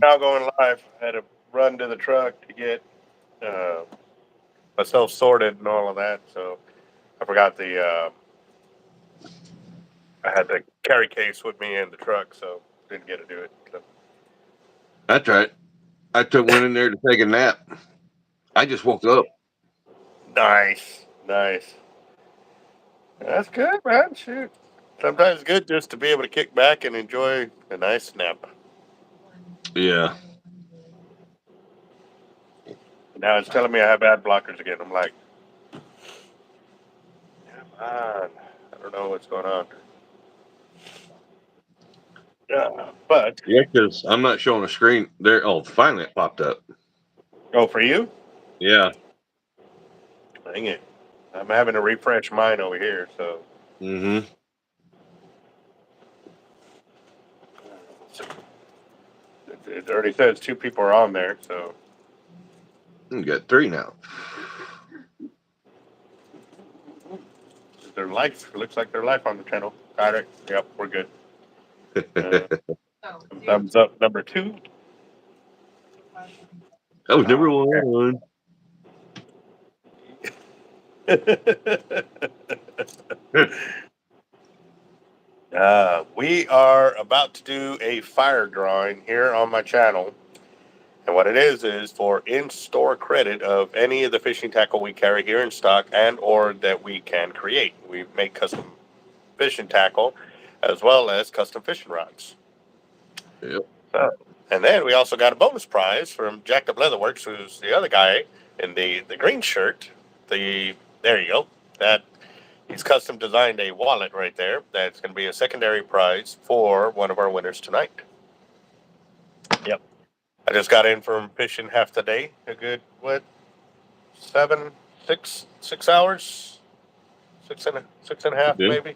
Now going live, I had to run to the truck to get uh, myself sorted and all of that. So I forgot I had the carry case with me in the truck, so didn't get to do it. So. That's right. Went in there to take a nap. I just woke up. Nice, nice. That's good, man. Shoot. Sometimes it's good just to be able to kick back and enjoy a nice nap. Yeah. Now it's telling me I have ad blockers again. I'm like, come on. I don't know what's going on. But, Yeah, because I'm not showing a screen there. Oh, finally it popped up. oh, for you? Yeah. Dang it. I'm having to refresh mine over here, so. Mm-hmm. It already says two people are on there, so. You got 3 now. Their life, looks like their life on the channel. Got it. Yep, we're good. Uh, thumbs up number 2. That was number 1. We are about to do a fire drawing here on my channel. And what it is for in-store credit of any of the fishing tackle we carry here in stock and or that we can create. We make custom fishing tackle as well as custom fishing rods. Yep. And then we also got a bonus prize from Jacked Up Leatherworks, who's the other guy in the green shirt. There you go. That he's custom designed a wallet right there. That's going to be a secondary prize for one of our winners tonight. Yep. I just got in from fishing half the day. A good what? 6 hours, six and a half maybe.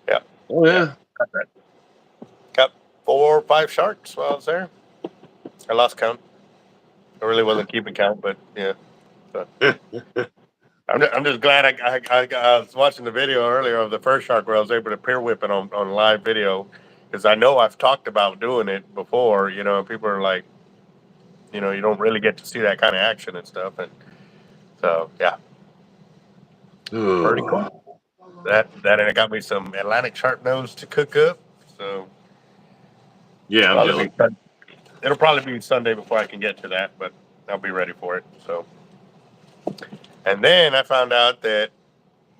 Yeah. Oh yeah. Got 4 or 5 sharks while I was there. I lost count. I really wasn't keeping count, but yeah. So. I'm just glad I was watching the video earlier of the first shark where I was able to peer whip it on live video because I know I've talked about doing it before. And people are like, you don't really get to see that kind of action and stuff, and so yeah, pretty cool. That and it got me some Atlantic sharp nose to cook up. So Yeah, I'm jealous. It'll probably be Sunday before I can get to that, but I'll be ready for it. So, and then I found out that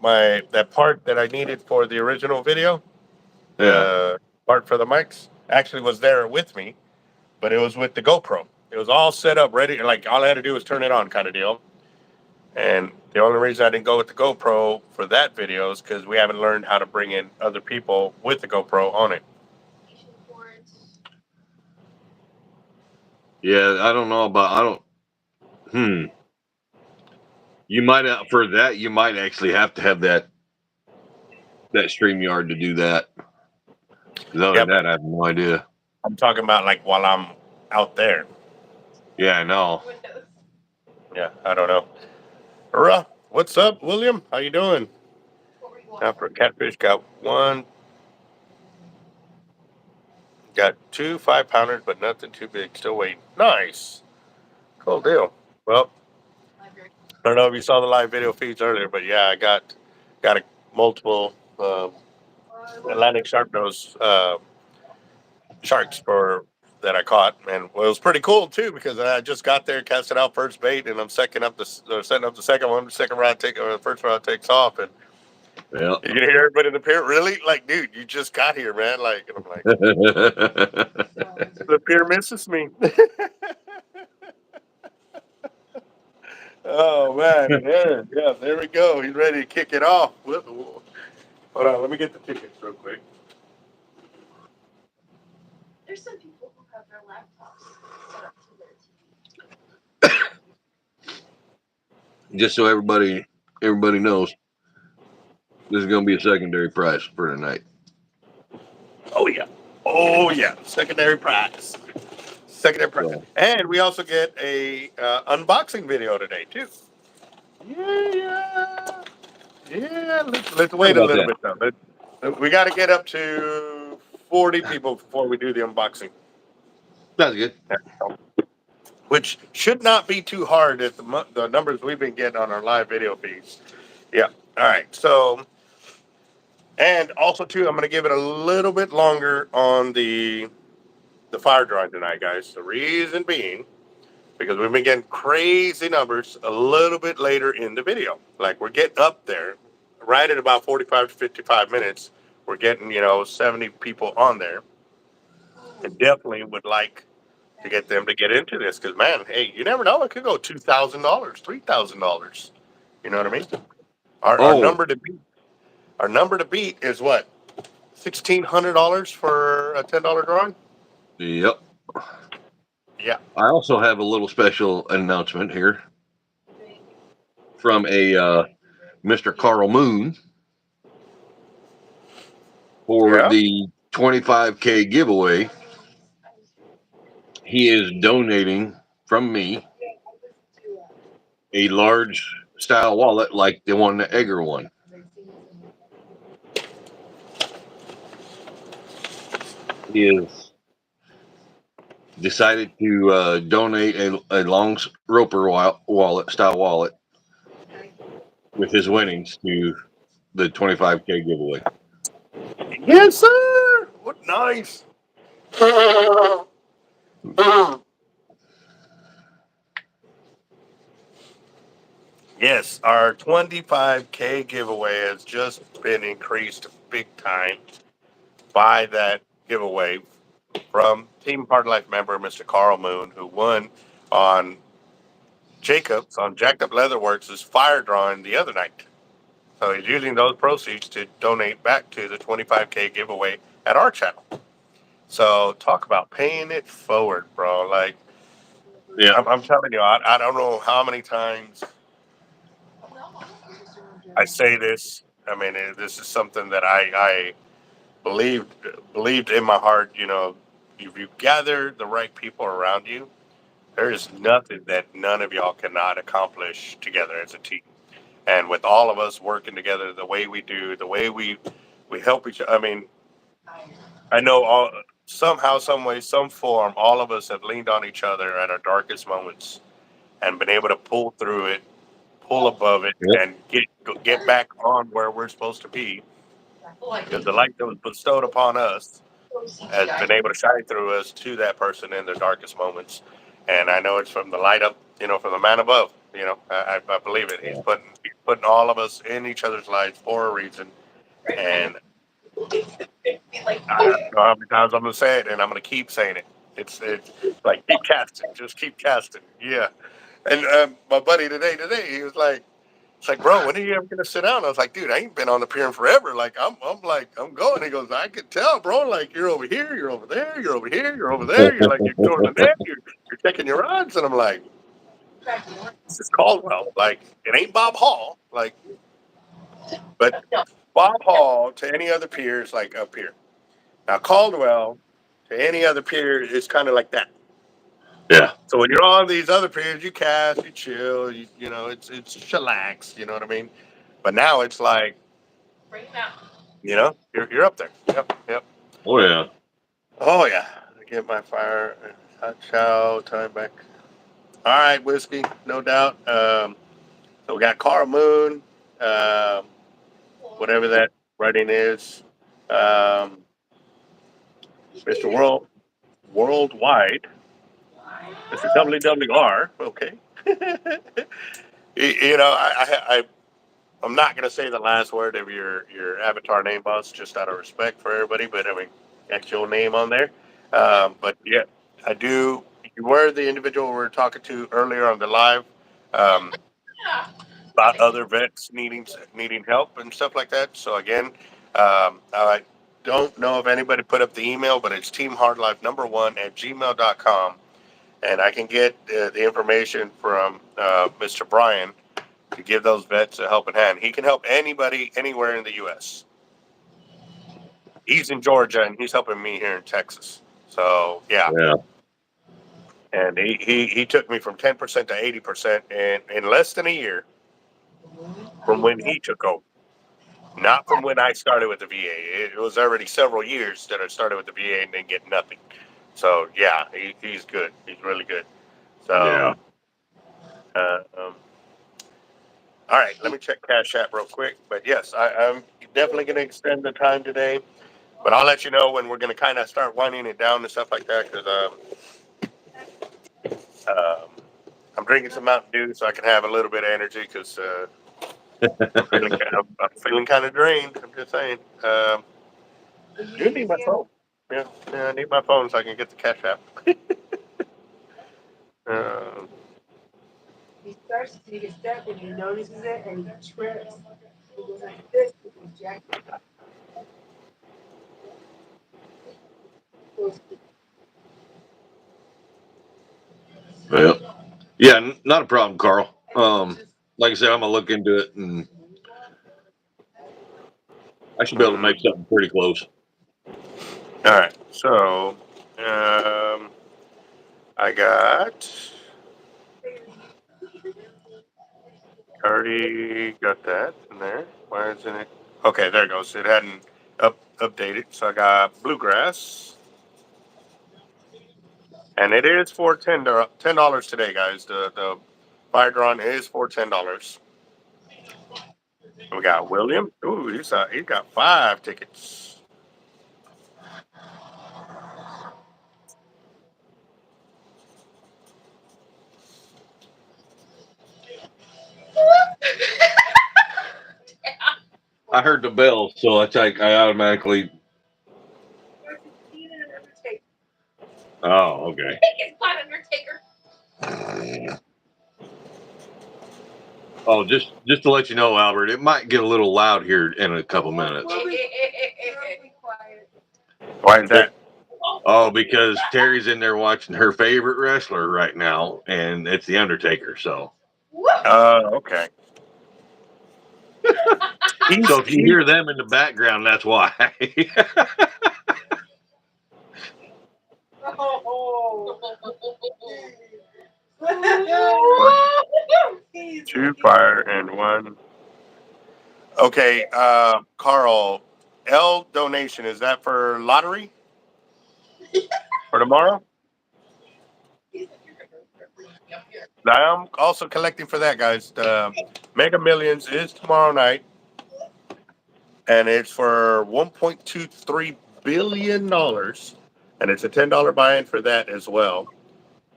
that part that I needed for the original video, the part for the mics, actually was there with me, but it was with the GoPro. It was all set up, ready. Like all I had to do was turn it on, kind of deal. And the only reason I didn't go with the GoPro for that video is because we haven't learned how to bring in other people with the GoPro on it. Yeah, I don't know about. You might for that. You might actually have to have that StreamYard to do that. Other than that, I have no idea. I'm talking about like while I'm out there. Yeah, I know. Yeah, I don't know. What's up, William? How you doing? Now for catfish, got 2 5-pounders, but nothing too big. Still waiting. Nice, cool deal. Well, I don't know if you saw the live video feeds earlier, but yeah, I got a multiple Atlantic sharp nose sharks for that I caught, and it was pretty cool too because I just got there, casted out first bait, and I'm setting up the second one. The first rod takes off, and yeah, you can hear everybody in the pier. Really, like, dude, you just got here, man. Like, and I'm like, the pier misses me. Oh man, yeah, there we go. He's ready to kick it off. Hold on, let me get the tickets real quick. There's some people who have their laptops set up to their TV. Just so everybody knows, this is going to be a secondary prize for tonight. Oh yeah, secondary prize. And we also get a unboxing video today too. Yeah. Let's wait a little bit though. We got to get up to 40 people before we do the unboxing. Sounds good. Which should not be too hard at the numbers we've been getting on our live video feeds. Yeah. All right. So, and also too, I'm going to give it a little bit longer on the fire drawing tonight, guys. The reason being, because we've been getting crazy numbers a little bit later in the video. Like we're getting up there, right at about 45 to 55 minutes. We're getting 70 people on there, and definitely would like to get them to get into this because man, hey, you never know, it could go $2,000, $3,000. You know what I mean? Our Oh, number to beat is what, $1,600 for a $10 drawing. yep. Yeah. I also have a little special announcement here from a Mr. Carl Moon for Yeah. the 25K giveaway. He is donating from me a large style wallet like the one that Edgar won. He has decided to donate a long roper wallet style wallet with his winnings to the 25K giveaway. Yes, sir. What nice. Yes, our 25K giveaway has just been increased big time by that giveaway from Team Part Life member Mr. Carl Moon, who won on Jacobs on Jacked Up Leatherworks' fire drawing the other night. So he's using those proceeds to donate back to the 25K giveaway at our channel. So talk about paying it forward, bro. Like, Yeah. I'm telling you, I don't know how many times I say this. I mean, this is something that I believed in my heart. If you gather the right people around you, there is nothing that none of y'all cannot accomplish together as a team. And with all of us working together the way we do, the way we help each other. I mean, I know all somehow, some way, some form, all of us have leaned on each other at our darkest moments and been able to pull through it, pull above it, Yep. and get back on where we're supposed to be. Because the light that was bestowed upon us has been able to shine through us to that person in their darkest moments. And I know it's from the light up, from the man above. I believe it. He's putting all of us in each other's lives for a reason. And I don't know how many times I'm gonna say it, and I'm gonna keep saying it. It's like keep casting, just keep casting. Yeah. And my buddy today, he was like, it's like, bro, when are you ever gonna sit down? I was like, dude, I ain't been on the pier in forever. Like, I'm going. He goes, I could tell, bro. Like, you're over here, you're over there, you're over here, you're over there. You're like, you're doing the net, you're checking your odds, and I'm like, this is Caldwell. Like, it ain't Bob Hall. Like, but Bob Hall to any other pier is like up here. Now Caldwell to any other pier is kind of like that. Yeah. So when you're on these other piers, you cast, you chill, it's chillax. You know what I mean? But now it's like, you're up there. Yep, yep. Oh yeah. Oh yeah. Get my fire. Hot chow time back. All right, whiskey, no doubt. So we got Carl Moon, um, whatever that writing is. Um, Mr. Worldwide, Mr. WWR. Okay. I'm not going to say the last word of your avatar name, boss, just out of respect for everybody. But I mean, actual name on there. But yeah, I do. You were the individual we were talking to earlier on the live um, about other vets needing help and stuff like that. So again, I don't know if anybody put up the email, but it's teamhardlife1@gmail.com, and I can get the information from Mr. Brian to give those vets a helping hand. He can help anybody anywhere in the U.S. He's in Georgia and he's helping me here in Texas. So yeah, Yeah. and he took me from 10% to 80% in less than a year from when he took over. Not from when I started with the VA. It was already several years that I started with the VA and didn't get nothing. So yeah, he's good. He's really good. So Yeah. All right, let me check Cash App real quick. But yes, I'm definitely going to extend the time today. But I'll let you know when we're going to kind of start winding it down and stuff like that because I'm drinking some Mountain Dew so I can have a little bit of energy because I'm feeling kind of drained. I'm just saying. You need my phone. Yeah, I need my phone so I can get the Cash App. um, He starts to take a step and he notices it and he trips. He goes like this with his jacket. Well, yeah, not a problem, Carl. Like I said, I'm gonna look into it, and I should be able to make something pretty close. all right, so I already got that in there. Why isn't it? Okay, there it goes. It hadn't updated. So I got bluegrass, and it is for $10 today, guys. The fire drawn is for $10. We got William. Ooh, he's got 5 tickets. I heard the bell, so I automatically. Oh, okay. Oh, just to let you know, Albert, it might get a little loud here in a couple minutes. Why is that? Oh, because Terry's in there watching her favorite wrestler right now, and it's the Undertaker. So Okay. He's if you hear them in the background, that's why. two fire and one. Okay, Carl, L donation, is that for lottery for tomorrow? I'm also collecting for that, guys. The Mega Millions is tomorrow night, and it's for $1.23 billion, and it's a $10 buy-in for that as well.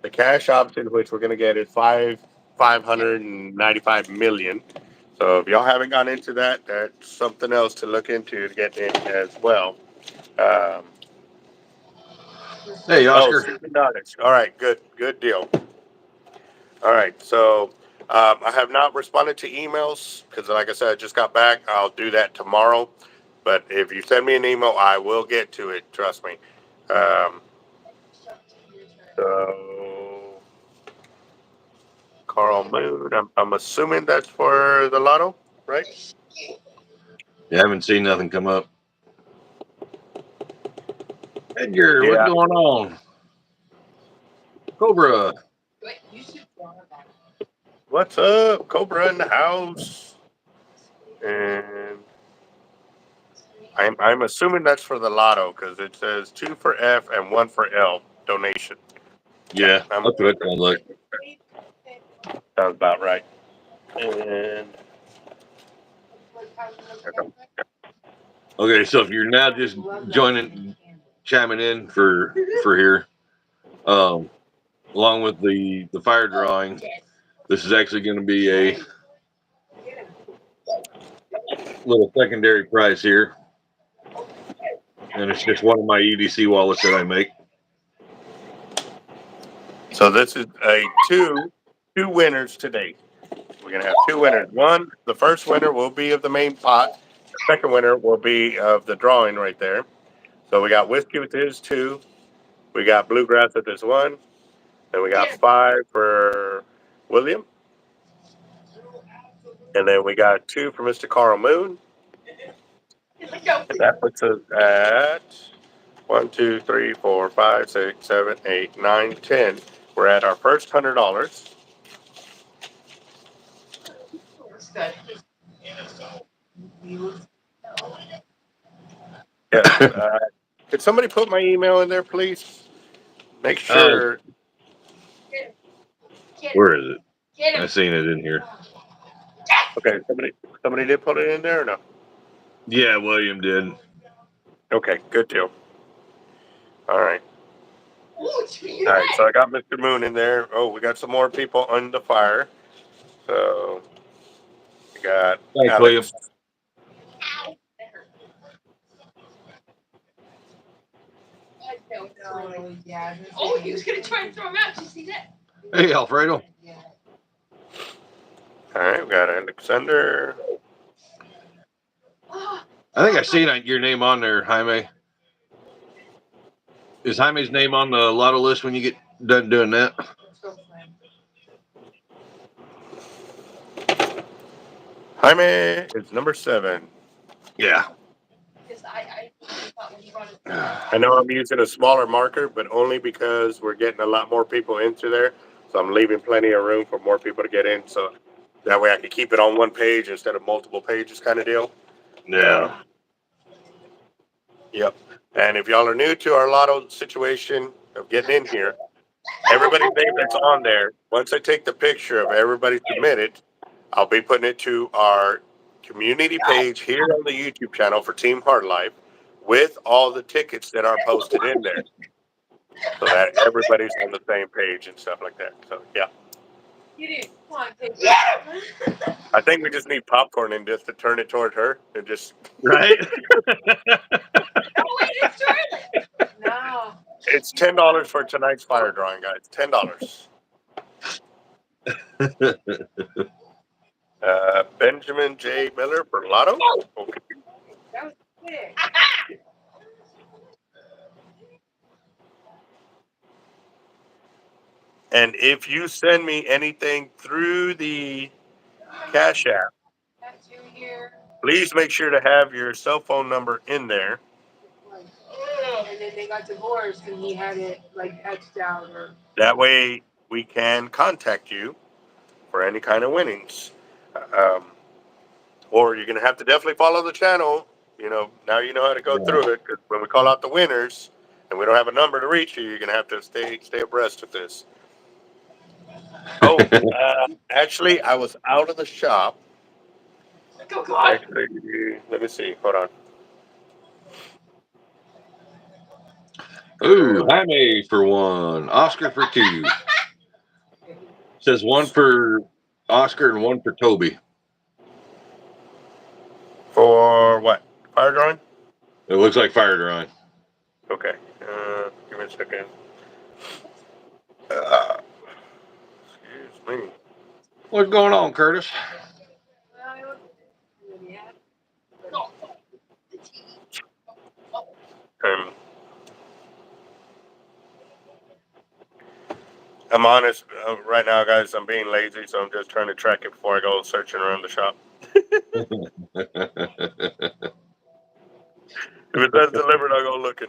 The cash option, which we're going to get, is 595 million. So if y'all haven't gone into that, that's something else to look into to get in as well. Um, Hey, oh, Oscar. $60. All right, good deal. All right, so I have not responded to emails because, like I said, I just got back. I'll do that tomorrow. But if you send me an email, I will get to it. Trust me. Um, so, Carl Moon, I'm assuming that's for the lotto, right? You haven't seen nothing come up. Edgar, what's Yeah. going on? Cobra. What's up? Cobra in the house. And I'm assuming that's for the lotto because it says 2 for F and 1 for L donation. Yeah, I'm that's what it sounds like. sounds about right. And Okay, so if you're now just chiming in for here, along with the fire drawing, this is actually going to be a little secondary prize here, and it's just one of my EDC wallets that I make. so this is a two winners today. We're gonna have 2 winners. The first winner will be of the main pot. The second winner will be of the drawing right there. So we got whiskey with his 2. We got bluegrass with his 1. Then we got 5 for William. And then we got 2 for Mr. Carl Moon. And that puts us at 1, 2, 3, 4, 5, 6, 7, 8, 9, 10. We're at our first $100. Yes. Could somebody put my email in there, please? Make sure. Where is it? Get I him. seen it in here. Okay, somebody did put it in there or no? Yeah, William did. Okay, good deal. All right. Oh, it's All right, so I got Mr. Moon in there. Oh, we got some more people on the fire. So we got Thanks, William. Alex. Ow. That hurt. Oh, yeah. Oh, he was gonna try and throw him out. Did you see that? Hey, Alfredo. All right, we got Alexander. I think I seen your name on there, Jaime. Is Jaime's name on the lotto list when you get done doing that? Jaime is number 7. Yeah. Because I thought when he brought it. I know I'm using a smaller marker, but only because we're getting a lot more people into there. So I'm leaving plenty of room for more people to get in. So that way I can keep it on one page instead of multiple pages kind of deal. Yeah. Yep. And if y'all are new to our lotto situation of getting in here, everybody's name that's on there, once I take the picture of everybody submitted, I'll be putting it to our community page here on the YouTube channel for Team Hard Life with all the tickets that are posted in there so that everybody's on the same page and stuff like that. So, yeah. Get in. Come on, take it. I think we just need popcorn and just to turn it toward her and just. Right? No, wait, it's Charlie. No. It's $10 for tonight's fire drawing, guys. $10. Benjamin J. Miller for Lotto. Okay. That was quick. And if you send me anything through the Cash App, That's you here. please make sure to have your cell phone number in there. And then they got divorced and he had it like etched out or. That way we can contact you for any kind of winnings. Um, or you're going to have to definitely follow the channel. You know, now you know how to go through it. Because when we call out the winners and we don't have a number to reach you, you're going to have to stay abreast of this. Oh, actually, I was out of the shop. Go, God. Actually, let me see. Hold on. Ooh, Jaime for 1. Oscar for 2. Says 1 for Oscar and 1 for Toby. For what? Fire drawing? It looks like fire drawing. Okay. Give me a second. Excuse me. What's going on, Curtis? Um, I'm honest right now, guys. I'm being lazy, so I'm just trying to track it before I go searching around the shop. If it does delivered, I'll go looking.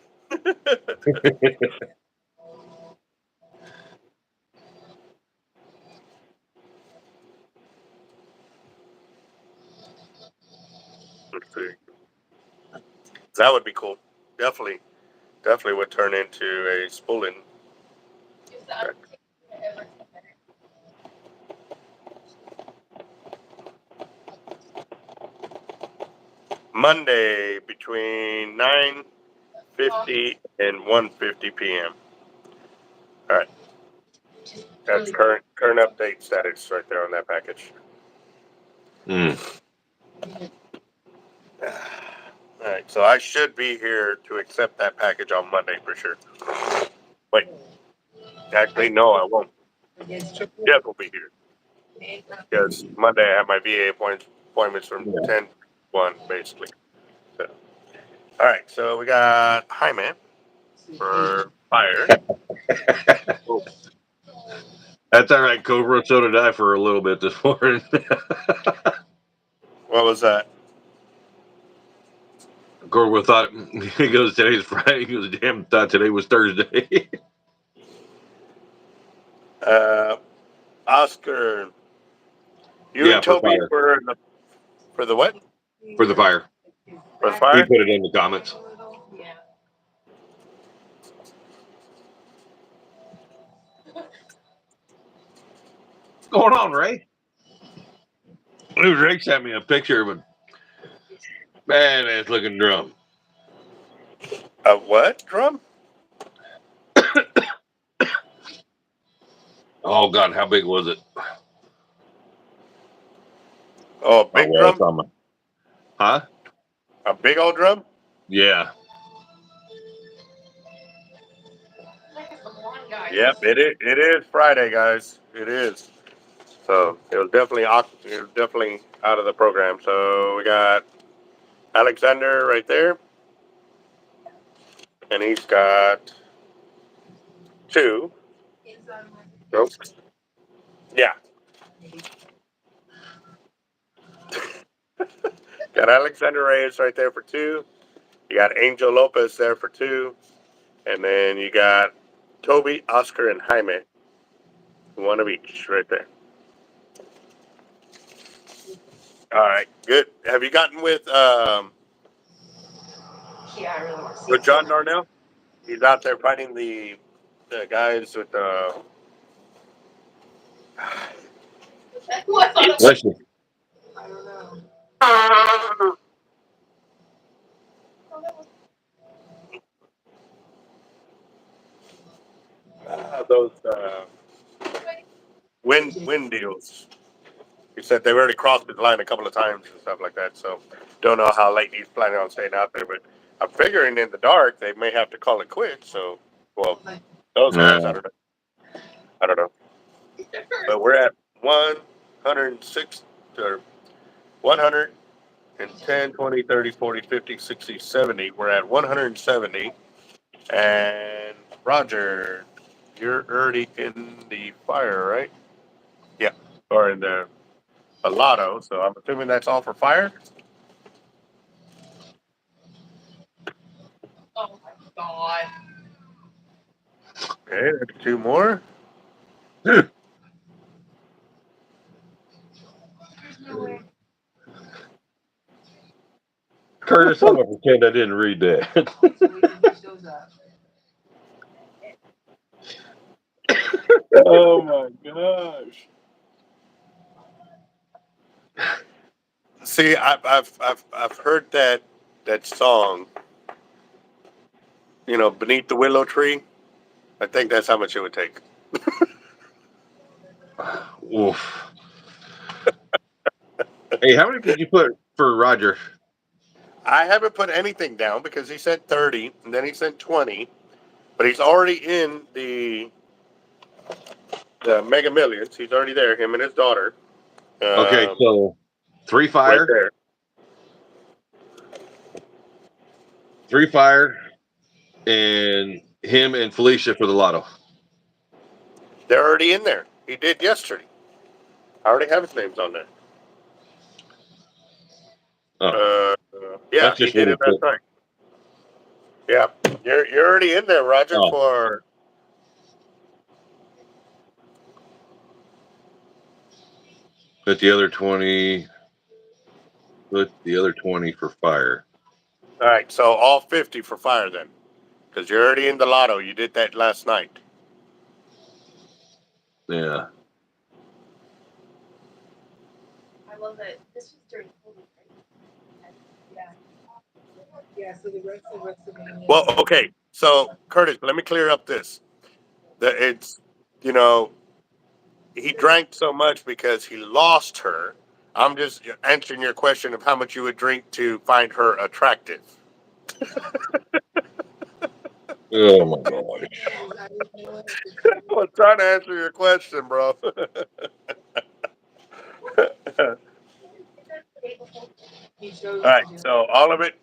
Let's see. That would be cool. Definitely would turn into a spooling. Monday between 9:50 and 1:50 p.m. All right. That's current update status right there on that package. All right, so I should be here to accept that package on Monday for sure. Wait, actually, no, I won't. Jeff will be here because Monday I have my VA appointments from 10 to 1, basically. So, all right, so we got Jaime for fire. That's all right, Cobra. So did I for a little bit this morning. What was that? Cobra thought, he goes, today's Friday. He goes, damn, thought today was Thursday. Oscar, you Yeah, and for Toby fire. for the what? For the fire. For the He fire? put it in the comments. going on, Ray? Dude, Ray sent me a picture of a badass looking drum. A what drum? Oh God, how big was it? Oh, Oh, big well, it's drum? on my... Huh? A big old drum? Yeah. Yep, it is Friday, guys. It is. So it was definitely out of the program. So we got Alexander right there, and he's got 2. Nope. Yeah, got Alexander Reyes right there for 2. You got Angel Lopez there for 2, and then you got Toby, Oscar, and Jaime. 1 of each right there. All right, good. Have you gotten with John Darnell? He's out there fighting the guys with Bless you. those wind deals. He said they've already crossed the line a couple of times and stuff like that. So don't know how late he's planning on staying out there, but I'm figuring in the dark they may have to call it quits. So, well, those guys, I don't know. I don't know. But we're at 106 or 110, 20, 30, 40, 50, 60, 70. We're at 170. And Roger, you're already in the fire, right? Yeah. Or in the lotto. So I'm assuming that's all for fire. Oh my god. Okay, there's 2 more. There's no way. Curtis, I'm gonna pretend I didn't read that. Oh my gosh. See, I've heard that song. You know, beneath the willow tree. I think that's how much it would take. Oof. Hey, how many did you put for Roger? I haven't put anything down because he said 30 and then he said 20, but he's already in the Mega Millions. He's already there. Him and his daughter. Okay, so 3 Right fire, there. 3 fire, and him and Felicia for the lotto. They're already in there. He did yesterday. I already have his names on there. Oh, Yeah, that's he just did really it last cool. night. Yeah, you're already in there, Roger. Oh. For Put the other 20. Put the other 20 for fire. all right, so all 50 for fire then, because you're already in the lotto. You did that last night. Yeah. I love it. This was during COVID, right? Yeah. Yeah, so the rest of WrestleMania. Well, okay. So Curtis, let me clear up this. That it's you know he drank so much because he lost her. I'm just answering your question of how much you would drink to find her attractive. Oh my gosh. I'm trying to answer your question, bro. All right, so all of it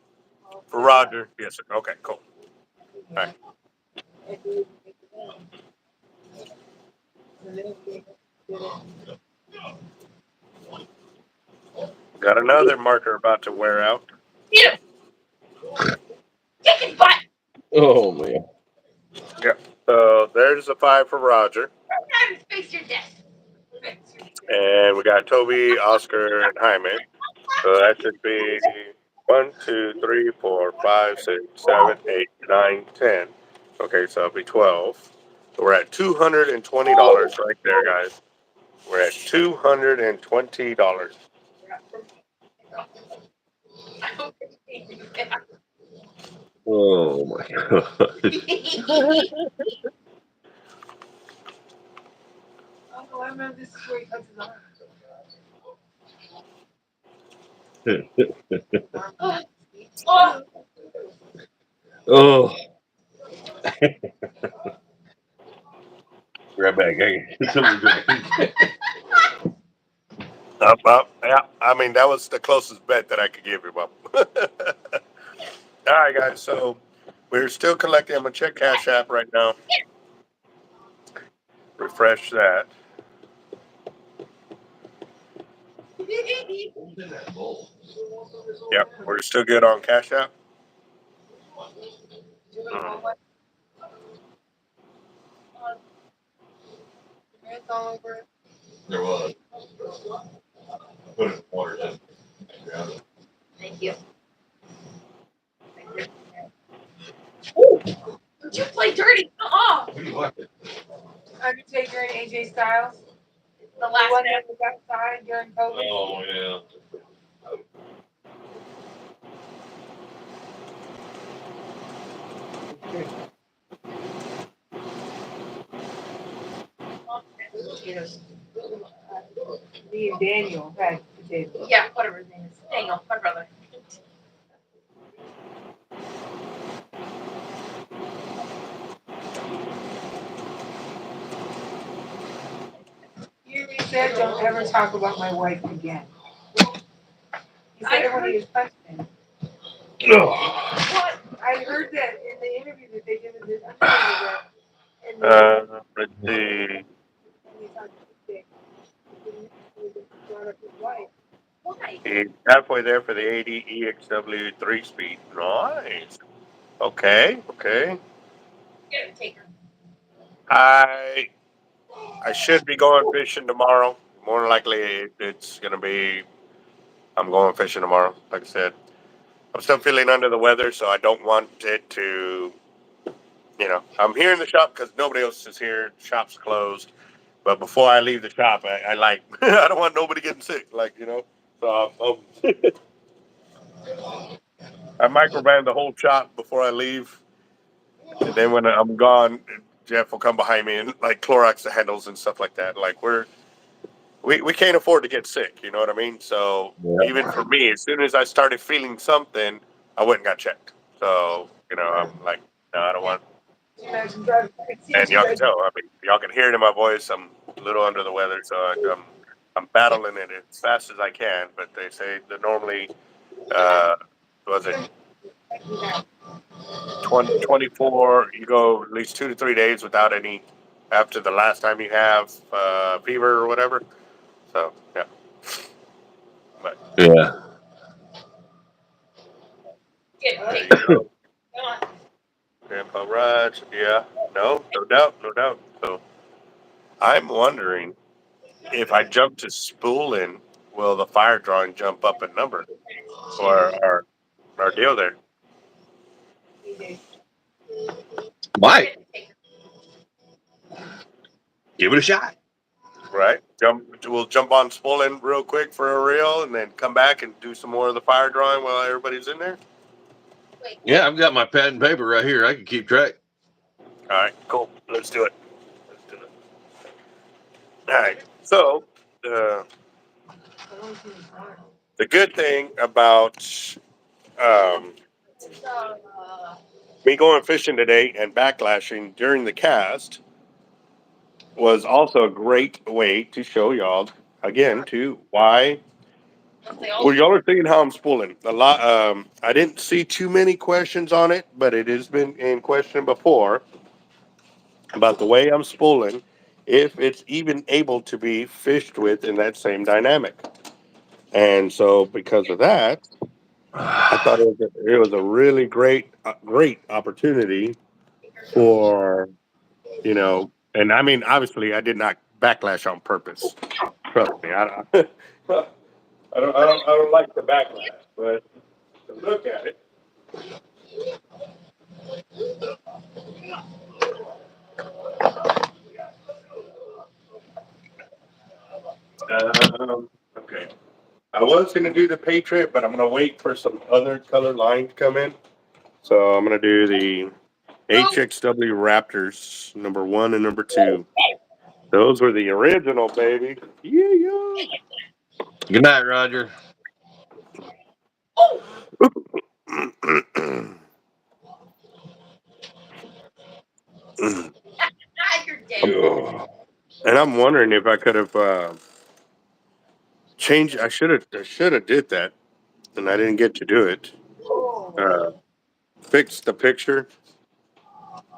for Roger. Yes, sir. Okay, cool. All right. Got another marker about to wear out. Yeah. Chicken butt. Oh man. Yeah. So there's a 5 for Roger. Fix your desk. And we got Toby, Oscar, and Jaime. So that should be 1, 2, 3, 4, 5, 6, 7, 8, 9, 10. Okay, so it'll be 12. So we're at $220 right there, guys. We're at $220. Oh my god. Oh, I remember this is where he cuts his arm. Oh, Oh, right back. Somebody drink. Yeah, I mean, that was the closest bet that I could give you, Bob. All right, guys. So we're still collecting. I'm going to check Cash App right now. Refresh that. Yep, we're still good on Cash App. it's all over it. There was. Put it in water. Thank you. Don't you play dirty? What do you like? Undertaker and AJ Styles. The last one match. that was outside during COVID. Oh yeah. Potatoes. Me and Daniel had potatoes. Yeah, whatever his name is. Daniel, my brother. You said don't ever talk about my wife again. He said it when he was questioning. What? I heard that in the interview that they did with this Undertaker that and Let's see. and he talked Tuesday. He brought up his wife. Why? He's halfway there for the 80 EXW 3-speed. Nice. Okay, okay. Get a taker. I I should be going fishing tomorrow. More than likely, it's gonna be. I'm going fishing tomorrow. Like I said, I'm still feeling under the weather, so I don't want it to. I'm here in the shop because nobody else is here. Shop's closed. But before I leave the shop, I like. I don't want nobody getting sick. So I microban the whole shop before I leave, and then when I'm gone, Jeff will come behind me and like Clorox the handles and stuff like that. Like we can't afford to get sick. You know what I mean? So even for me, as soon as I started feeling something, I went and got checked. So I'm like, no, I don't want. Imagine driving. I could see And you y'all can driving. tell. I mean, y'all can hear it in my voice. I'm a little under the weather, so I'm battling it as fast as I can. But they say that normally, uh, was it 24? You go at least 2 to 3 days without any after the last time you have fever or whatever. So yeah, but Yeah. Get a there taker. you go. Come on. Grandpa Raj. Yeah, no doubt, no doubt. So I'm wondering if I jump to spooling, will the fire drawing jump up in number or our deal there? Might Get a taker. give it a shot. Right? We'll jump on spooling real quick for a reel, and then come back and do some more of the fire drawing while everybody's in there. Yeah, I've got my pad and paper right here. I can keep track. All right, cool. Let's do it. Let's do it. All right. So the good thing about um, me going fishing today and backlashing during the cast was also a great way to show y'all again too why. Well, y'all are thinking how I'm spooling a lot. I didn't see too many questions on it, but it has been in question before about the way I'm spooling, if it's even able to be fished with in that same dynamic. And so, because of that, I thought it was a really great opportunity for and I mean, obviously, I did not backlash on purpose. Trust me, I don't. I don't like the backlash, but to look at it. Okay. I was gonna do the Patriot, but I'm gonna wait for some other color line to come in. So I'm gonna do the HXW Raptors number 1 and number 2. Those were the original, baby. Yeah. Good night, Roger. You're dead. And I'm wondering if I could have changed. I should have did that, and I didn't get to do it. Uh, fix the picture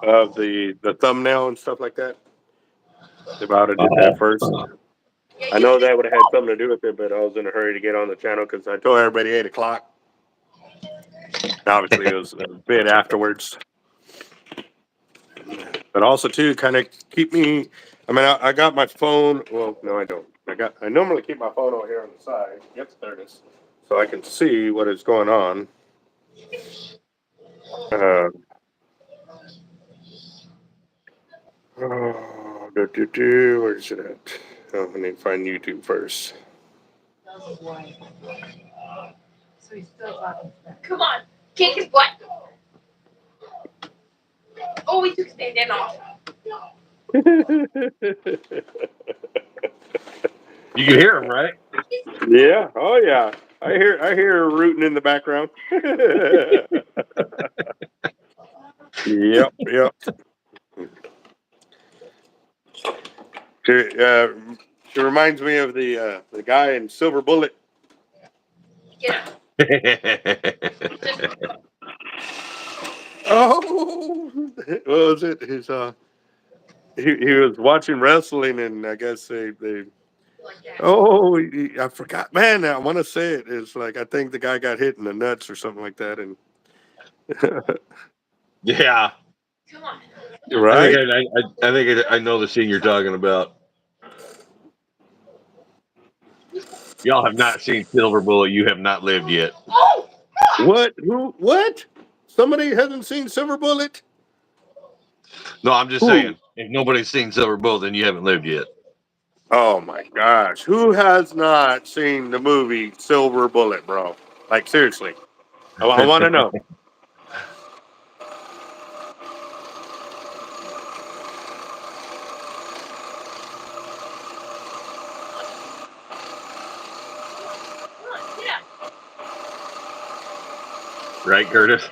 of the thumbnail and stuff like that. If I would have did that first. I know that would have had something to do with it, but I was in a hurry to get on the channel because I told everybody 8 o'clock. Obviously, it was a bit afterwards. But also, too, kind of keep me. I mean, I got my phone. Well, no, I don't. I normally keep my phone over here on the side. Yep, there it is. So I can see what is going on. Where is it at? Oh, I need to find YouTube first. So he's still talking to them. Come on, kick his butt. Oh, we took stand in off. You can hear him, right? Yeah. Oh, yeah. I hear rooting in the background. Yep. It reminds me of the guy in Silver Bullet. Get him. Oh, what was it? He was watching wrestling, and I guess they Like that. I forgot. Man, I want to say it. It's like I think the guy got hit in the nuts or something like that, and Yeah. Come on. right. I think I know the scene you're talking about. Y'all have not seen Silver Bullet. You have not lived yet. Oh! What? Who? What? Somebody hasn't seen Silver Bullet? No, I'm just Who? saying. If nobody's seen Silver Bullet, then you haven't lived yet. Oh my gosh! Who has not seen the movie Silver Bullet, bro? Like seriously, I want to know. Come on, get him. Right, Curtis?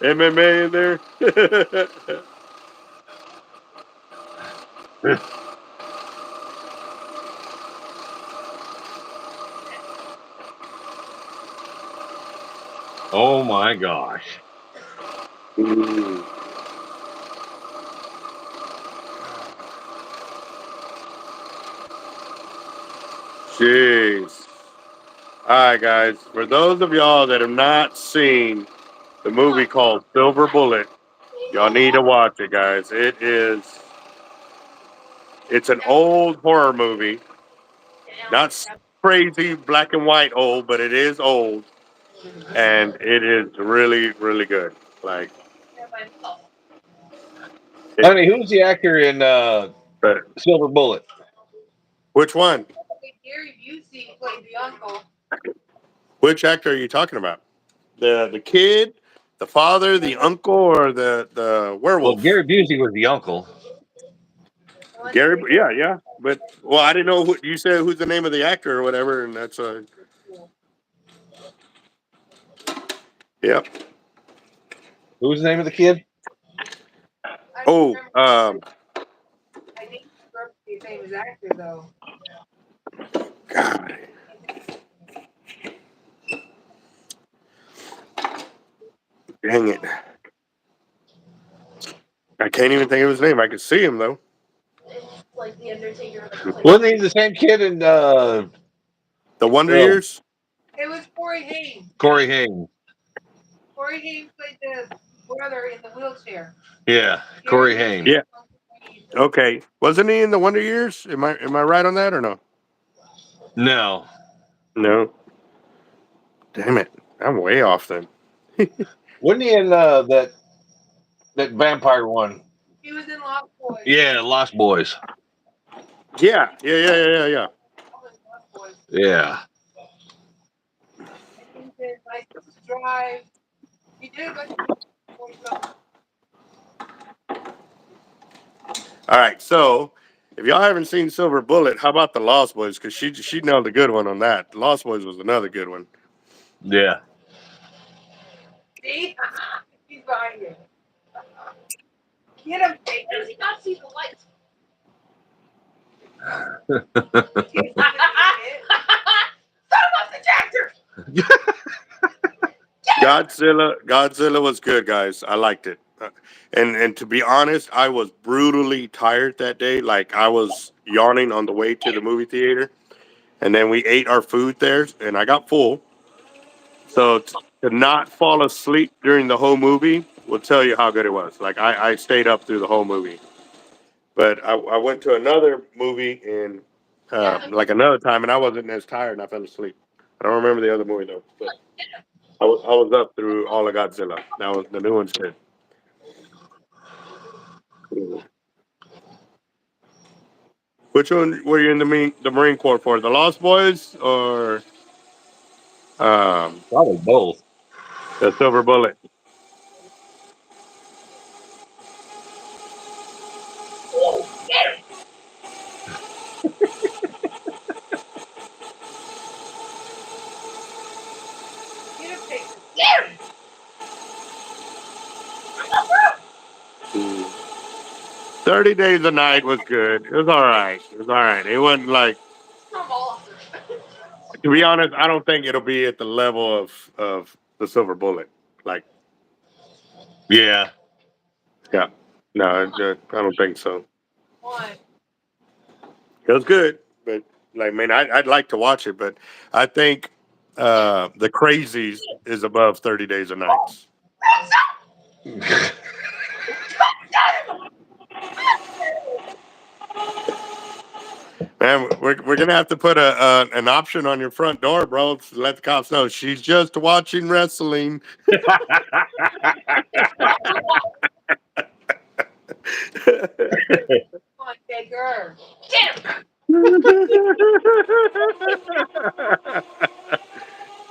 MMA in there. Oh my gosh. Ooh. Jeez. All right, guys. For those of y'all that have not seen the movie called Silver Bullet, y'all need to watch it, guys. It's an old horror movie. Not crazy black and white old, but it is old. And it is really, really good. Like, Honey, who's the actor in but Silver Bullet? which one? Gary Busey played the uncle. Which actor are you talking about? The kid, the father, the uncle, or the Well, werewolf? Gary Busey was the uncle. Gary, yeah. But well, I didn't know you said who's the name of the actor or whatever, and that's yep. Who was the name of the kid? Oh, I think the same as actor though. God. Dang it. I can't even think of his name. I can see him though. Like the Undertaker. Wasn't he the same kid in The Wonder well, Years? It was Corey Haim. Corey Haim? Corey Haim played the brother in the wheelchair. Yeah, Corey Haim. Yeah. Okay. Wasn't he in the Wonder Years? Am I right on that or no? No. No. Damn it. I'm way off then. Wasn't he in that that vampire one. He was in Lost Boys. Yeah, Lost Boys. Yeah. Oh, in Lost Boys. Yeah. And he's in License to Drive. He did a bunch of movies before he got. All right. So, if y'all haven't seen Silver Bullet, how about the Lost Boys? Because she nailed a good one on that. The Lost Boys was another good one. Yeah. See? He's behind you. Get him, take How does he not see the lights? him. Son of the tractor! Godzilla was good, guys. I liked it. And to be honest, I was brutally tired that day. Like I was yawning on the way to the movie theater, and then we ate our food there, and I got full. So to not fall asleep during the whole movie will tell you how good it was. Like I stayed up through the whole movie. But I went to another movie in like another time, and I wasn't as tired, and I fell asleep. I don't remember the other movie though. But I was up through all of Godzilla. That was the new one's good. Which one were you in the Marine Corps for? The Lost Boys or Probably both. the Silver Bullet? Get him, take him. 30 Days a Night was good. It was all right. It was all right. It wasn't like, From all to be honest, I don't think it'll be at the level of the Silver Bullet. Like, Yeah. yeah, no, I don't think so. One. It was good, but like, man, I'd like to watch it, but I think the Crazies is above 30 Days a Nights. Man, we're gonna have to put an option on your front door, bro, to let the cops know she's just watching wrestling. One, take her.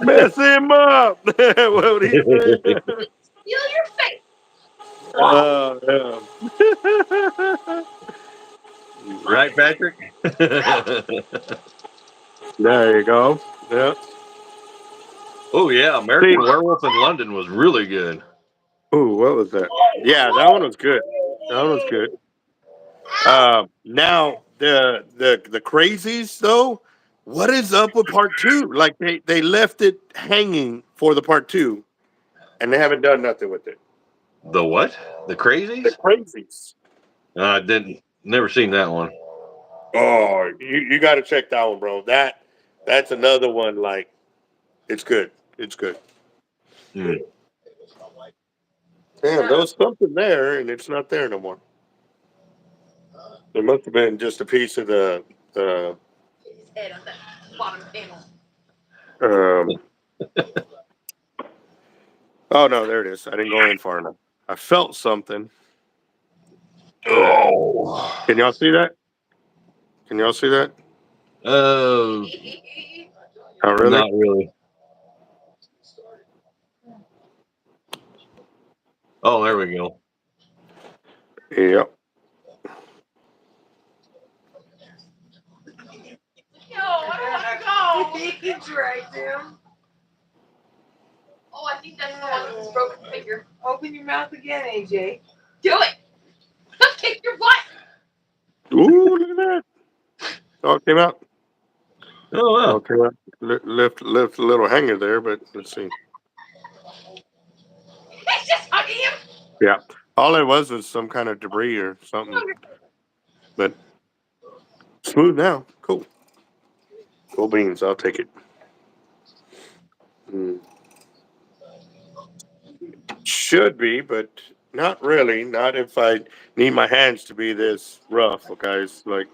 Mess him up. What would he say? Steal your face! Yeah. Right, Patrick? There you go. Yeah. Oh, yeah. American Werewolf in London was really good. Ooh, what was that? Yeah, that one was good. That one was good. Now the crazies though, what is up with part two? Like they left it hanging for the part two, and they haven't done nothing with it. The what? The The Crazies? crazies. Never seen that one. Oh, you got to check that one, bro. That's another one. Like it's good. It's good. Hmm. Damn, there was something there, and it's not there no more. There must have been just a piece of the His head on that bottom panel. um. Oh no, there it is. I didn't go in far enough. I felt something. Oh. Can y'all see that? Can y'all see that? Uh, Oh, really? Not really. Oh, there we go. Yep. Yo, I don't want to go. He dragged him. Oh, I think that's the one with his broken finger. Open your mouth again, AJ. Do it! Kick your butt! Ooh, look at that. Oh, it came out. Oh, Oh, wow. it came out. Lift a little hanger there, but let's see. He's just hugging him! Yeah. All it was some kind of debris or something. But smooth now. Cool. Cool beans. I'll take it. Mm. Should be, but not really. Not if I need my hands to be this rough, okay? It's like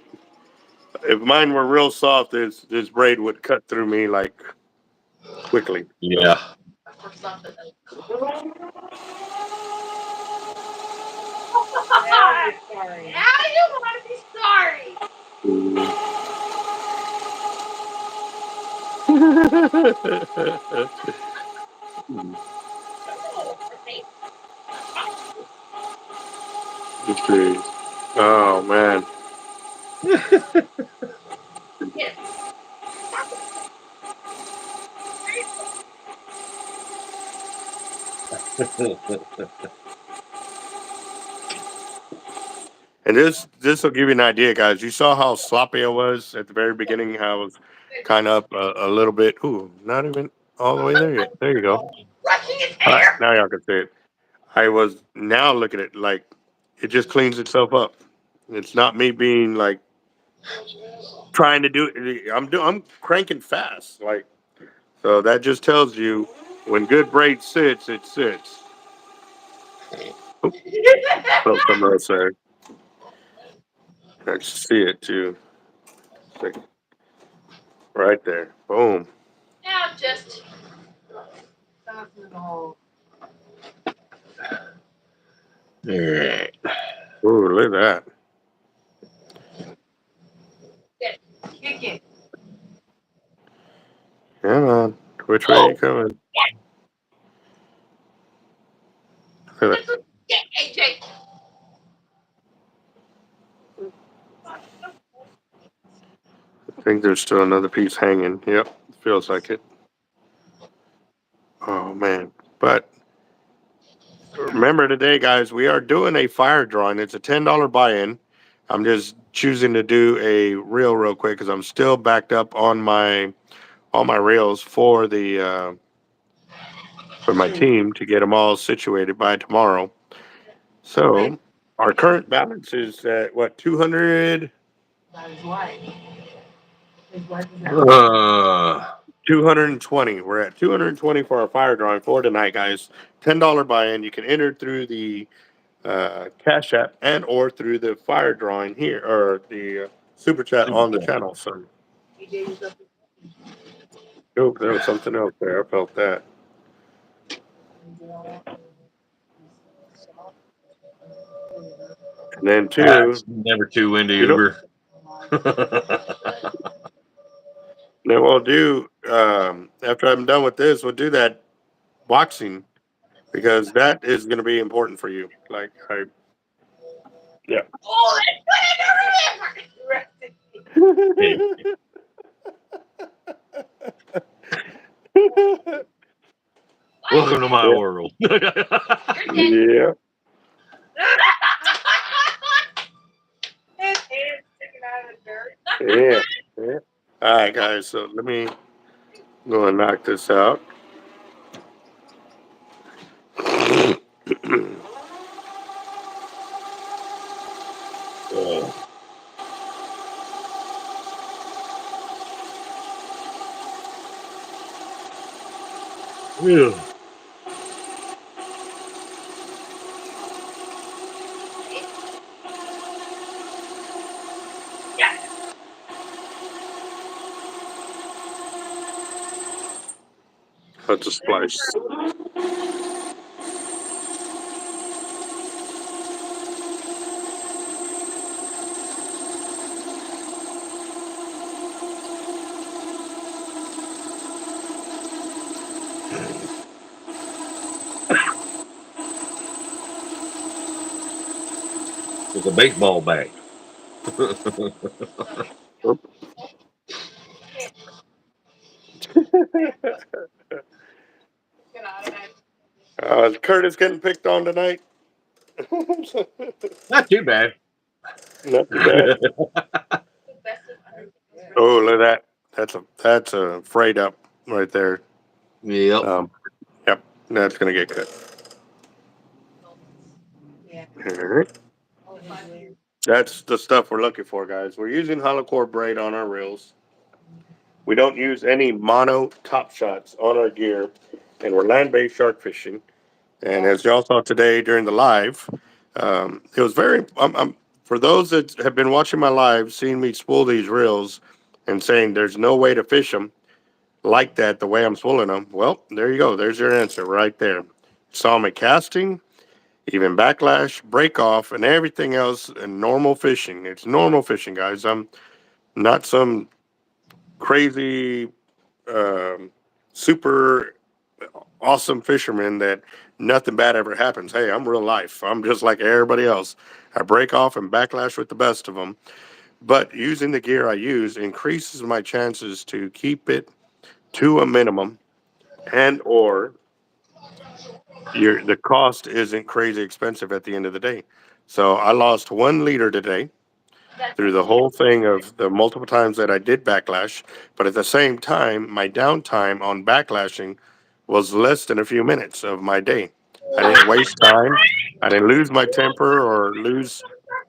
if mine were real soft, this braid would cut through me like quickly. Yeah. For something. Now you're sorry. Now you want to be sorry. Jeez. Oh man. And this will give you an idea, guys. You saw how sloppy I was at the very beginning. How I was kind of up a little bit. Ooh, not even all the way there yet. There you go. Brushing his All right, hair. now y'all can see it. I was now look at it like it just cleans itself up. It's not me being like trying to do it. I'm cranking fast. Like so that just tells you when good braid sits, it sits. Oop, felt something else there. I can see it too. Like, right there. Boom. Now just Fasten it all. Alright. Ooh, look at that. Kick it. Come on. Which way are you coming? Look at that. get AJ. I think there's still another piece hanging. Yep. Feels like it. Oh man. But remember today, guys, we are doing a fire drawing. It's a $10 buy-in. I'm just choosing to do a reel real quick because I'm still backed up on all my reels for the for my team to get them all situated by tomorrow. So our current balance is at what 200, About his wife. His wife is at 220. We're at 220 for our fire drawing for tonight, guys. $10 buy-in. You can enter through the Cash App and or through the fire drawing here or the super chat on the channel. So, AJ was up. oh, there was something else there. I felt that. And then two, It's never too windy, you know, Uber. then we'll do after I'm done with this, we'll do that boxing because that is going to be important for you. Like, yeah. Oh, let's Welcome to my Yeah. world. put it in the Yeah. His hair sticking out of the dirt. Yeah. Yeah. All right, guys. So let me go and knock this out. Oh. Yeah. That's a splice. With a baseball bat. Is Curtis getting picked on tonight? Not too bad. Not too bad. Oh, look at that. That's a freight up right there. Yep. Yep, that's gonna get cut. Yeah. All right. Oh, his hair. That's the stuff we're looking for, guys. We're using hollow core braid on our reels. We don't use any mono top shots on our gear, and we're land-based shark fishing. And as y'all saw today during the live, it was very. For those that have been watching my live, seeing me spool these reels, and saying there's no way to fish them like that the way I'm spooling them. Well, there you go. There's your answer right there. Saw me casting. even backlash, break off, and everything else, and normal fishing. It's normal fishing, guys. I'm not some crazy, super awesome fisherman that nothing bad ever happens. Hey, I'm real life. I'm just like everybody else. I break off and backlash with the best of them. But using the gear I use increases my chances to keep it to a minimum, and or the cost isn't crazy expensive at the end of the day. So I lost 1 liter today through the whole thing of the multiple times that I did backlash. But at the same time, my downtime on backlashing was less than a few minutes of my day. I didn't waste time. I didn't lose my temper or lose,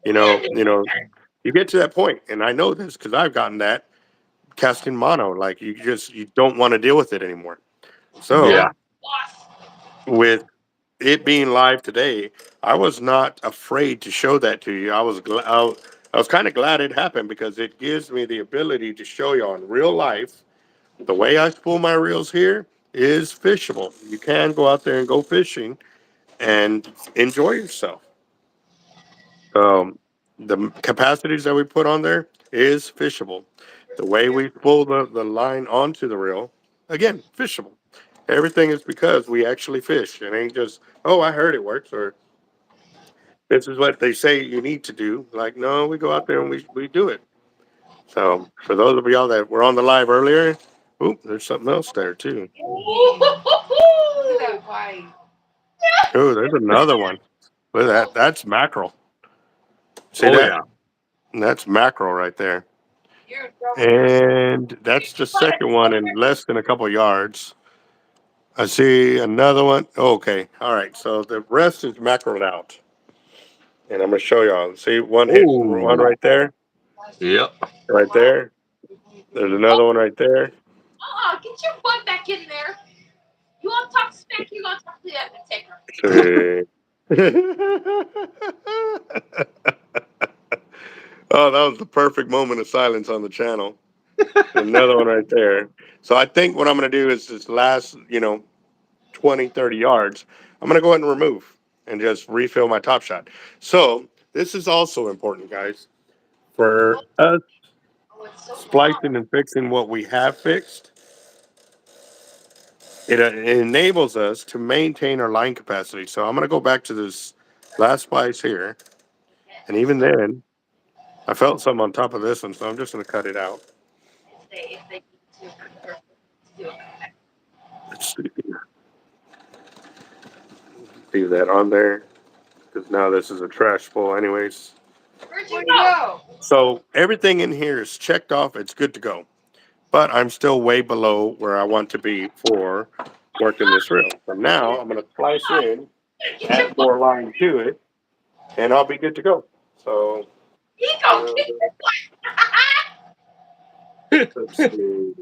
you get to that point, and I know this because I've gotten that casting mono. Like you don't want to deal with it anymore. So Yeah. with it being live today, I was not afraid to show that to you. I was kind of glad it happened because it gives me the ability to show you on real life the way I spool my reels here is fishable. You can go out there and go fishing and enjoy yourself. The capacities that we put on there is fishable. The way we pull the line onto the reel, again, fishable. Everything is because we actually fish. It ain't just, oh, I heard it works, or this is what they say you need to do. Like, no, we go out there and we do it. So for those of y'all that were on the live earlier, oop, there's something else there too. Look at that bite. Oh, there's another one. Look at that. That's mackerel. See Oh that? yeah. That's mackerel right there. You're in trouble. And that's the second one in less than a couple yards. I see another one. Okay. All right. So the rest is mackereled out. And I'm going to show y'all. See one Oh. right there, Yep. right there. There's another one right there. Get your butt back in there. You want to talk smack? You want to talk to that taker? See. Oh, that was the perfect moment of silence on the channel. Another one right there. So I think what I'm going to do is this last, 20, 30 yards, I'm going to go ahead and remove and just refill my top shot. So this is also important, guys, for us Oh, it's so splicing and fixing what we have fixed. It enables us to maintain our line capacity. So I'm going to go back to this last splice here. And even then, I felt something on top of this one, so I'm just going to cut it out. if they need to do it. Let's see. Leave that on there because now this is a trash bowl, anyways. Where'd you Where'd you go? go? So everything in here is checked off. It's good to go. But I'm still way below where I want to be for working this reel. So now I'm going to splice in, Get your add more line to it, and I'll be good to go. So ego. Get your let's see.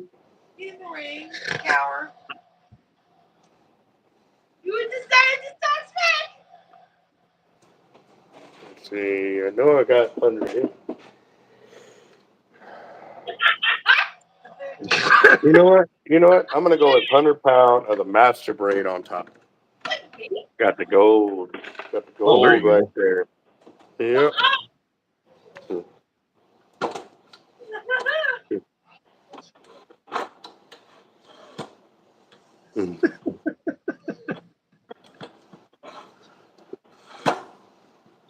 Get in the ring, cower. You decided to talk smack. Let's see. I know I got under here. You know what? You know what? I'm going to go with 100 pound of the master braid on top. Got the gold. Got the Oh, there gold you right go. there. Yep. Mm.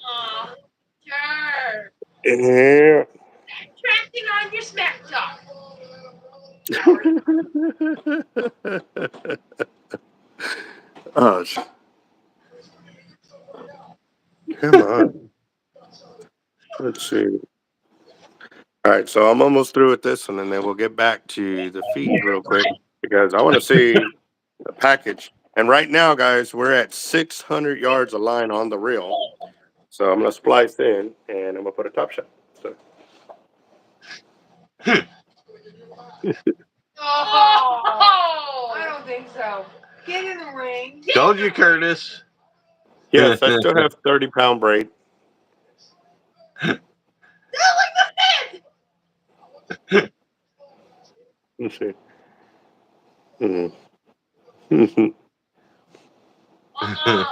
Oh, sure. Yeah. Tracking on your smack talk. Oh, come on. Let's see. All right, so I'm almost through with this one, and then we'll get back to the feed real quick because I want to see the package. And right now, guys, we're at 600 yards of line on the reel. So I'm going to splice in, and I'm going to put a top shot. So, Oh, I don't think so. Get in the ring. Told you, Curtis. yes, I still have 30-pound braid. Let's see. Mhm.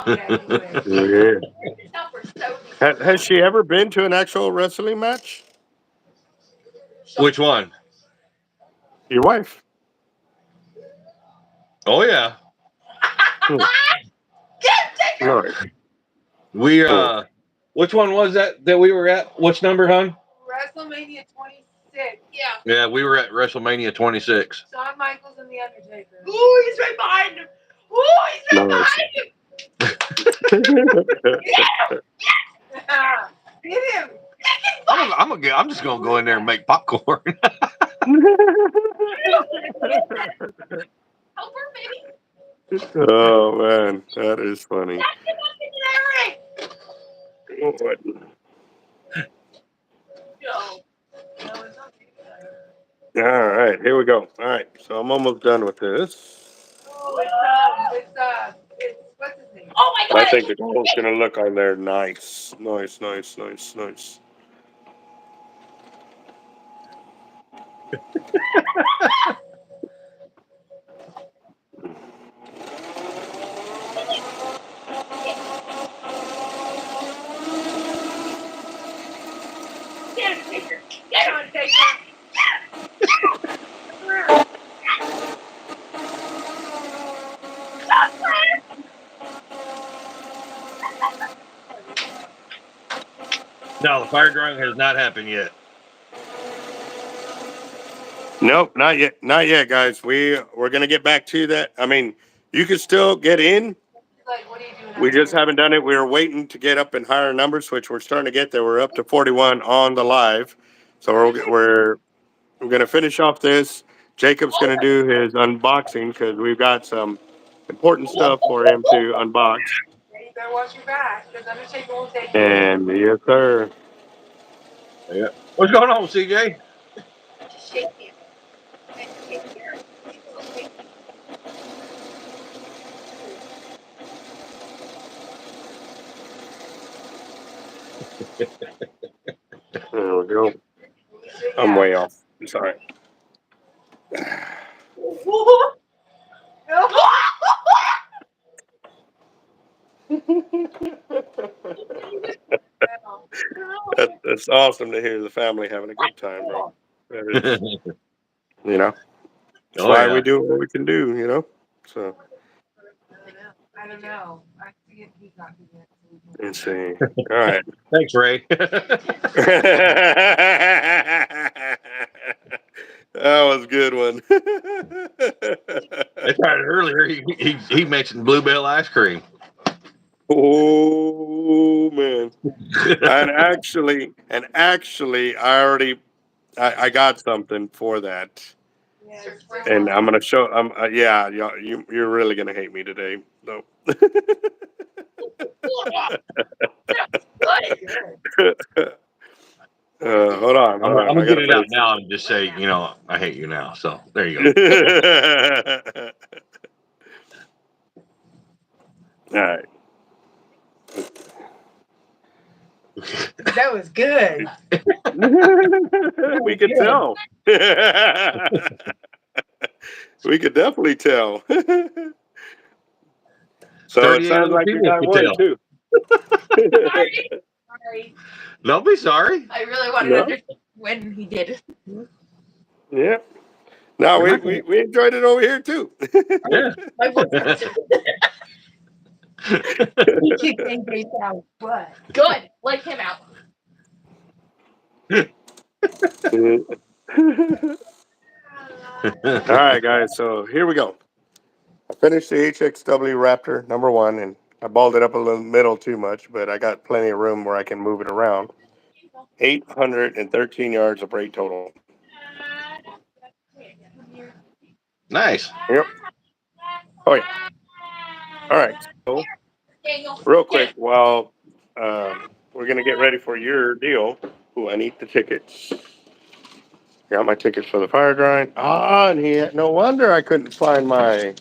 Yeah, you wish. Yeah. Tell for so Has she ever been to an actual wrestling match? Which one? Your wife? Oh yeah. No. We Oh. which one was that we were at? Which number, hon? WrestleMania 26. Yeah. Yeah, we were at WrestleMania 26. Shawn Michaels and The Undertaker. Ooh, he's right behind him. Ooh, he's right Nice. behind him. Get him. I'm just gonna go in there and make popcorn. Help her, baby. Oh man, that is funny. Eric. What? No. No, it's not me. All right, here we go. All right, so I'm almost done with this. Oh, it's what's his name? Oh my I god. think the gold's gonna look on there nice, nice, nice, nice, nice. Get him, Taker. Get him, Taker. No, the fire drying has not happened yet. Nope, not yet, not yet, guys. We're gonna get back to that. I mean, you can still get in. Like, what are you doing? We out just here? haven't done it. We were waiting to get up in higher numbers, which we're starting to get there. We're up to 41 on the live, so we're going to finish off this. Jacob's going to do his unboxing because we've got some important stuff for him to unbox. Yeah, you better watch your back because Undertaker will take you. And yes, sir. Yeah. What's going on, CJ? Just shake him. And take care of him. He's so shaky. There we go. Yeah. I'm way off. I'm sorry. That's awesome to hear the family having a good time, bro. That is, you know, that's Oh why yeah. we do what we can do, you know. So I don't know. I forget he's not doing it. let's see. All right. Thanks, Ray. That was a good one. I tried it earlier. He mentioned Bluebell ice cream. Oh man! And actually, I got something for that, Yeah, and I'm gonna show. Yeah, you're really gonna hate me today, though. good. Hold on, I'm hold on. gonna I get gotta it out finish now and just say, I hate you now. So there you go. this. All right. That was good. We could tell. We could definitely tell. So it 38 sounds other like you people got could one tell. too. Sorry. Don't be sorry. I really wanted No. to understand when he did. Yeah. No, We're we, not we, we enjoyed it over here too. Yeah. My voice hurts. He kicked AJ's out. What? Good. Like him out. All right, guys. So here we go. I finished the HXW Raptor #1, and I balled it up a little middle too much, but I got plenty of room where I can move it around. 813 yards of rate total. Nice. Yep. Oh yeah. All right. So Daniel. real quick, while we're gonna get ready for your deal. Ooh, I need the tickets. Got my tickets for the fire drying. Ah, and no wonder I couldn't find my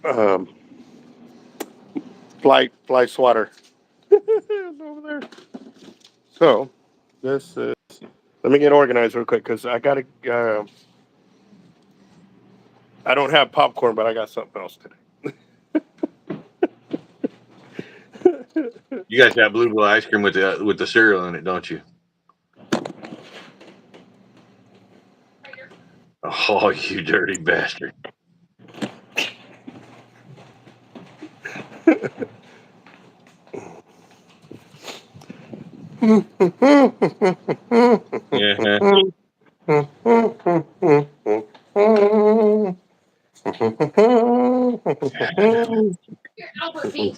um, fly swatter. It's over there. So this is. Let me get organized real quick because I gotta. I don't have popcorn, but I got something else today. You guys got bluebell ice cream with the cereal in it, don't you? Oh, you dirty bastard! Yeah. Your Albert beans.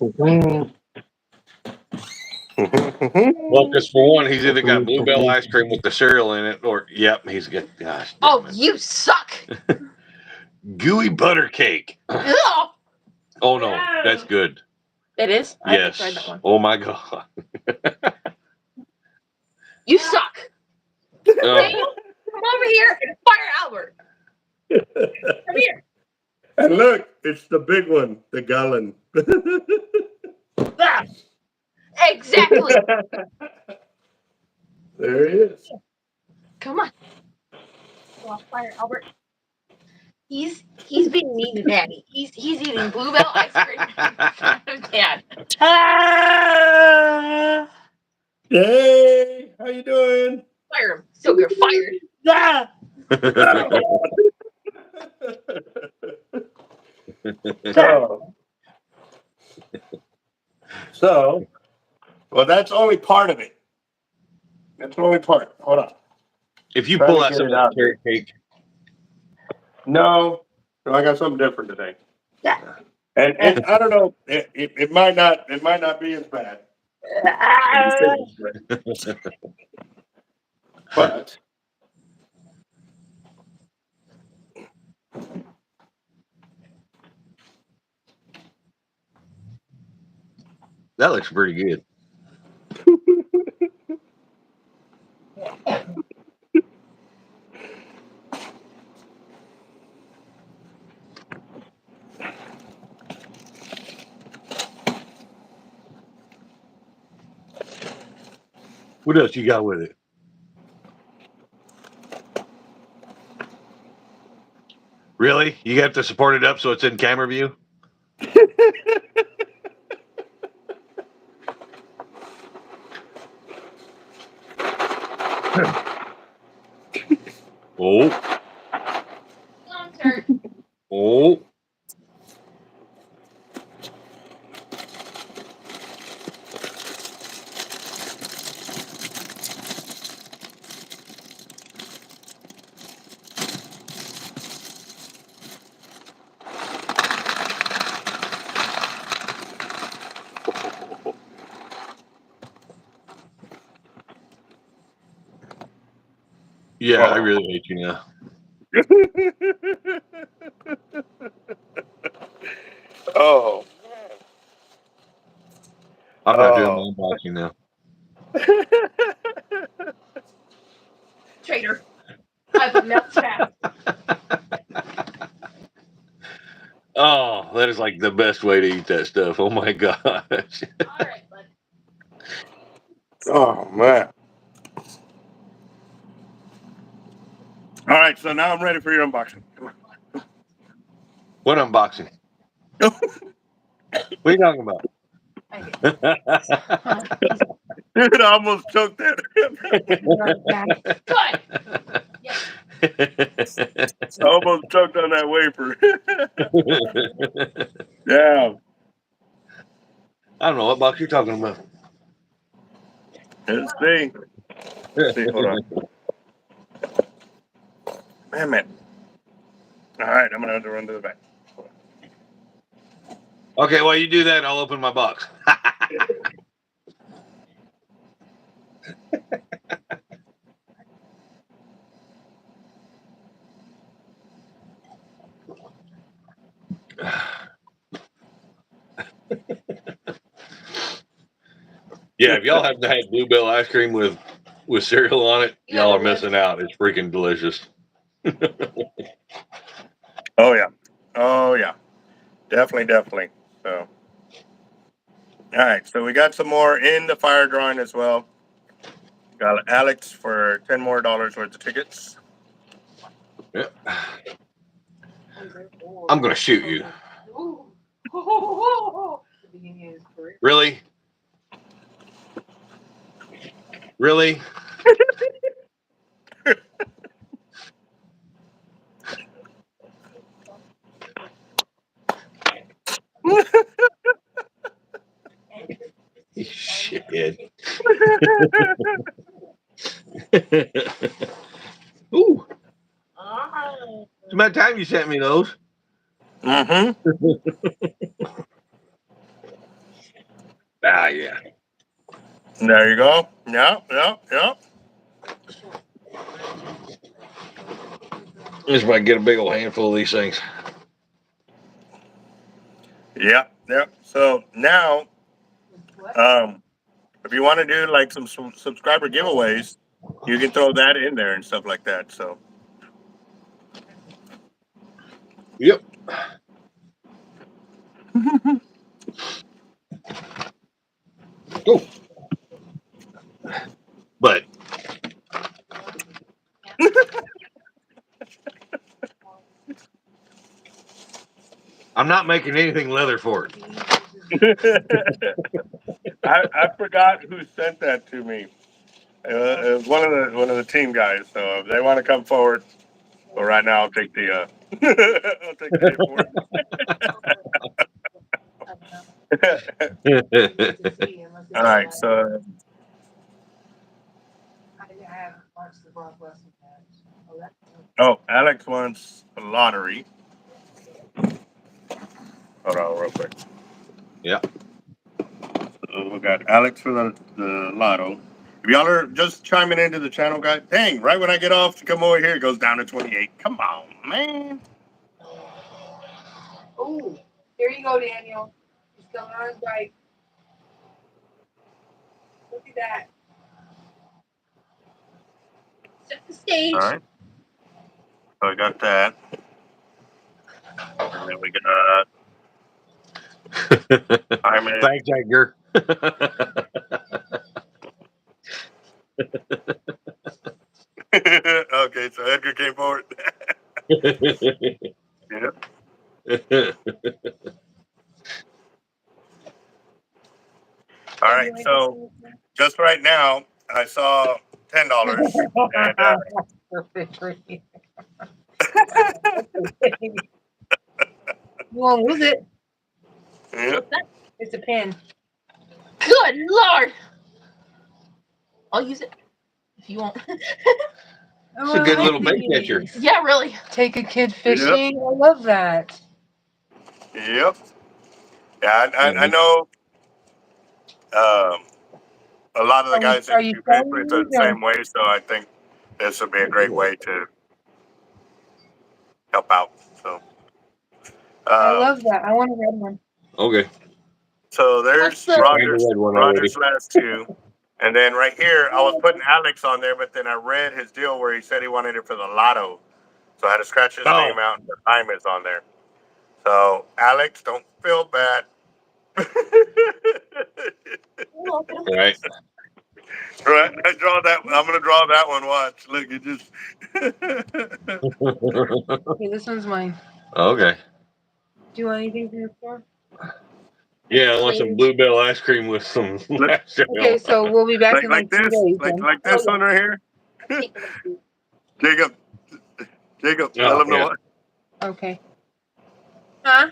Well, because for one, he's either got bluebell ice cream with the cereal in it, or yep, he's got gosh. Oh, damn it. you suck. Gooey butter cake. Ugh. Oh no, that's good. It is? I haven't Yes. tried that one. Oh my god. You suck. Daniel, come over here and fire Albert. Come here. And look, it's the big one, the gallon. Ah, exactly. There he is. Come on. Well, fire Albert. He's being mean to Daddy. He's eating bluebell ice cream in front of Dad. Hey, how you doing? Fire him. So you're fired. So, well, that's only part of it. That's only part. Hold on. If you Trying pull to out get some it of out that carrot cake, No, I got something different today. Yeah. And I don't know. It might not be as bad. But that looks pretty good. What else you got with it? Really? You have to support it up so it's in camera view? Oh. Long turn. Oh. Yeah, I really hate you now. oh, I'm not doing my unboxing now. Traitor. I put milk fast. Oh, that is like the best way to eat that stuff. Oh my gosh. All right, bud. oh man. All right, so now I'm ready for your unboxing. Come on. What unboxing? What are you talking about? Dude, I almost choked that. Good. Yes. I almost choked on that wafer. Yeah. I don't know what box you're talking about. Let's see. Let's see. Hold on. Man. All right, I'm gonna have to run to the back. Okay, while you do that, I'll open my box. Yeah, if y'all haven't had bluebell ice cream with cereal on it, y'all are missing out. It's freaking delicious. Oh yeah. Definitely. So, all right. So we got some more in the fire drawing as well. Got Alex for $10 more worth of tickets. Yeah. I'm gonna shoot you. Ooh. The beginning of his career. Really? Really? Shit. Ooh. It's about time you sent me those. Mm-hmm. Ah, yeah. There you go. Yeah. Just if I get a big old handful of these things. Yep. So now, What? if you want to do like some subscriber giveaways, you can throw that in there and stuff like that. So Yep. Oh. But I'm not making anything leather for it. I forgot who sent that to me. It was one of the team guys. So if they want to come forward, but right now I'll take the I'll take the hit for it. All right. So I haven't watched the Brock Lesnar match. Oh, that's Alex wants a lottery. Hold on, real quick. Yeah. We got Alex for the lotto. If y'all are just chiming into the channel, guys, dang, right when I get off to come over here, it goes down to 28. Come on, man. Oh, here you go, Daniel. He's coming on his bike. Look at that. Set the stage. All right. So I got that. And then we got Hyman. Thanks, Edgar. Okay, so Edgar came forward. Yep. All right, so just right now, I saw $10. And, You won't lose it. yep. It's a pin. Good Lord. I'll use it if you won't. It's a good little bait catcher. Yeah, really. Take a kid fishing. I love that. Yep. Yeah, I know a lot of the guys Are that you do selling paper are the these or- same way, so I think this would be a great way to help out. So, I love that. I want a red one. Okay. so there's What's the- Roger's last two. And then right here, I was putting Alex on there, but then I read his deal where he said he wanted it for the lotto. So I had to scratch his name out and the time is on there. So, Alex, don't feel bad. Right. Right, I draw that. I'm gonna draw that one. Watch, look, it just. Okay, this one's mine. Okay. Do you want anything from the store? Yeah, I want some Bluebell ice cream with some. Okay, so we'll be back in like like 2 this, days. like this one right here. Jacob, tell him to what? Okay. Huh?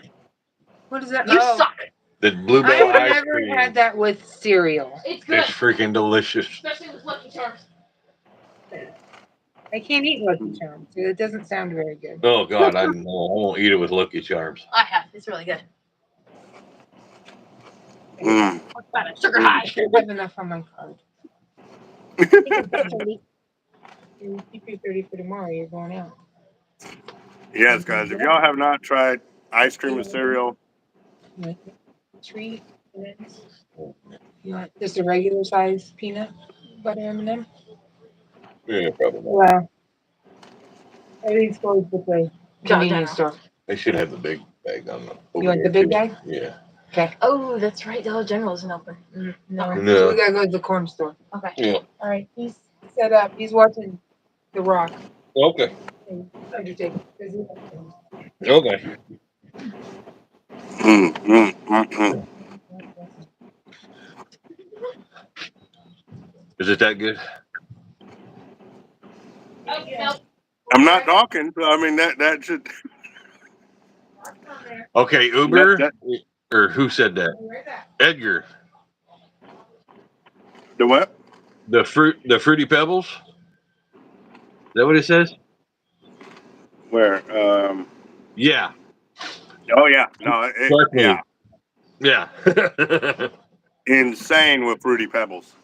What is that? You suck. The Bluebell I've ice never cream had that with cereal. It's good. is freaking delicious. Especially with Lucky Charms. I can't eat Lucky Charms. It doesn't sound very good. Oh God, I won't eat it with Lucky Charms. I have. It's really good. Mm. Sugar high. I have enough on my card. You keep your 30 for tomorrow. You're going out. Yes, guys. If y'all have not tried ice cream with cereal, You want a treat? You want just a regular size peanut butter M&M? Yeah, probably. Wow. Everything's closed with the convenience store. They should have the big bag on them. You want the big bag? Yeah. Okay. Oh, that's right. Dollar General isn't open. No. No. So we gotta go to the corn store. Okay. Yeah. All right. He's set up. He's watching The Rock. Okay. And undertaking. Okay. Is it that good? Oh, no. I'm not talking, so I mean that should. Okay, Uber That, or who said that? Edgar. the what? The fruity pebbles. Is that what it says? Where? Yeah. Oh yeah, no, Trust yeah, me. Yeah. insane with Fruity Pebbles.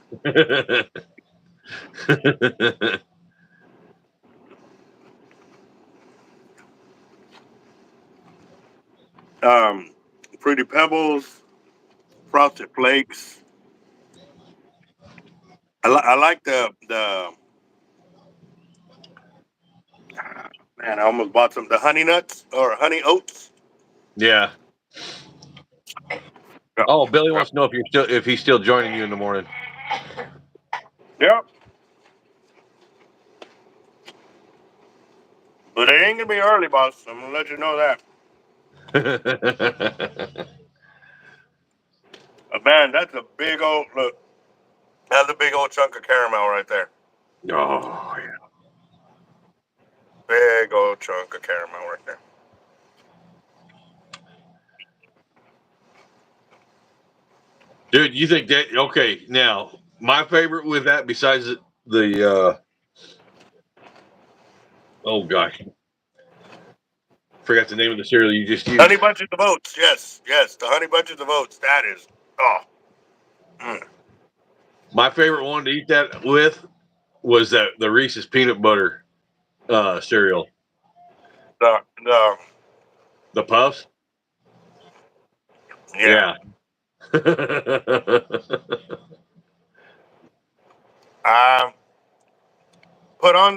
Um, Fruity Pebbles, Frosted Flakes. I like the man. I almost bought the Honey Nuts or Honey Oats. Yeah. Yeah, Oh, Billy wants to know if he's still joining you in the morning. yeah. But it ain't gonna be early, boss. I'm gonna let you know that. Man, that's a big old look. That's a big old chunk of caramel right there. Oh yeah. Big old chunk of caramel right there. Dude, you think that okay, now my favorite with that besides the oh gosh. Forgot the name of the cereal you just used. Honey bunches of oats. Yes, yes. The honey bunches of oats. That is. Oh. Mm. My favorite one to eat that with was that the Reese's peanut butter cereal. The The puffs? yeah. Yeah. Um, put on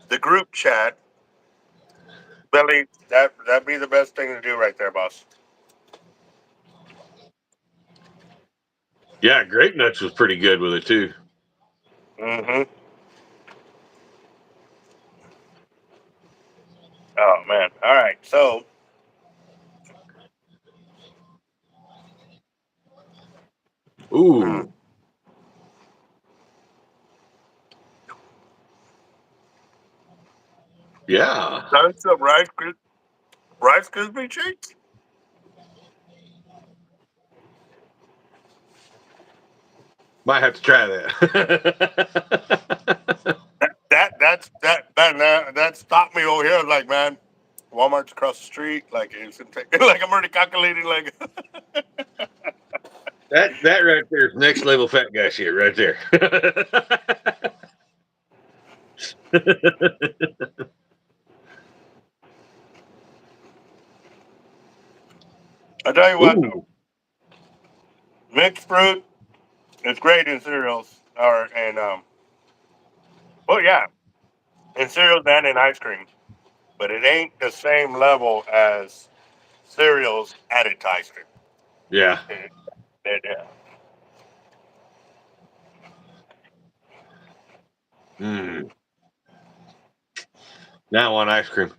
the group chat, Billy. That'd be the best thing to do right there, boss. Yeah, grape nuts was pretty good with it too. Mm-hmm. Oh man. All right. So mm, Ooh. Yeah. done some Rice Krispie treats. Might have to try that. That stopped me over here. Like man, Walmart's across the street. Like it's like I'm already calculating. Like that right there is next level fat guy shit right there. I tell you what, though, Ooh. mixed fruit is great in cereals. Or and well yeah, in cereals and in ice cream. But it ain't the same level as cereals added to ice cream. Yeah. Yeah. Mm. Now on ice cream.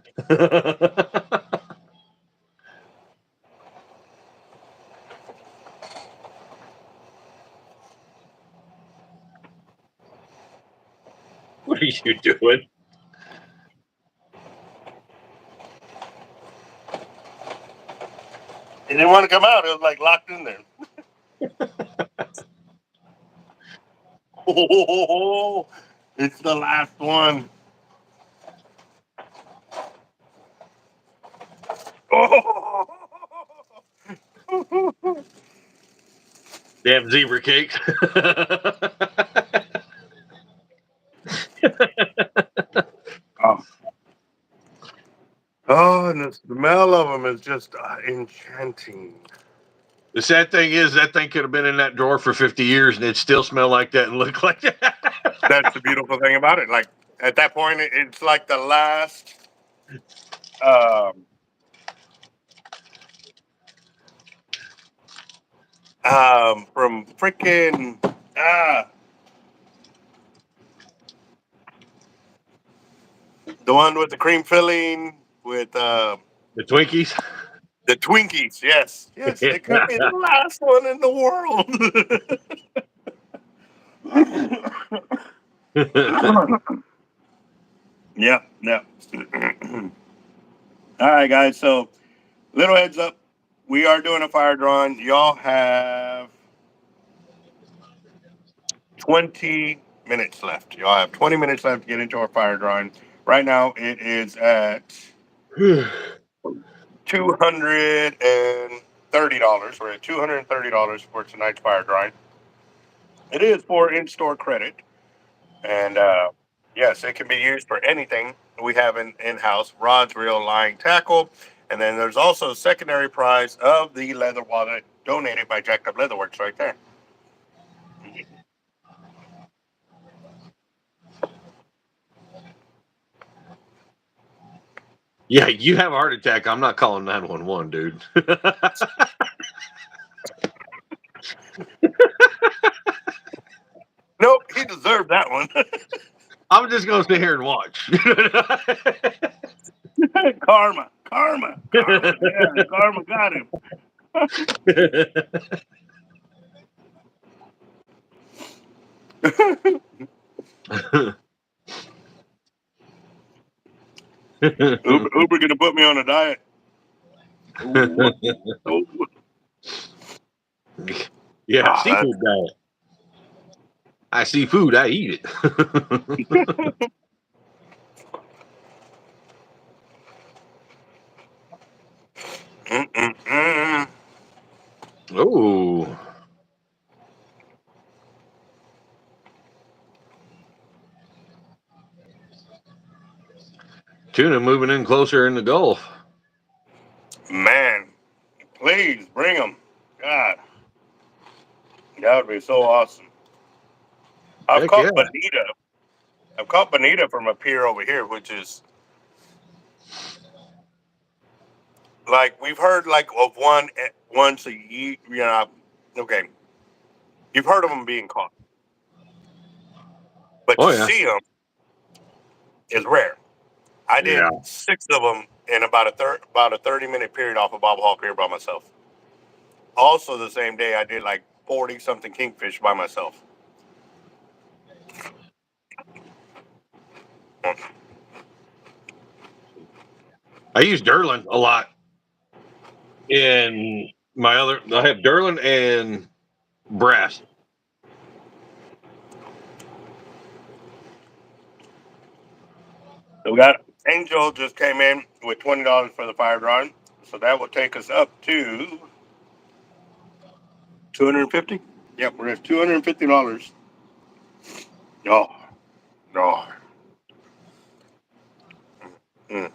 What are you doing? It didn't want to come out. It was like locked in there. Oh, it's the last one. Oh. Damn zebra cakes. Oh, oh, and the smell of them is just enchanting. The sad thing is that thing could have been in that drawer for 50 years and it still smell like that and look like that. That's the beautiful thing about it. Like at that point, it's like the last um, from freaking the one with the cream filling. The Twinkies. the Twinkies. Yes, yes, it could be the last one in the world. Yeah, yeah. All right, guys. So, little heads up, we are doing a fire drawing. Y'all have 20 minutes left. Y'all have 20 minutes left to get into our fire drawing. Right now, it is at $230. We're at $230 for tonight's fire drawing. It is for in-store credit, and yes, it can be used for anything. We have an in-house rods, reel, line, tackle, and then there's also a secondary prize of the leather wallet donated by Jacked Up Leatherworks right there. Yeah, you have a heart attack. I'm not calling 911, dude. Nope, he deserved that one. I'm just gonna sit here and watch. Karma. Yeah, karma got him. Uber gonna put me on a diet. Ooh, ooh. Yeah, seafood diet. I see food, I eat it. Oh, tuna moving in closer in the Gulf. Man, please bring them. God, that would be so awesome. I've Heck yeah. caught bonita. I've caught bonita from a pier over here, which is like we've heard like of one once a year. You know, okay, you've heard of them being caught, but Oh to yeah. see them is rare. I did Yeah. 6 of them in about a 30-minute period off of Bob Hawk here by myself. Also, the same day, I did like 40 something kingfish by myself. I use Derlin a lot. In my other, I have Derlin and brass. So we got Angel just came in with $20 for the fire drawing, so that will take us up to 250. Yep, we're at $250. Oh, no. Mm.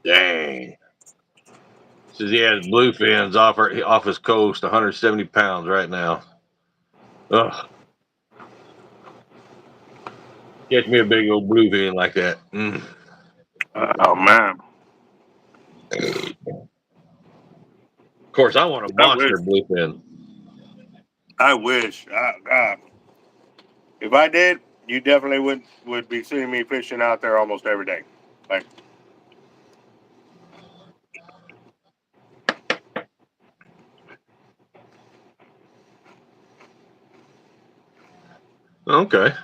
Dang. Says he has bluefins off his coast, 170 pounds right now. Ugh. Catch me a big old bluefin like that. Mm. Oh man, Of course, I want a I wish. monster bluefin. I wish. God, if I did, you definitely would be seeing me fishing out there almost every day. Like, Okay.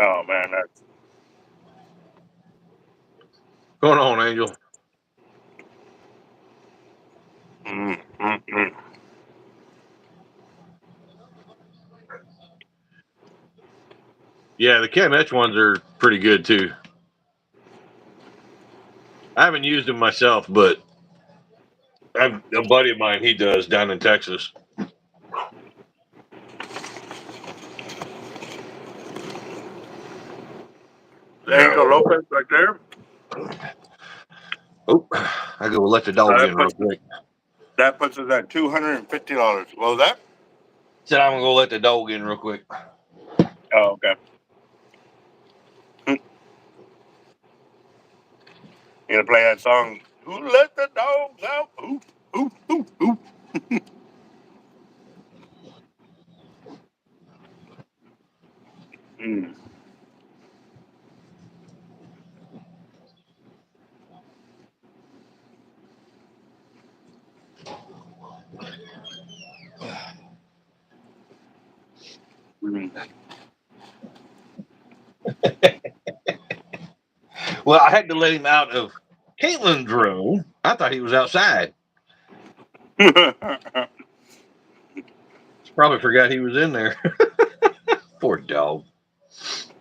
oh man, that's Going on, Angel. mm, mm, mm. Yeah, the Chem-Etch ones are pretty good too. I haven't used them myself, but I've a buddy of mine, he does down in Texas. Angel No. Lopez right there. Oh, I go let the dog in real quick. That puts us at $250. What was that? Said I'm gonna go let the dog in real quick. Oh, okay. You gonna play that song? Who let the dogs out? Ooh, ooh, ooh, ooh. Mm. Mm. Well, I had to let him out of Caitlin's room. I thought he was outside. Probably forgot he was in there. Poor dog.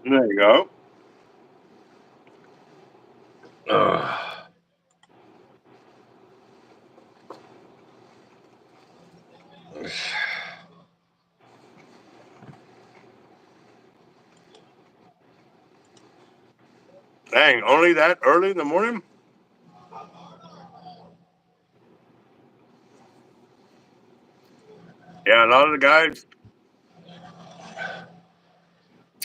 There you go. Ugh. Dang, only that early in the morning? Yeah, a lot of the guys,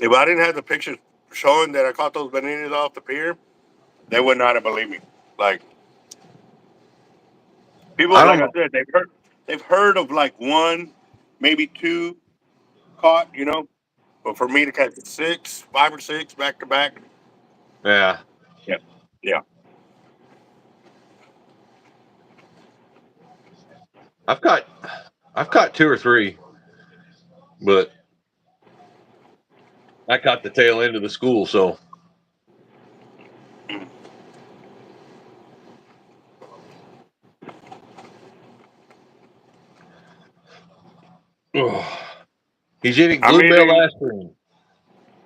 if I didn't have the pictures showing that I caught those bananas off the pier, they would not have believed me. Like, people, I don't like I know. said, they've heard of like one, maybe two caught, but for me to catch 5 or 6 back to back, Yeah. yeah, yeah. I've caught 2 or 3, but I caught the tail end of the school, so ugh. He's eating I'm bluebell eating ice cream.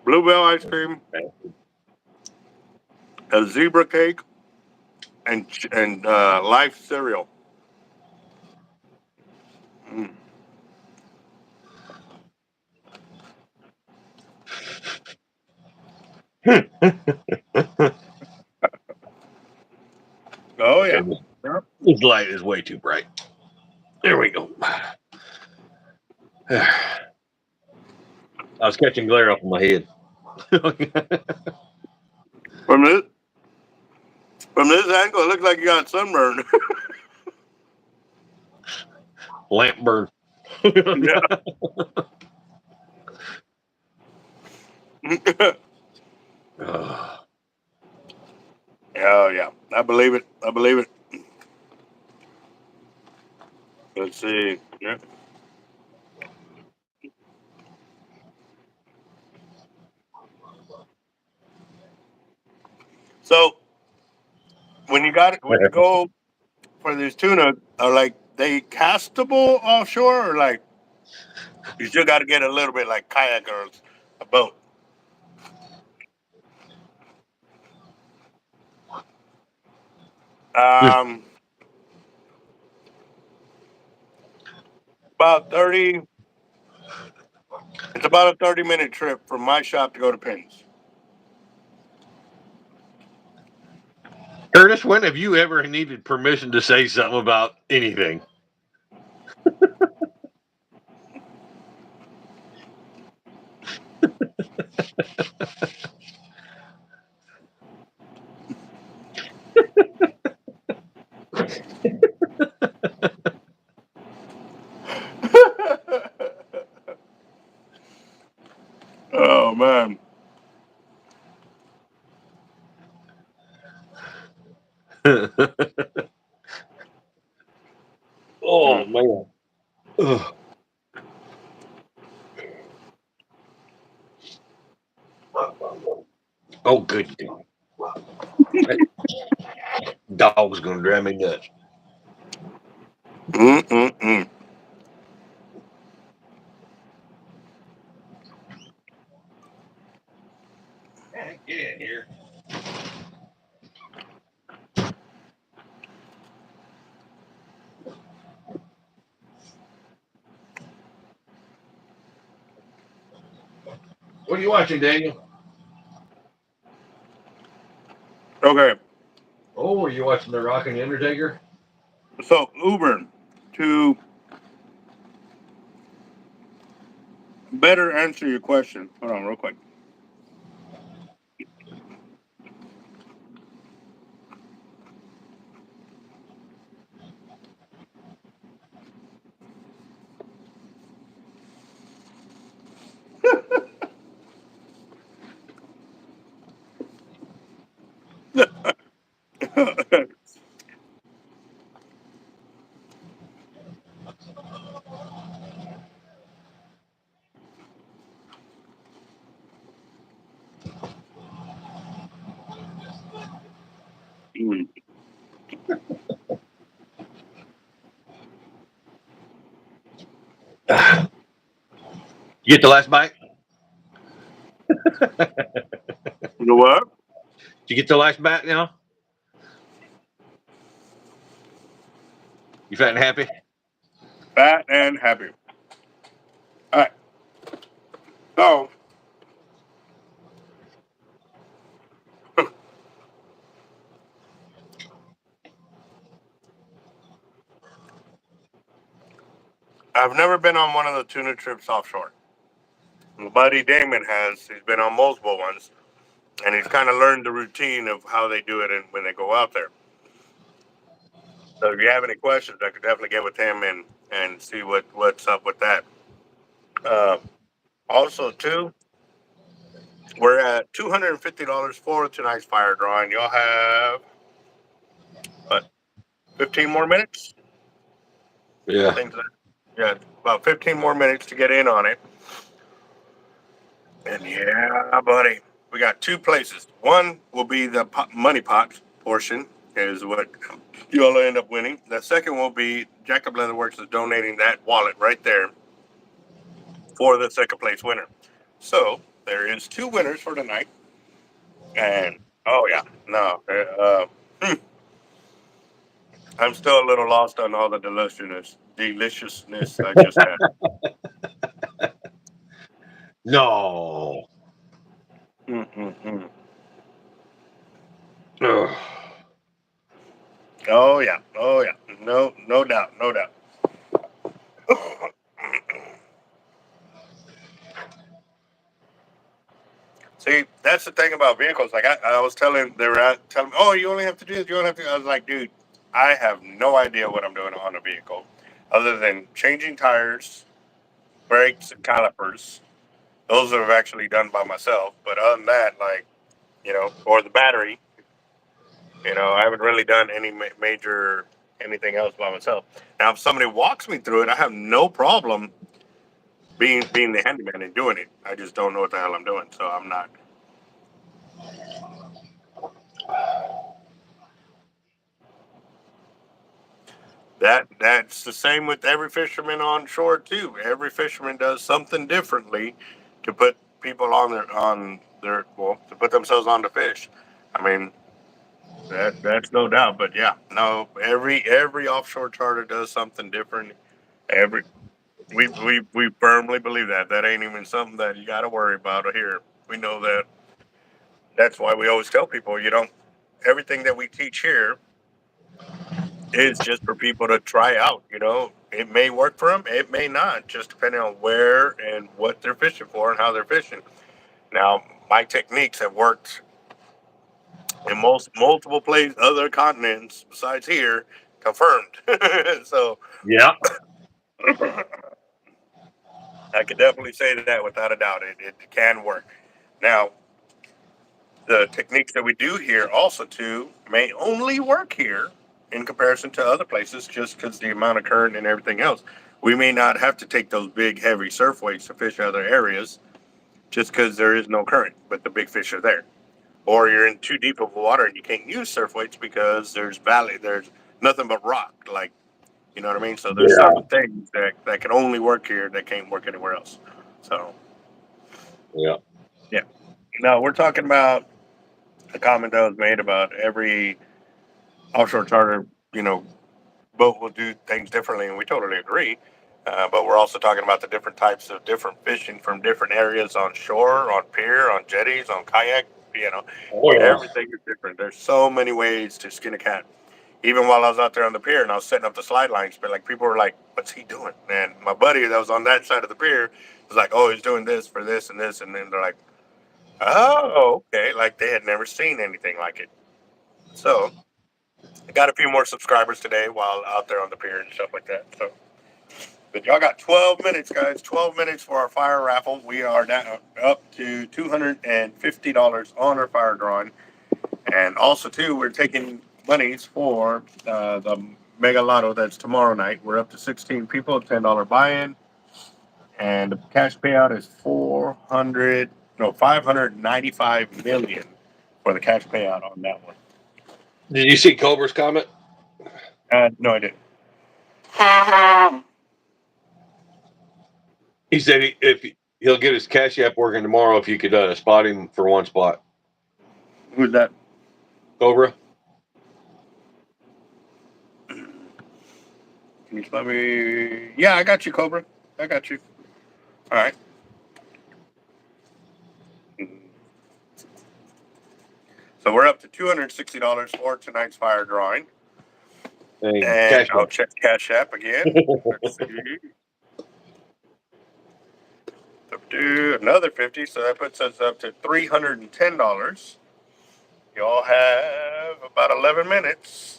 bluebell ice cream, a zebra cake, and life cereal. Mm. Oh Okay, yeah. Yeah. this light is way too bright. There we go. I was catching glare off of my head. From this from this angle, it looks like you got sunburn. Lamp burn. Yeah. Ugh. Oh yeah, I believe it. I believe it. Let's see. Yeah. So when you go for these tuna, are like they castable offshore, or like you still got to get a little bit like kayak or a boat? Um, about 30. It's about a 30-minute trip from my shop to go to Pins. Curtis, when have you ever needed permission to say something about anything? Oh man. Oh Mm. man. Ugh. Oh good God. That dog's gonna drive me nuts. Mm-mm-mm. Man, get in here. What are you watching, Daniel? Okay, Oh, are you watching The Rock and the Undertaker? so Uber, to better answer your question. Hold on, real quick. Mm. You get the last bite? You know what? Did you get the last bite now? You fat and happy? Fat and happy. All right. So, I've never been on one of the tuna trips offshore. My buddy Damon has. He's been on multiple ones, and he's kind of learned the routine of how they do it and when they go out there. So if you have any questions, I could definitely get with him and see what's up with that. Uh, Also, too, we're at $250 for tonight's fire drawing. Y'all have what, 15 more minutes? I Yeah. think that, yeah, about 15 more minutes to get in on it. And yeah, buddy, we got two places. One will be the money pot portion, is what you'll end up winning. The second will be Jacob Leatherworks is donating that wallet right there for the second place winner. So there is two winners for tonight. And oh yeah, no, I'm still a little lost on all the deliciousness I just had. No. Mm-mm-mm. Ugh. Oh yeah, oh yeah, no doubt, no doubt. See, that's the thing about vehicles. Like I was telling, they were telling me, "Oh, you only have to do this. You only have to." I was like, "Dude, I have no idea what I'm doing on a vehicle, other than changing tires, brakes, and calipers. Those are actually done by myself. But other than that, like or the battery, I haven't really done any major anything else by myself. Now, if somebody walks me through it, I have no problem being the handyman and doing it. I just don't know what the hell I'm doing, so I'm not. That's the same with every fisherman on shore too. Every fisherman does something differently to put people on their well to put themselves on the fish. I mean that's no doubt. But yeah, no, every offshore charter does something different. Every we firmly believe that. That ain't even something that you got to worry about here. We know that. That's why we always tell people, everything that we teach here is just for people to try out. It may work for them, it may not, just depending on where and what they're fishing for and how they're fishing. Now, my techniques have worked in multiple places, other continents besides here, confirmed. So Yeah. I could definitely say that without a doubt. It can work. Now, the techniques that we do here also too may only work here in comparison to other places just because the amount of current and everything else. We may not have to take those big heavy surf weights to fish other areas just because there is no current, but the big fish are there. Or you're in too deep of water and you can't use surf weights because there's nothing but rock. Like, you know what I mean? So there's Yeah. certain things that can only work here that can't work anywhere else. So Yeah. yeah. No, we're talking about a comment that was made about every offshore charter, boat will do things differently, and we totally agree. But we're also talking about the different types of different fishing from different areas on shore, on pier, on jetties, on kayak. You know, Oh yeah. Everything is different. There's so many ways to skin a cat. Even while I was out there on the pier and I was setting up the slide lines, but like people were like, "What's he doing?" And my buddy that was on that side of the pier was like, "Oh, he's doing this for this and this," and then they're like, "Oh, okay." Like they had never seen anything like it. So I got a few more subscribers today while out there on the pier and stuff like that. So, but y'all got 12 minutes, guys. 12 minutes for our fire raffle. We are down up to $250 on our fire drawing, and also too, we're taking monies for the Mega Lotto that's tomorrow night. We're up to 16 people, $10 buy-in, and the cash payout is 595 million for the cash payout on that one. Did you see Cobra's comment? No, I didn't. He said he'll get his Cash App working tomorrow if you could spot him for one spot. Who's that? Cobra? Can you spot me? Yeah, I got you, Cobra. I got you. All right. So we're up to $260 for tonight's fire drawing. And And Cash I'll App. check Cash App again. Let's see. Up to another 50, so that puts us up to $310. Y'all have about 11 minutes.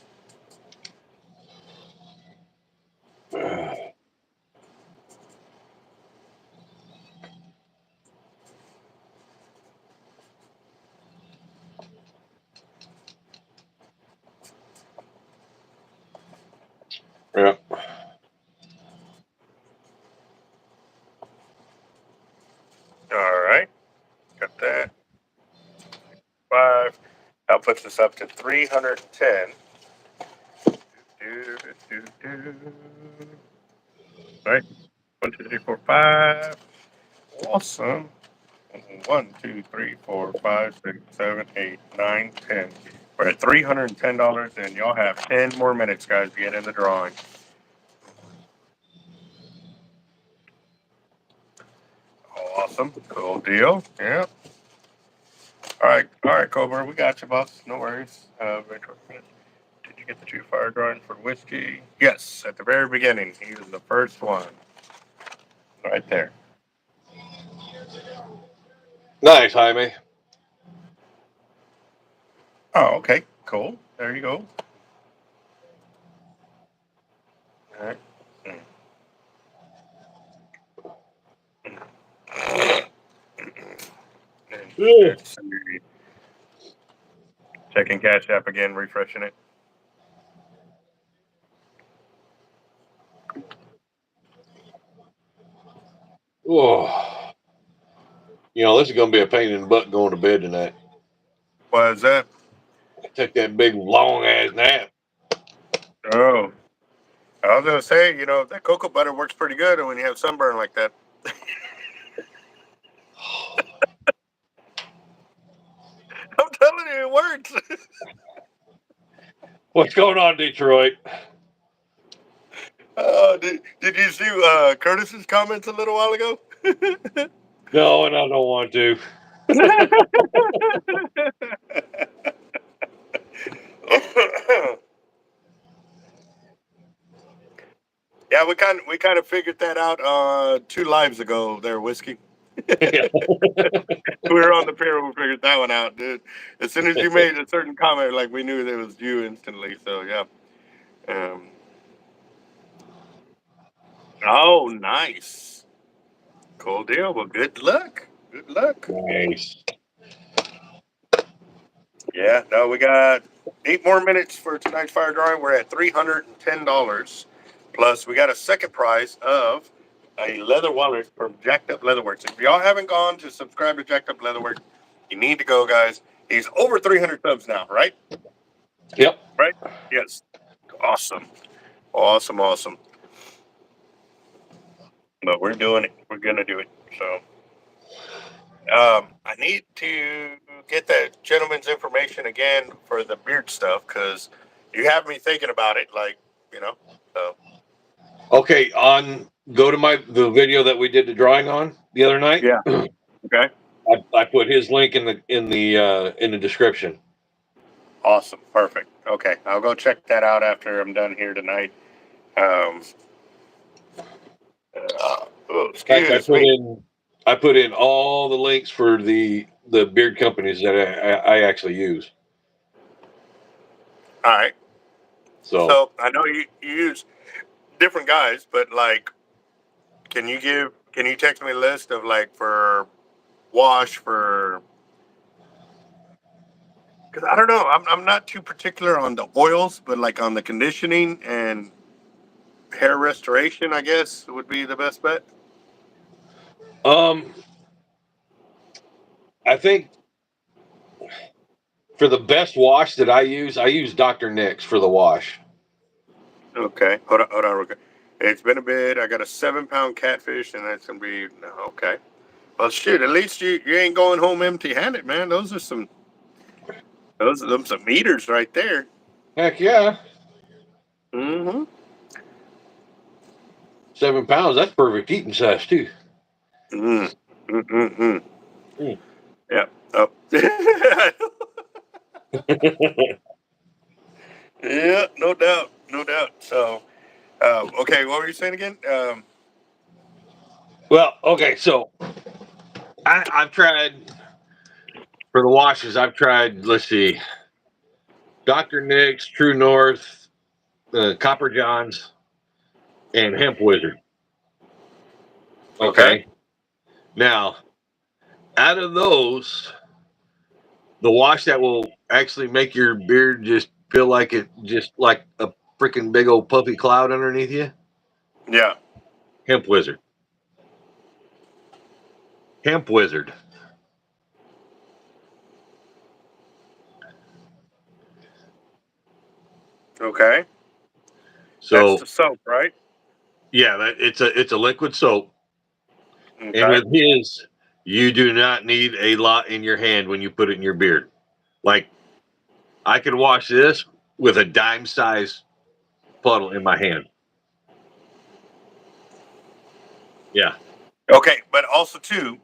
Yeah. All right, got that. 5. That puts us up to 310. All right, 1, 2, 3, 4, 5. Awesome. 1, 2, 3, 4, 5, 6, 7, 8, 9, 10. We're at $310, and y'all have 10 more minutes, guys, to get in the drawing. Awesome. Cool deal. Yeah. All right, Cobra, we got you, boss. No worries. Did you get the 2 fire drawings for whiskey? Yes, at the very beginning. He was the first one. Right there. Nice, Jaime. Oh, okay. Cool. There you go. All right. Let's see. Checking Cash App again, refreshing it. Oh, this is going to be a pain in the butt going to bed tonight. What is that? I took that big, long-ass nap. Oh, I was going to say, that cocoa butter works pretty good when you have sunburn like that. I'm telling you, it works. What's going on, Detroit? Did you see Curtis's comments a little while ago? No, and I don't want to. Yeah, we kind of figured that out 2 lives ago. There, whiskey. Yeah. We were on the pier. We figured that one out, dude. As soon as you made a certain comment, like we knew it was you instantly. So yeah. Um, oh, nice. Cool deal. Well, good luck. Good luck. Nice. Yeah. No, we got 8 more minutes for tonight's fire drawing. We're at $310. Plus, we got a second prize of a leather wallet from Jacked Up Leatherworks. If y'all haven't gone to subscribe to Jacked Up Leatherworks, you need to go, guys. He's over 300 subs now, right? Yep. Right? Yes. Awesome. Awesome. Awesome. But we're doing it. We're going to do it. So I need to get that gentleman's information again for the beard stuff because you have me thinking about it. So. Okay, go to the video that we did the drawing on the other night. Yeah. Okay. I put his link in the description. Awesome. Perfect. Okay. I'll go check that out after I'm done here tonight. Excuse me. I put in all the links for the beard companies that I actually use. All right. So So I know you use different guys, but can you text me a list of for wash for Because I don't know, I'm not too particular on the oils, but like on the conditioning and hair restoration, I guess would be the best bet. I think for the best wash that I use Dr. Nick's for the wash. Okay, hold on, real quick. It's been a bit. I got a 7-pound catfish, and that's gonna be okay. Well, shit. At least you ain't going home empty-handed, man. Those are some meters right there. Heck yeah. Mm-hmm. 7 pounds, that's perfect eating size too. Mm. Mm-mm-mm. Mm. Yeah. Oh. Yeah. No doubt. No doubt. So, okay. What were you saying again? Well, okay, so I've tried for the washes, I've tried, let's see, Dr. Nick's, True North, Copper John's, and Hemp Wizard. Okay. Okay. Now, out of those, the wash that will actually make your beard just feel like it just like a freaking big old puffy cloud underneath you, Yeah. Hemp Wizard. Hemp Wizard. Okay. That's So the soap, right? yeah, it's a liquid soap. And Okay. with his, you do not need a lot in your hand when you put it in your beard. Like I could wash this with a dime size puddle in my hand. Yeah. Okay, but also too,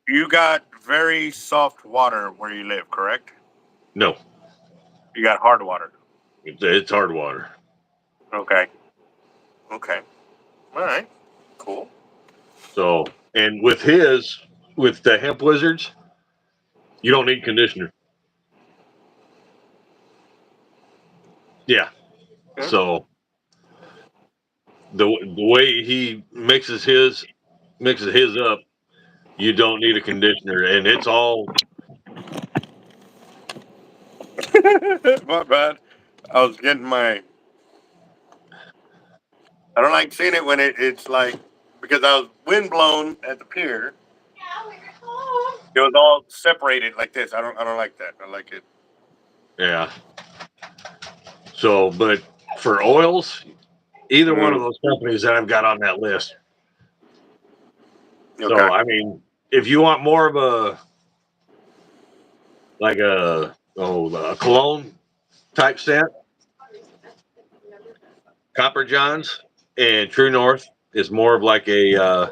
you got very soft water where you live, correct? No, You got hard water. it's hard water. Okay. Okay. All right. Cool. So, and with the hemp wizards, you don't need conditioner. Yeah. Yeah. So the way he mixes his up, you don't need a conditioner, and it's all. My bad. I was getting my. I don't like seeing it when it's like because I was windblown at the pier. It was all separated like this. I don't like that. I like it. Yeah. So, but for oils, either one of Mm, those companies that I've got on that list. okay. So, I mean, if you want more of a cologne type scent, Copper John's and True North is more of like a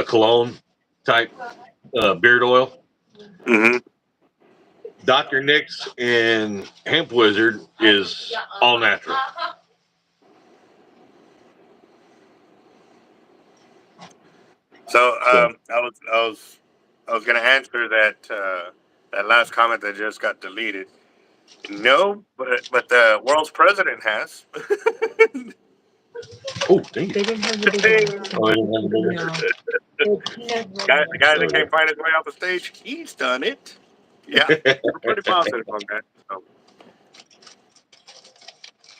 cologne type beard oil. Hmm. Dr. Nick's and Hemp Wizard is all natural. So So, I was gonna answer that last comment that just got deleted. No, but the world's president has. oh, dang They it. didn't have the big Ding. one. Oh, I didn't have the No. The peanut The guy that bigger. can't find his way off the stage, he's done it. Yeah, we're pretty positive on that. So.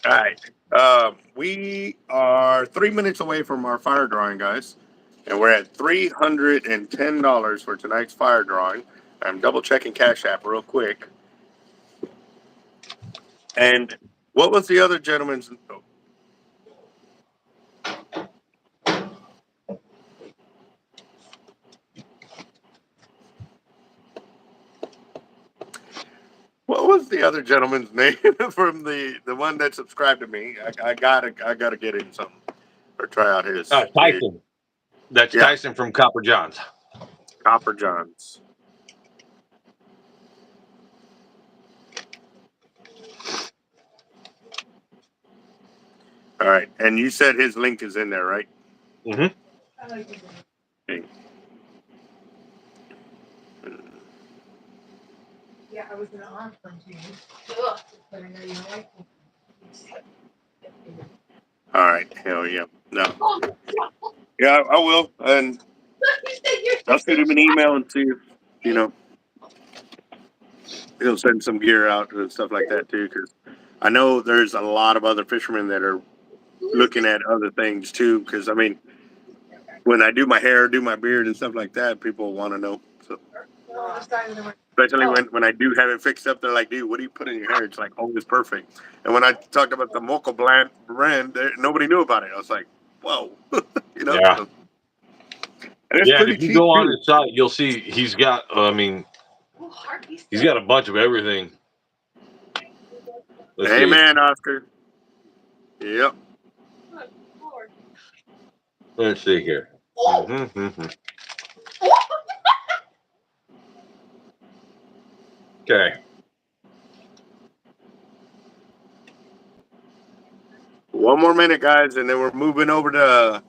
All right. We are 3 minutes away from our fire drawing, guys. And we're at $310 for tonight's fire drawing. I'm double checking Cash App real quick. And what was the other gentleman's? What was the other gentleman's name from the one that subscribed to me? I gotta get him something or try out his. Tyson. That's Yeah, Tyson from Copper John's. Copper Johns. All right, and you said his link is in there, right? Mm-hmm. Okay. Yeah, I was gonna offer them to you, but I know you don't like them. All right, hell yeah, no, yeah, I will, and I'll shoot him an email and see if you know. he'll send some gear out and stuff like that too. Because I know there's a lot of other fishermen that are looking at other things too. Because I mean, when I do my hair, do my beard and stuff like that, people want to know. So especially when I do have it fixed up, they're like, "Dude, what do you put in your hair?" It's like always perfect. And when I talked about the Mocha brand, nobody knew about it. I was like, "Whoa," you know. Yeah. So, and it's Yeah, and pretty if you cheap go on too. his site, you'll see he's got. I mean, he's got a bunch of everything. Let's see. Amen, Oscar. Yep. Let's see here. Okay. One more minute, guys, and then we're moving over to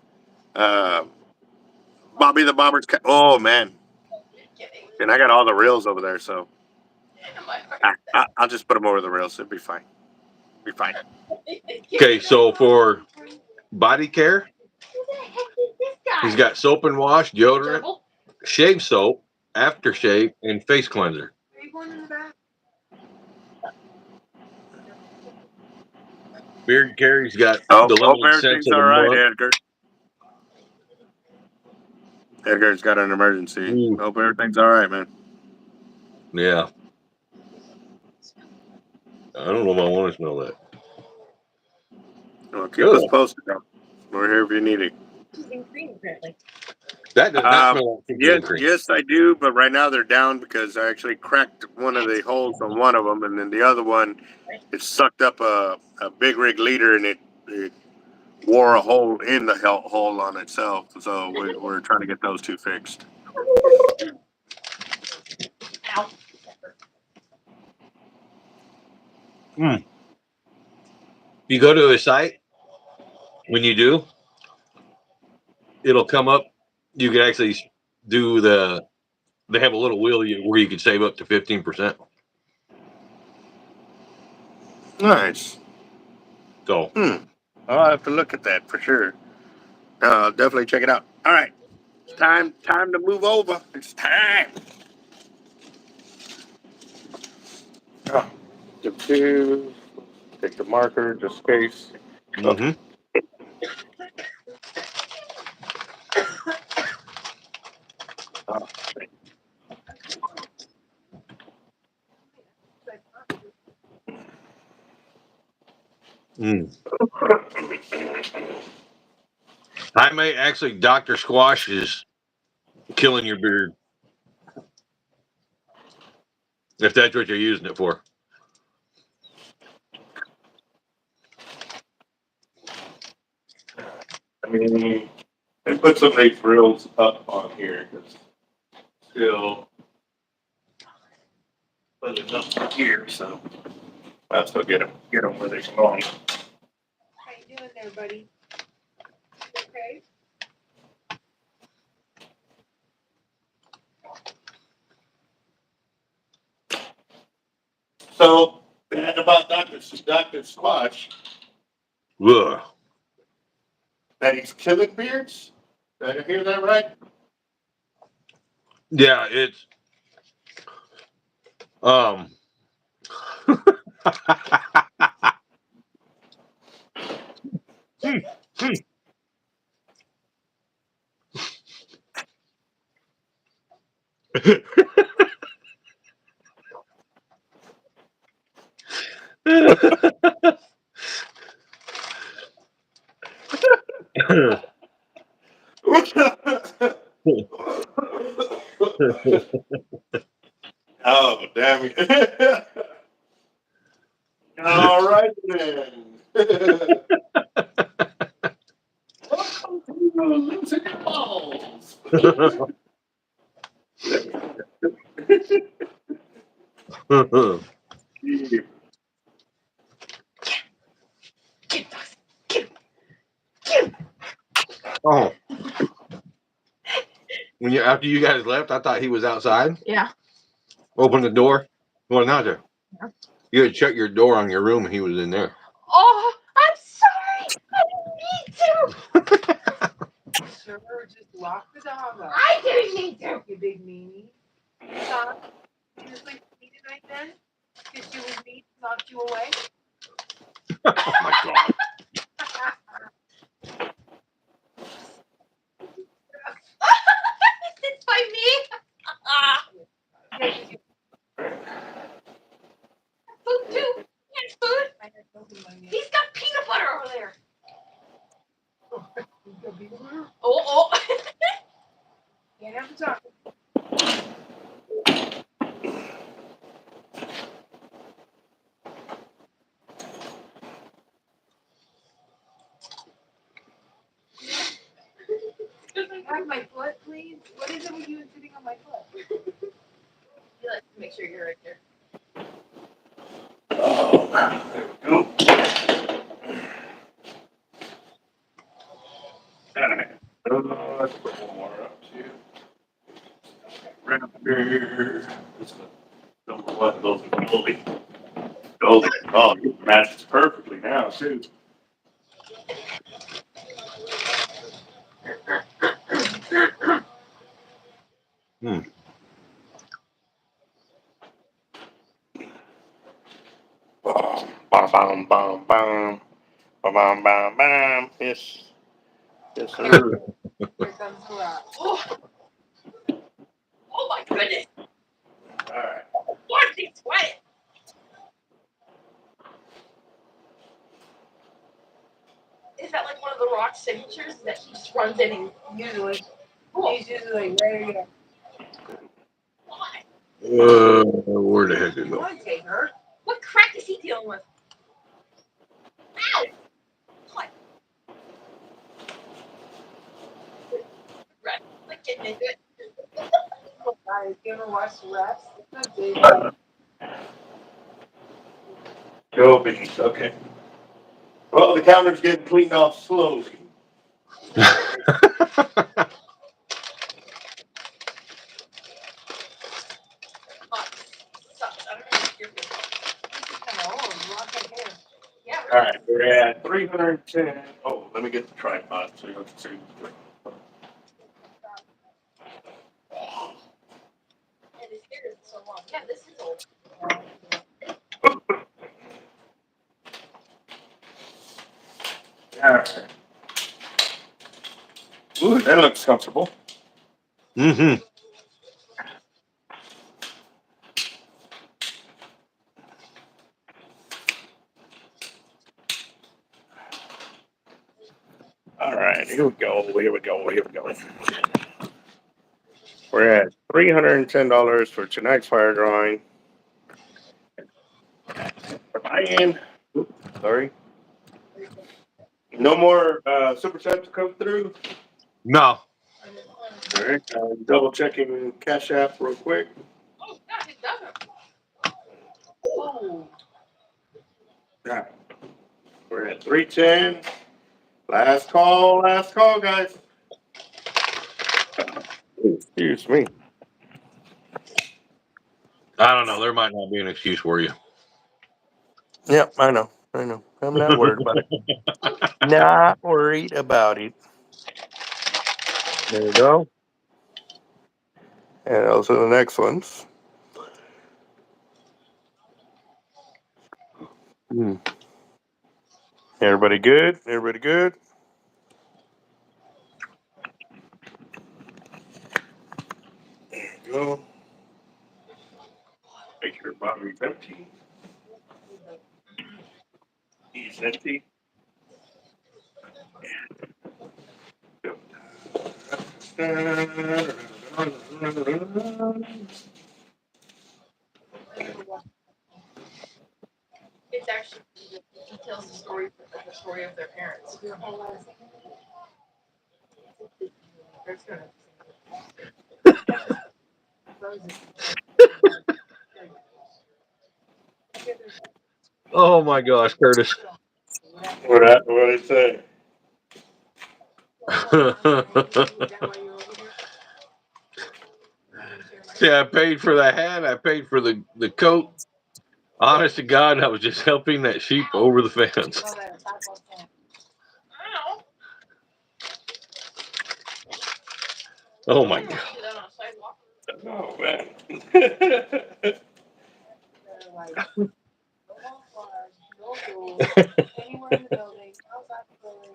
Bobby the Bomber's. Oh man, and I got all the reels over there, so I'll just put them over the rails. It'll be fine. Be fine. Okay, so for body care, he's got soap and wash, deodorant, shave soap, aftershave, and face cleanser. Beard care, he's got Hope delivered scents everything's of the all right, month. Edgar. Edgar's got an emergency. Ooh. Hope everything's all right, man. Yeah. I don't know if I want to smell that. Well, keep us posted, though. We're here if you need it. That does not smell like Yes, cream. yes, I do, but right now they're down because I actually cracked one of the holes on one of them, and then the other one, it sucked up a big rig leader, and it wore a hole in the hole on itself. So we're trying to get those two fixed. Ow. You go to his site, when you do, it'll come up. You can actually do they have a little wheel where you can save up to 15%. Nice. So, I'll have to look at that for sure. I'll definitely check it out. All right. It's time to move over. It's time. Oh, the two. Take the marker, just space. Okay. Oh, I may actually, Dr. Squash is killing your beard. If that's what you're using it for. I mean, they put some of these grills up on here because still put it up here, so I'll still get them where they belong. How you doing there, buddy? Okay. So, and about Dr. Squash, Ugh. that he's killing beards? Did I hear that right? Yeah, it's Oh, damn it. All right, then. Welcome to Losing Your Balls. Oh. After you guys left, I thought he was outside. Yeah. Open the door. Well, not there. Yeah. You had shut your door on your room and he was in there. Oh, I'm sorry. I didn't mean to. Sure, just walk the dog out. I didn't mean to. You big meanie. Stop. You just like clean it night then? Because you and me knocked you away? Oh my God. It's by me. Yeah, 'cause you- Food too. Yes, food. I had something in my hand. He's got peanut butter over there. You got peanut butter? Oh. Can't have the chocolate. Have my foot, please? What is it with you sitting on my foot? You like to make sure you're right there. Go. Alright. Let's put one more up too. Raptor. This is number one. Those are golden. Golden. Oh, it matches perfectly now too. Hmm. Bam, bam, bam, bam, bam, bam, bam, bam. Yes, yes, sir. Here comes the rock. Oh. Oh my goodness. All right. Why is he sweating? Is that like one of the rock signatures that he just runs in and Usually. cool? He's usually like, ready to go. Why? Where the heck did it Come go? on, take her. What crack is he dealing with? Ow! What? Right. Like getting into it. Oh, guys, you ever watch the refs? It's not big. Go beans. Okay. Well, the counter's getting cleaned off slowly. Oh, sucks. I don't know if you're good. This is kind of old. Rock right here. Yeah, All really. right, we're at 310. Oh, let me get the tripod so you can see. And his hair isn't so long. Yeah, this is old. All right. Ooh, that looks comfortable. Mm-hmm. All right, here we go. Here we go. Here we go. We're at $310 for tonight's fire drawing. Buy-in. Oops, sorry. No more super chats to come through. No. All right, double checking Cash App real quick. Oh, God, it doesn't. Oh. All right. We're at 310. Last call, guys. Excuse me. I don't know. There might not be an excuse for you. Yep, I know. I'm not worried about it. Not worried about it. There we go. And also the next ones. Hmm. Everybody good? Everybody good? There you go. Make sure battery's empty. He's empty. It's actually, he tells the story of their parents. Your whole life. There's gonna. Frozen. Oh my gosh, Curtis. What did it say? See, I paid for the hat. I paid for the coat. Honest to God, I was just helping that sheep over the fence. Ow! Oh my God. Do that on a sidewalk. Oh man. like, no waffle, no food, anywhere in the building, outside the building.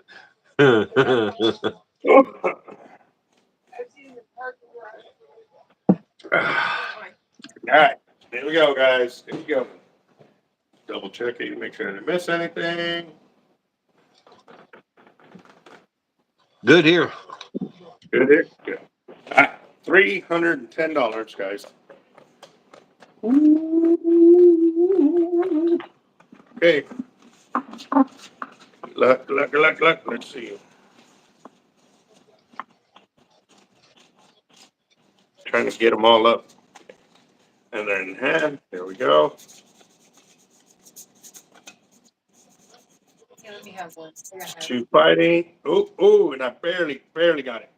I've seen the parking lot. All right, here we go, guys. Here we go. Double check it, make sure I didn't miss anything. Good here. Good here. Good. $310, guys. Okay. Look. Let's see. Trying to get them all up. And then in hand. There we go. Yeah, let me have one. I gotta have Two fighting. Oh, and I barely got it.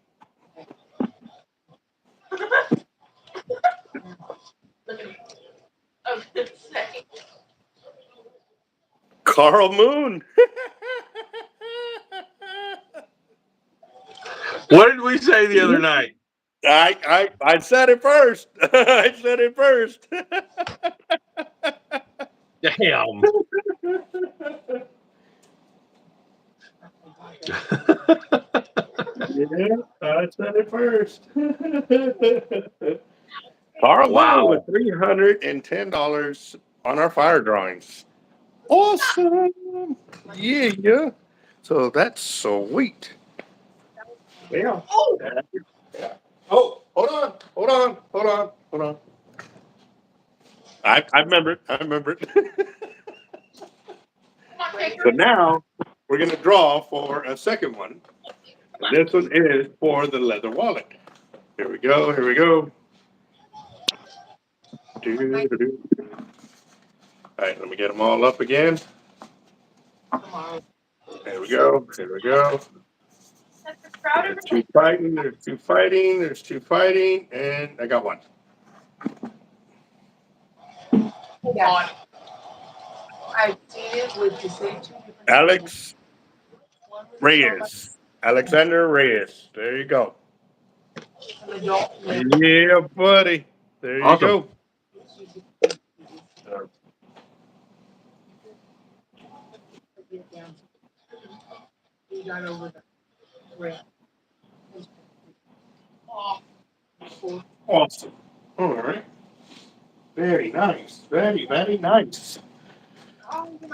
Look at me. I was gonna say. Carl Moon. What did we say the other night? I said it first. I said it first. Damn. Yeah, I said it first. Carl Moon with Wow. $310 on our fire drawings. Awesome. Yeah. So that's sweet. Yeah. Oh! Yeah. Oh, hold on. I remember it. So now we're going to draw for a second one. And this one is for the leather wallet. Here we go. All right, let me get them all up again. There we go. There's two fighting, and I got one. Yeah. I did with the same two different. Alex One was Reyes. Alexander Reyes. There you go. an adult. Yeah, buddy. There you Awesome. go. We got over the rail. Awesome. All right. Very nice. Very nice.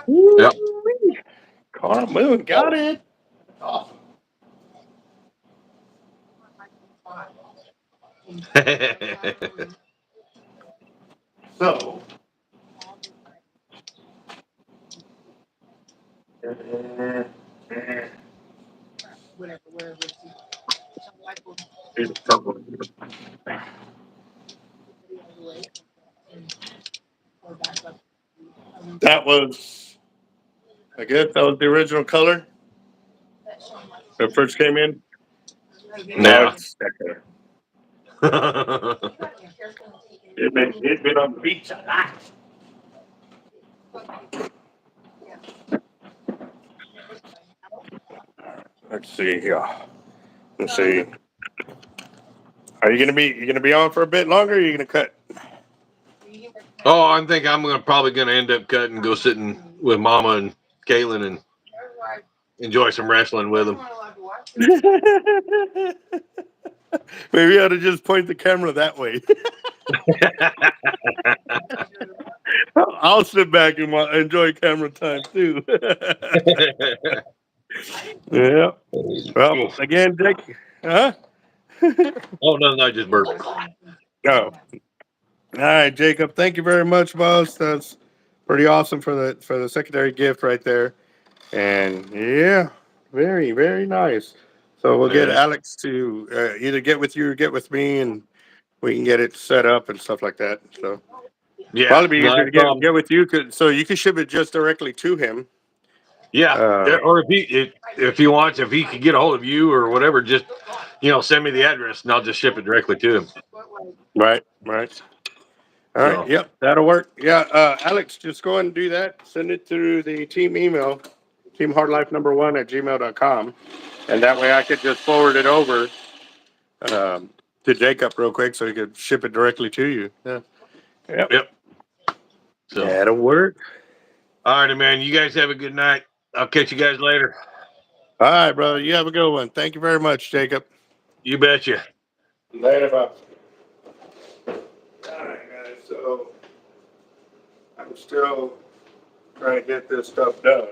Yep. Carl Moon got it. Awesome. So. Whatever. Here's a purple. That was, I guess that was the original color that first came in. Now Yeah. it's thicker. It's been on the beach a lot. Let's see here. Let's see. Are you gonna be on for a bit longer? Or are you gonna cut? Oh, I think I'm probably gonna end up cutting, go sitting with Mama and Caitlin and enjoy some wrestling with them. Maybe I ought to just point the camera that way. I'll sit back and enjoy camera time too. Yeah. Well, again, Jake. Huh? Oh no, just burp. Oh. All right, Jacob. Thank you very much, boss. That's pretty awesome for the secondary gift right there. And yeah, very nice. So we'll get Yeah. Alex to either get with you or get with me, and we can get it set up and stuff like that. So Yeah. probably be No easier to problem. get with you, so you can ship it just directly to him. Yeah. Or if he wants, if he could get a hold of you or whatever, just send me the address and I'll just ship it directly to him. Right. All right. So. Yep, that'll work. Yeah, Alex, just go ahead and do that. Send it through the team email, teamhardlife1@gmail.com, and that way I could just forward it over to Jacob real quick so he could ship it directly to you. Yeah. Yep. Yep. So, That'll work. all right, man. You guys have a good night. I'll catch you guys later. All right, brother. You have a good one. Thank you very much, Jacob. You betcha. Later, Bob. All right, guys. So I'm still trying to get this stuff done,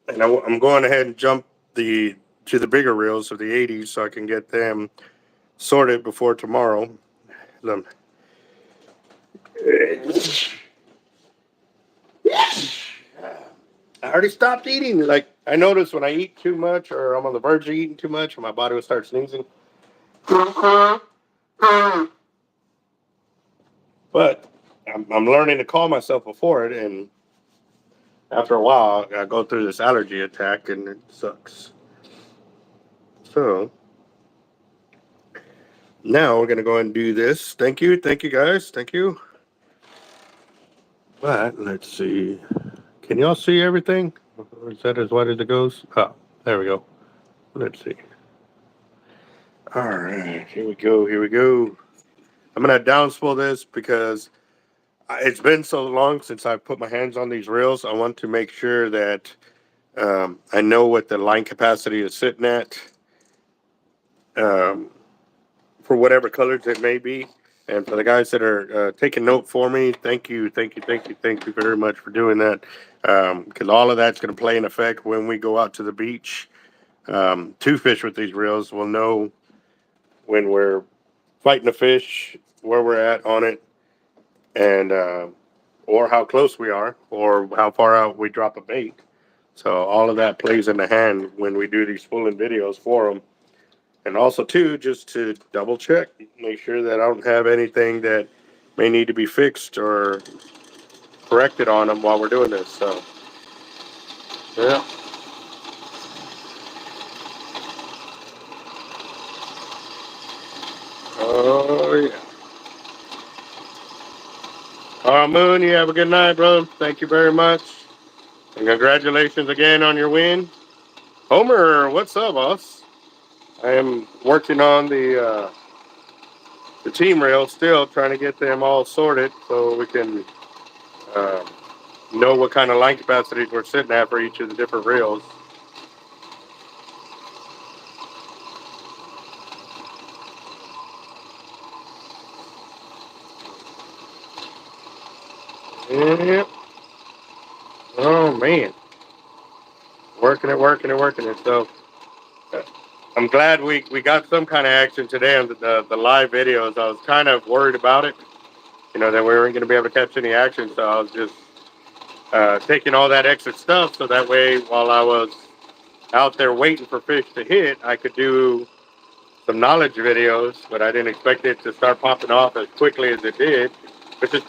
and I'm going ahead and jump to the bigger reels of the 80s so I can get them sorted before tomorrow. Um, I already stopped eating. Like, I notice when I eat too much or I'm on the verge of eating too much, my body will start sneezing. But I'm learning to calm myself before it, and after a while, I go through this allergy attack, and it sucks. So now we're gonna go ahead and do this. Thank you, guys, thank you. But let's see. Can y'all see everything? Or is that as wide as it goes? Oh, there we go. Let's see. All right, here we go. Here we go. I'm gonna downspool this because it's been so long since I've put my hands on these reels. I want to make sure that I know what the line capacity is sitting at for whatever colors it may be. And for the guys that are taking note for me, thank you very much for doing that. Because all of that's going to play in effect when we go out to the beach to fish with these reels. We'll know when we're fighting a fish, where we're at on it, and or how close we are, or how far out we drop a bait. So all of that plays in the hand when we do these spooling videos for them. And also, too, just to double check, make sure that I don't have anything that may need to be fixed or corrected on them while we're doing this. So, yeah. Oh, yeah. All right, Moon, you have a good night, bro. Thank you very much. And congratulations again on your win. Homer, what's up, boss? I am working on the team rails still, trying to get them all sorted so we can uh, know what kind of line capacities we're sitting at for each of the different reels. Yep. Oh man, working it. So uh, I'm glad we got some kind of action today on the live videos. I was kind of worried about it, that we weren't going to be able to catch any action. So I was just taking all that extra stuff so that way while I was out there waiting for fish to hit, I could do some knowledge videos. But I didn't expect it to start popping off as quickly as it did, which is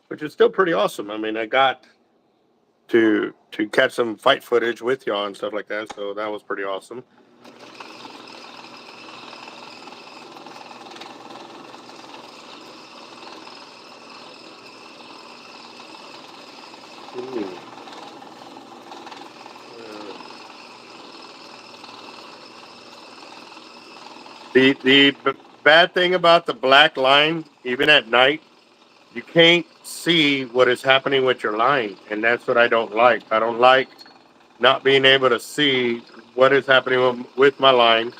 which is still pretty awesome. I mean, I got to catch some fight footage with y'all and stuff like that. So that was pretty awesome. The bad thing about the black line, even at night, you can't see what is happening with your line, and that's what I don't like. I don't like not being able to see what is happening with my line,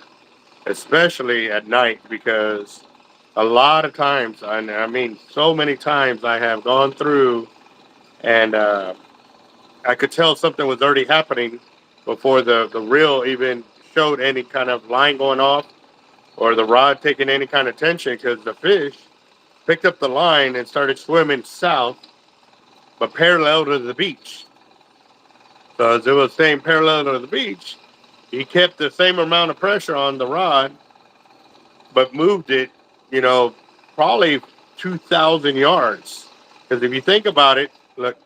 especially at night, because a lot of times, I mean, so many times, I have gone through and I could tell something was already happening before the reel even showed any kind of line going off or the rod taking any kind of tension because the fish picked up the line and started swimming south, but parallel to the beach. So as it was staying parallel to the beach, he kept the same amount of pressure on the rod, but moved it, you know, probably 2,000 yards. Because if you think about it, look,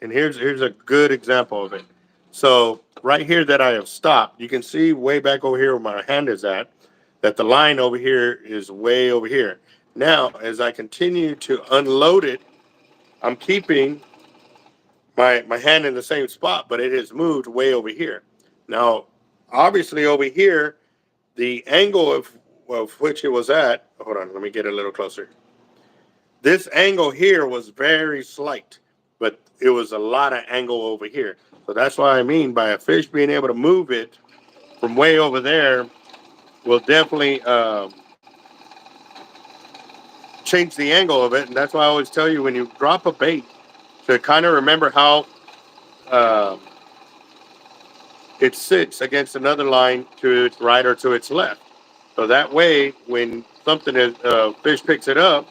and here's a good example of it. So right here that I have stopped, you can see way back over here where my hand is at, that the line over here is way over here. Now, as I continue to unload it, I'm keeping my hand in the same spot, but it has moved way over here. Now, obviously over here, the angle of which it was at, hold on, let me get a little closer. this angle here was very slight, but it was a lot of angle over here. So that's what I mean by a fish being able to move it from way over there will definitely change the angle of it. And that's why I always tell you when you drop a bait to kind of remember how um, it sits against another line to its right or to its left. So that way, when something is fish picks it up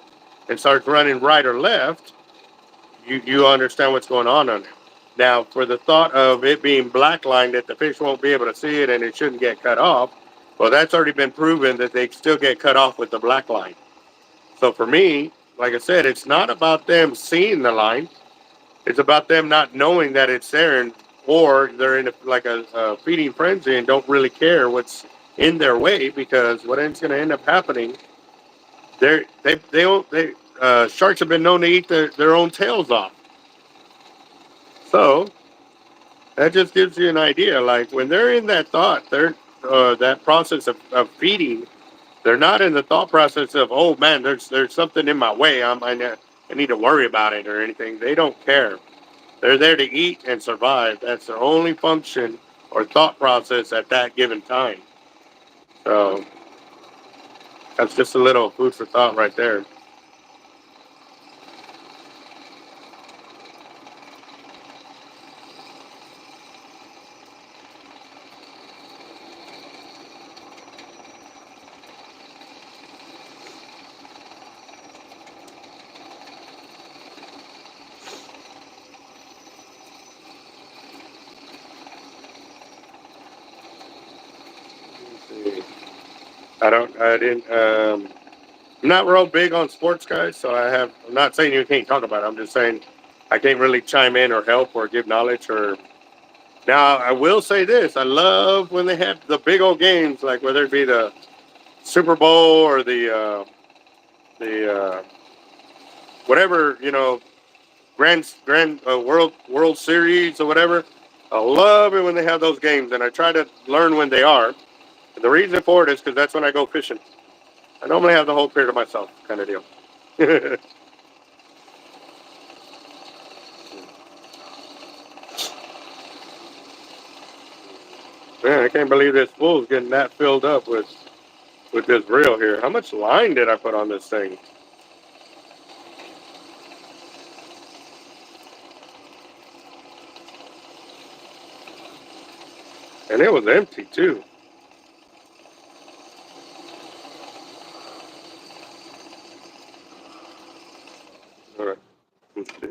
and starts running right or left, you understand what's going on there. Now, for the thought of it being black line that the fish won't be able to see it and it shouldn't get cut off, well, that's already been proven that they still get cut off with the black line. So for me, like I said, it's not about them seeing the line. It's about them not knowing that it's there, and or they're in a feeding frenzy and don't really care what's in their way, because what ends going to end up happening, they sharks have been known to eat their own tails off. So that just gives you an idea. Like when they're in that thought, they're that process of feeding. They're not in the thought process of, oh man, there's something in my way. I need to worry about it or anything. They don't care. They're there to eat and survive. That's their only function or thought process at that given time. So that's just a little food for thought right there. I didn't, I'm not real big on sports, guys. So I'm not saying you can't talk about it. I'm just saying I can't really chime in or help or give knowledge or. Now, I will say this. I love when they have the big old games, like whether it be the Super Bowl or the whatever, grand World Series or whatever. I love it when they have those games, and I try to learn when they are. And the reason for it is because that's when I go fishing. I normally have the whole pier to myself, kind of deal. Man, I can't believe this pool's getting that filled up with this reel here. How much line did I put on this thing? And it was empty too. All right, let's see.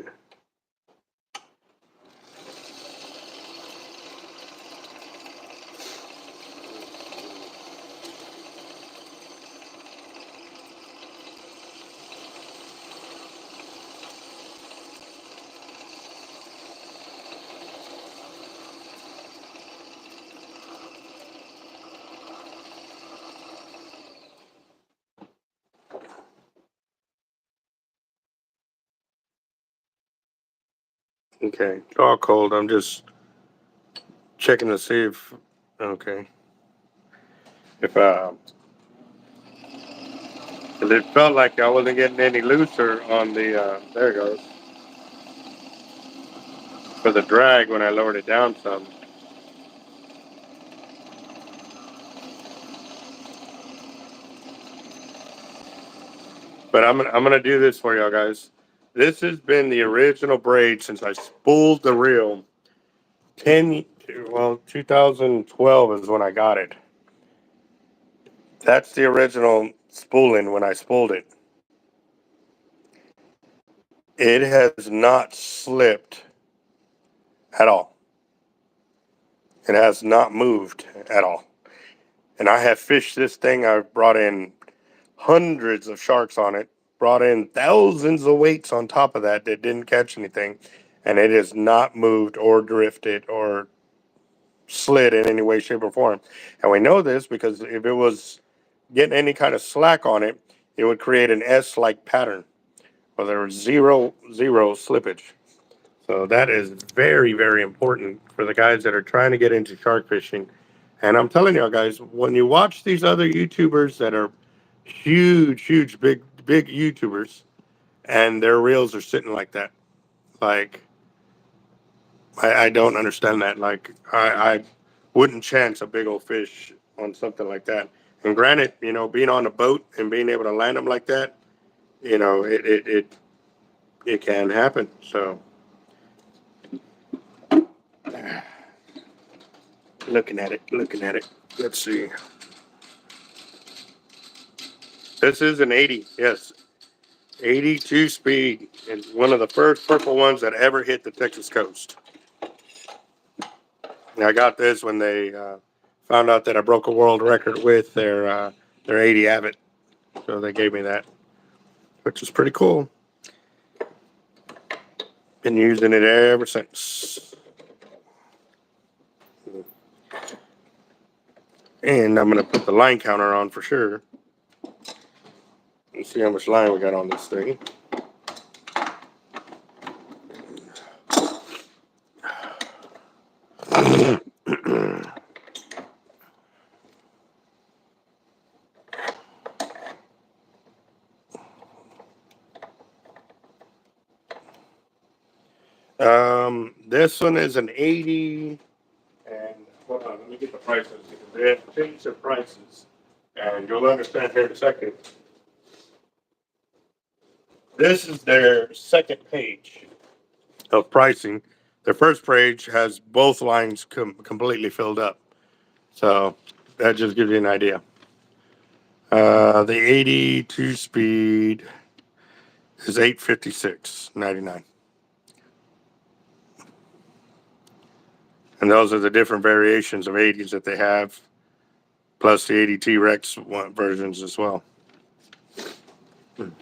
Okay, it's all cold. I'm just checking to see if, okay, if 'cause it felt like I wasn't getting any looser on the, there it goes, for the drag when I lowered it down some. But I'm gonna do this for y'all guys. This has been the original braid since I spooled the reel. 2012 is when I got it. That's the original spooling when I spooled it. It has not slipped at all. It has not moved at all. And I have fished this thing. I've brought in hundreds of sharks on it, brought in thousands of weights on top of that didn't catch anything. And it has not moved or drifted or slid in any way, shape, or form. And we know this because if it was getting any kind of slack on it, it would create an S-like pattern. Well, there was zero slippage. So that is very, very important for the guys that are trying to get into shark fishing. And I'm telling y'all guys, when you watch these other YouTubers that are huge, big YouTubers, and their reels are sitting like that. Like, I don't understand that. Like, I wouldn't chance a big old fish on something like that. And granted, you know, being on a boat and being able to land them like that, you know, it can happen. So, looking at it. Let's see. This is an 80, yes. 82 speed, and one of the first purple ones that ever hit the Texas coast. And I got this when they found out that I broke a world record with their 80 Avid. So they gave me that, which is pretty cool. Been using it ever since. And I'm going to put the line counter on for sure. Let's see how much line we got on this thing. This one is an 80, and hold on, let me get the prices because they have changed their prices, and you'll understand here in a second. This is their second page of pricing. Their first page has both lines completely filled up, so that just gives you an idea. The 82 speed is $856.99. And those are the different variations of 80s that they have, plus the 80 T-Rex versions as well. And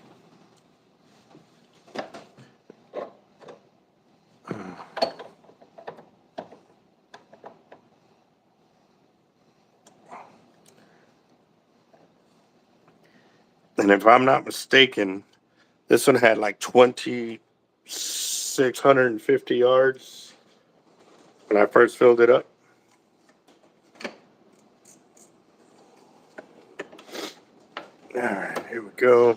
if I'm not mistaken, this one had like 2,650 yards when I first filled it up. All right, here we go.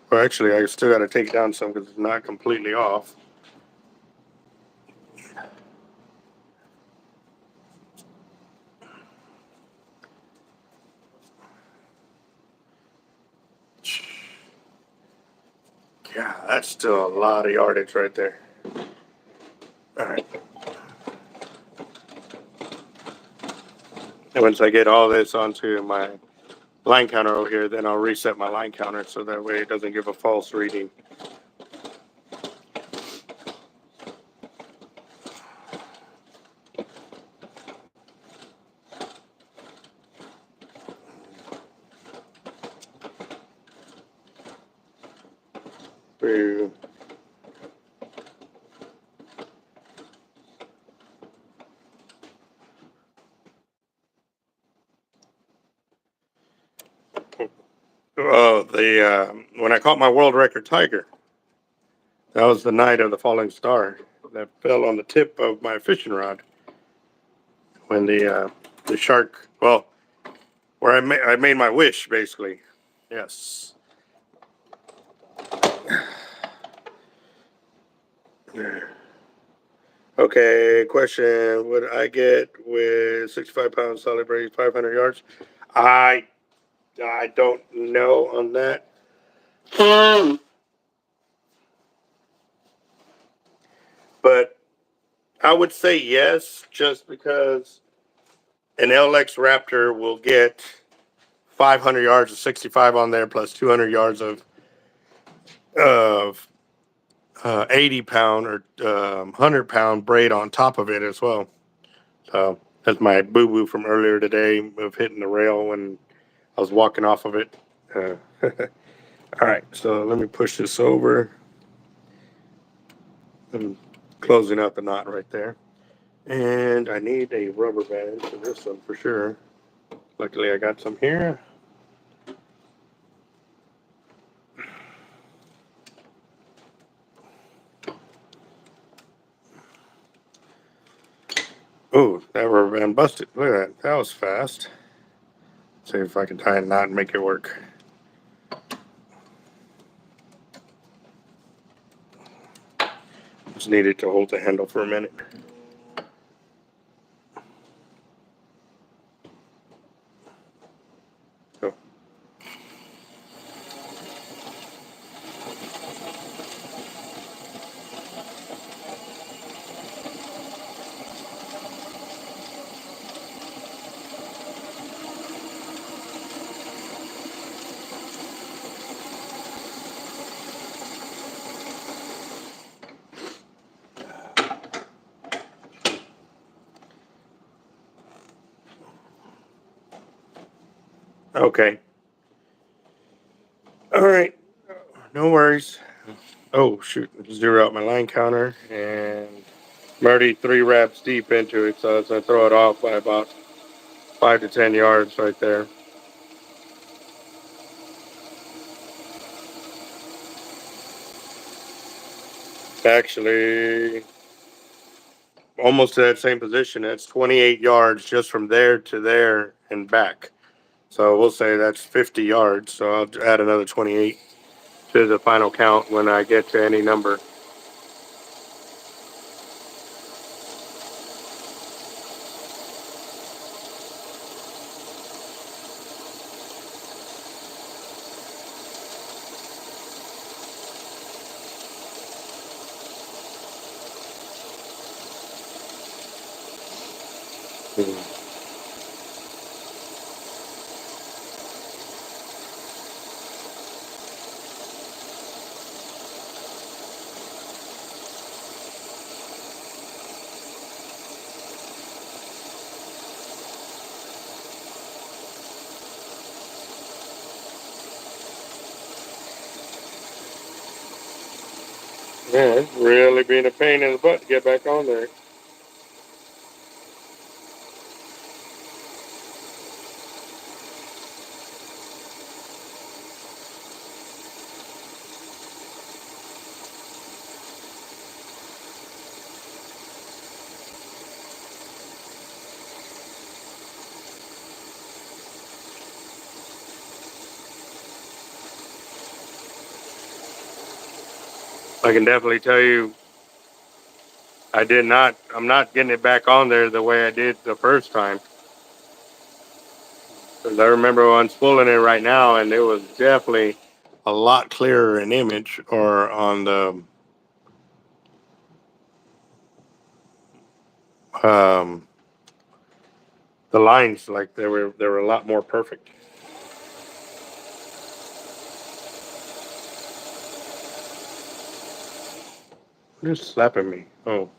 Well, actually, I still got to take down some because it's not completely off. Yeah, that's still a lot of yardage right there. All right. And once I get all this onto my line counter over here, then I'll reset my line counter so that way it doesn't give a false reading. Boo. Oh, when I caught my world record tiger, that was the night of the falling star that fell on the tip of my fishing rod when the shark, well, where I made my wish basically. Yes. Okay, question: would I get with 65 pounds solid braid 500 yards? I don't know on that. But I would say yes, just because an LX Raptor will get 500 yards of 65 on there plus 200 yards of 80-pound or 100-pound braid on top of it as well. So that's my boo-boo from earlier today of hitting the rail when I was walking off of it. All right, so let me push this over. I'm closing up the knot right there. And I need a rubber band for this one for sure. Luckily, I got some here. Oh, that rubber band busted. Look at that. That was fast. See if I can tie a knot and make it work. Just needed to hold the handle for a minute. So. Okay. All right. No worries. Oh, shoot. Zero out my line counter, and I'm already 3 wraps deep into it, so it's going to throw it off by about 5 to 10 yards right there. Actually, almost to that same position. That's 28 yards just from there to there and back. So we'll say that's 50 yards. So I'll add another 28 to the final count when I get to any number. Yeah, it's really being a pain in the butt to get back on there. I can definitely tell you, I'm not getting it back on there the way I did the first time. Because I remember unspooling it right now, and it was definitely a lot clearer in image or on um, the lines, like they were a lot more perfect. You're slapping me. Oh.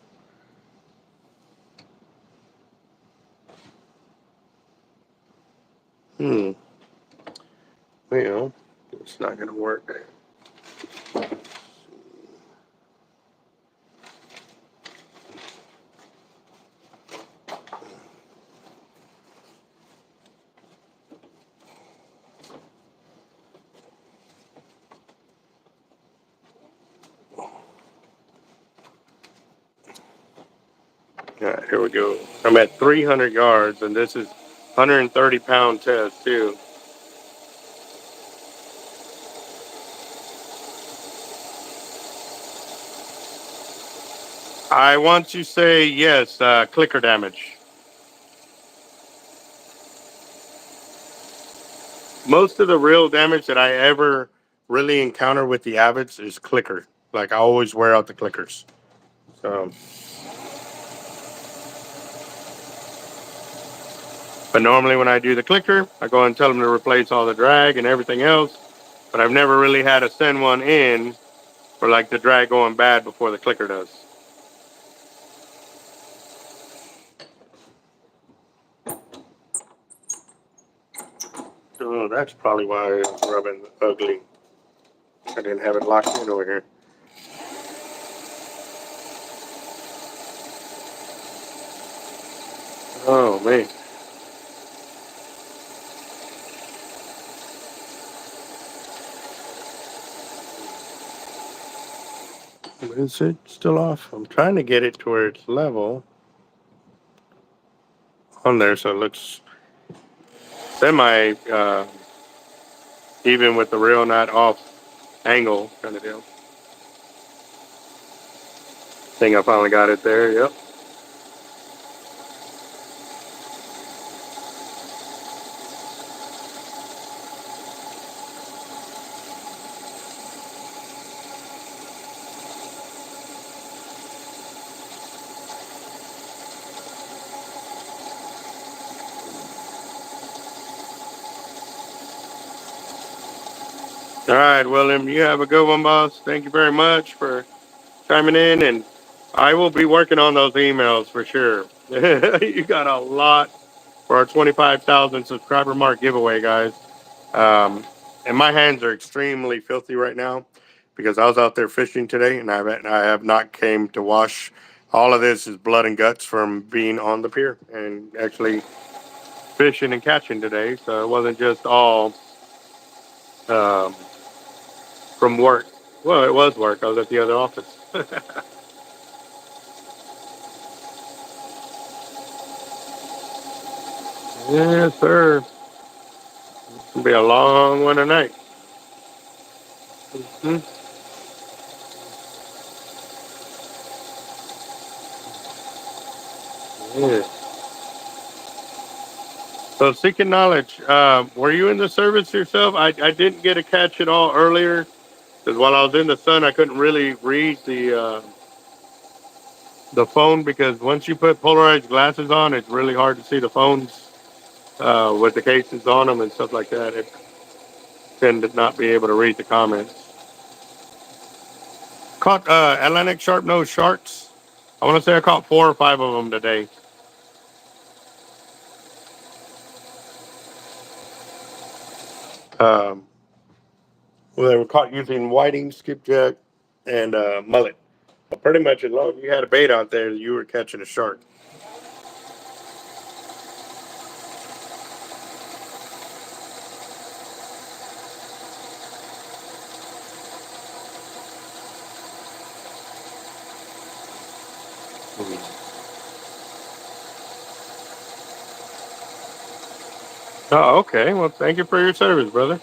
Well, it's not gonna work. All right, here we go. I'm at 300 yards, and this is 130-pound test too. I want to say yes, clicker damage. Most of the real damage that I ever really encounter with the Avids is clicker. Like I always wear out the clickers. So, but normally when I do the clicker, I go and tell them to replace all the drag and everything else. But I've never really had to send one in for like the drag going bad before the clicker does. Oh, that's probably why it's rubbing ugly. I didn't have it locked in over here. Oh, man. Is it still off? I'm trying to get it to where it's level on there so it looks semi even with the real not off angle kind of deal. Think I finally got it there. Yep. All right, William, you have a good one, boss. Thank you very much for chiming in, and I will be working on those emails for sure. You got a lot for our 25,000 subscriber mark giveaway, guys. And my hands are extremely filthy right now because I was out there fishing today, and I have not came to wash. All of this is blood and guts from being on the pier and actually fishing and catching today. So it wasn't just all um, from work. Well, it was work. I was at the other office. Yes, sir. It'll be a long one tonight. Hmm. Yeah. So, seeking knowledge. Were you in the service yourself? I didn't get to catch it all earlier because while I was in the sun, I couldn't really read the phone because once you put polarized glasses on, it's really hard to see the phones with the cases on them and stuff like that. It tend to not be able to read the comments. Caught Atlantic sharp-nosed sharks. I want to say I caught 4 or 5 of them today. Um, well, they were caught using whiting, skipjack, and mullet. But pretty much as long as you had a bait out there, you were catching a shark. Oh, okay. Well, thank you for your service, brother.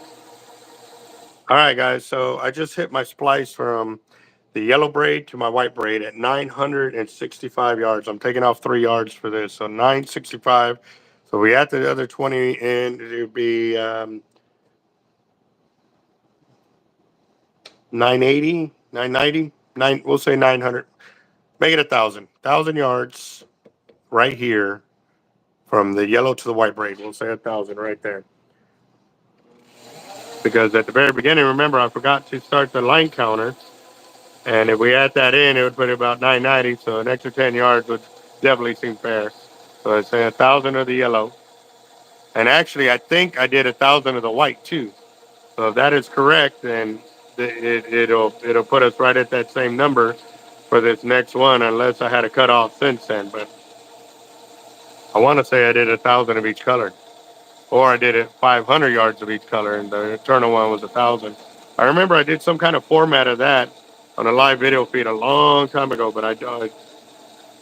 All right, guys. So I just hit my splice from the yellow braid to my white braid at 965 yards. I'm taking off 3 yards for this. So 965. So we add the other 20 in, it would be 980, 990, we'll say 900. Make it 1,000 yards right here from the yellow to the white braid. We'll say 1,000 right there. Because at the very beginning, remember, I forgot to start the line counter. And if we add that in, it would put it about 990. So an extra 10 yards would definitely seem fair. So I'd say 1,000 of the yellow. And actually, I think I did 1,000 of the white too. So if that is correct, then it'll put us right at that same number for this next one, unless I had a cutoff since then. But I want to say I did 1,000 of each color, or I did it 500 yards of each color, and the eternal one was 1,000. I remember I did some kind of format of that on a live video feed a long time ago, but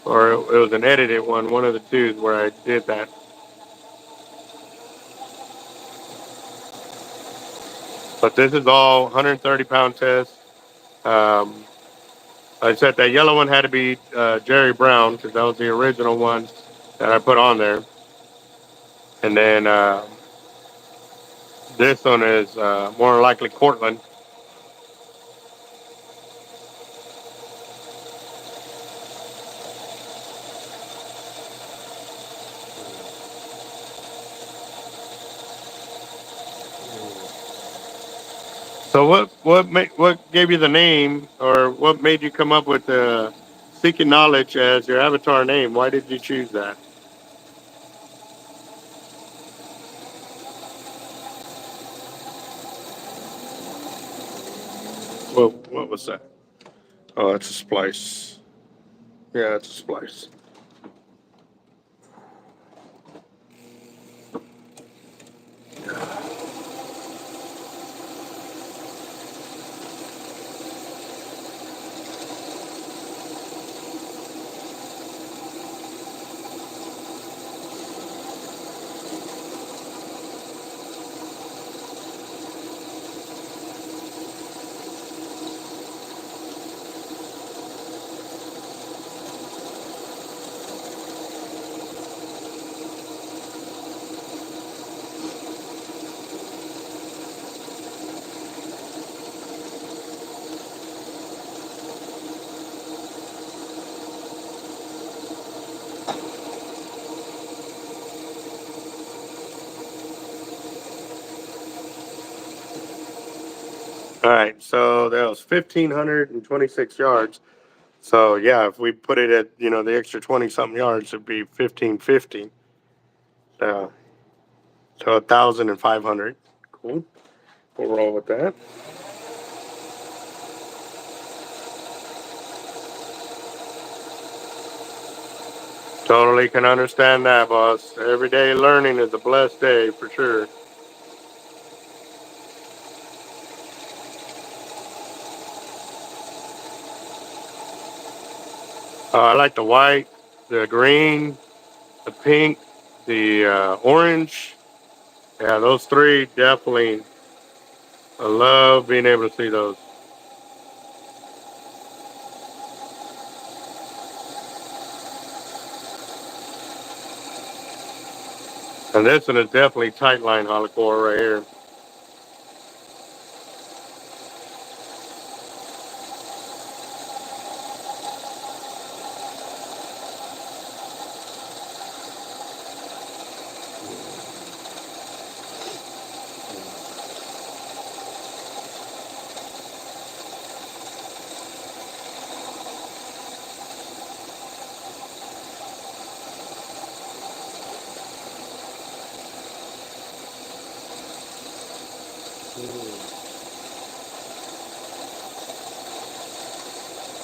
or it was an edited one of the two where I did that. But this is all 130-pound test. Um, I said that yellow one had to be Jerry Brown because that was the original one that I put on there. And then this one is more likely Cortland. So what gave you the name, or what made you come up with the Seeking Knowledge as your avatar name? Why did you choose that? Well, what was that? Oh, it's a splice. Yeah, it's a splice. All right, so that was 1,526 yards. So yeah, if we put it at, you know, the extra 20 something yards, it'd be 1,550. So 1,500. Cool. We'll roll with that. Totally can understand that, boss. Every day learning is a blessed day for sure. I like the white, the green, the pink, the orange. Yeah, those three definitely. I love being able to see those. And this one is definitely tight line holocore right here.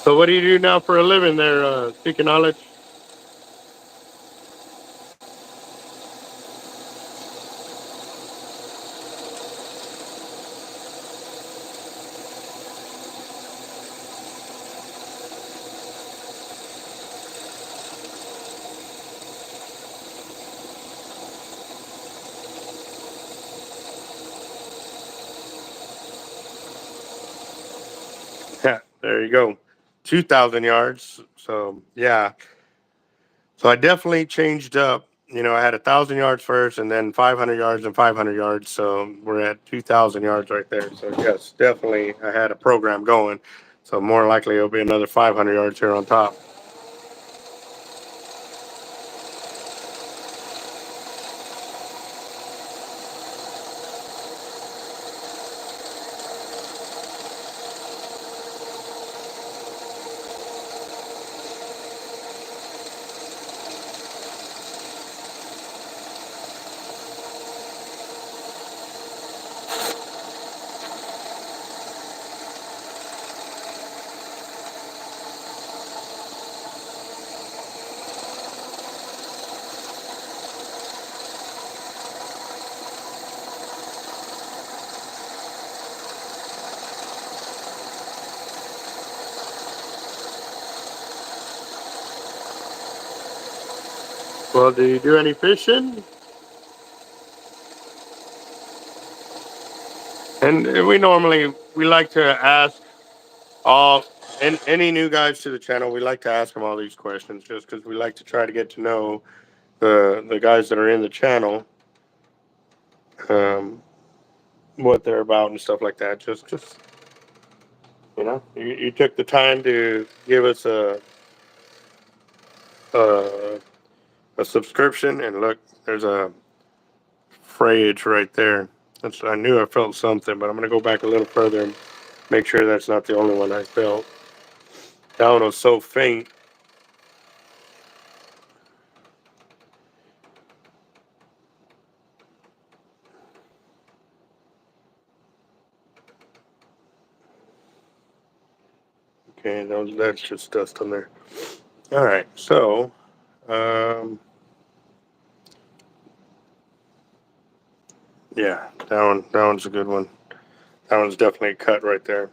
So what do you do now for a living there, Seeking Knowledge? Yeah, there you go. 2,000 yards. So yeah. So I definitely changed up. You know, I had 1,000 yards first and then 500 yards and 500 yards. So we're at 2,000 yards right there. So yes, definitely I had a program going. So more likely it'll be another 500 yards here on top. Well, do you do any fishing? And we like to ask all and any new guys to the channel. We like to ask them all these questions just because we like to try to get to know the guys that are in the channel, um, what they're about and stuff like that. Just you know, you took the time to give us a a subscription, and look, there's a frayage right there. I knew I felt something, but I'm gonna go back a little further and make sure that's not the only one I felt. That one was so faint. Okay, that's just dust on there. All right, so yeah, that one's a good one. That one's definitely a cut right there.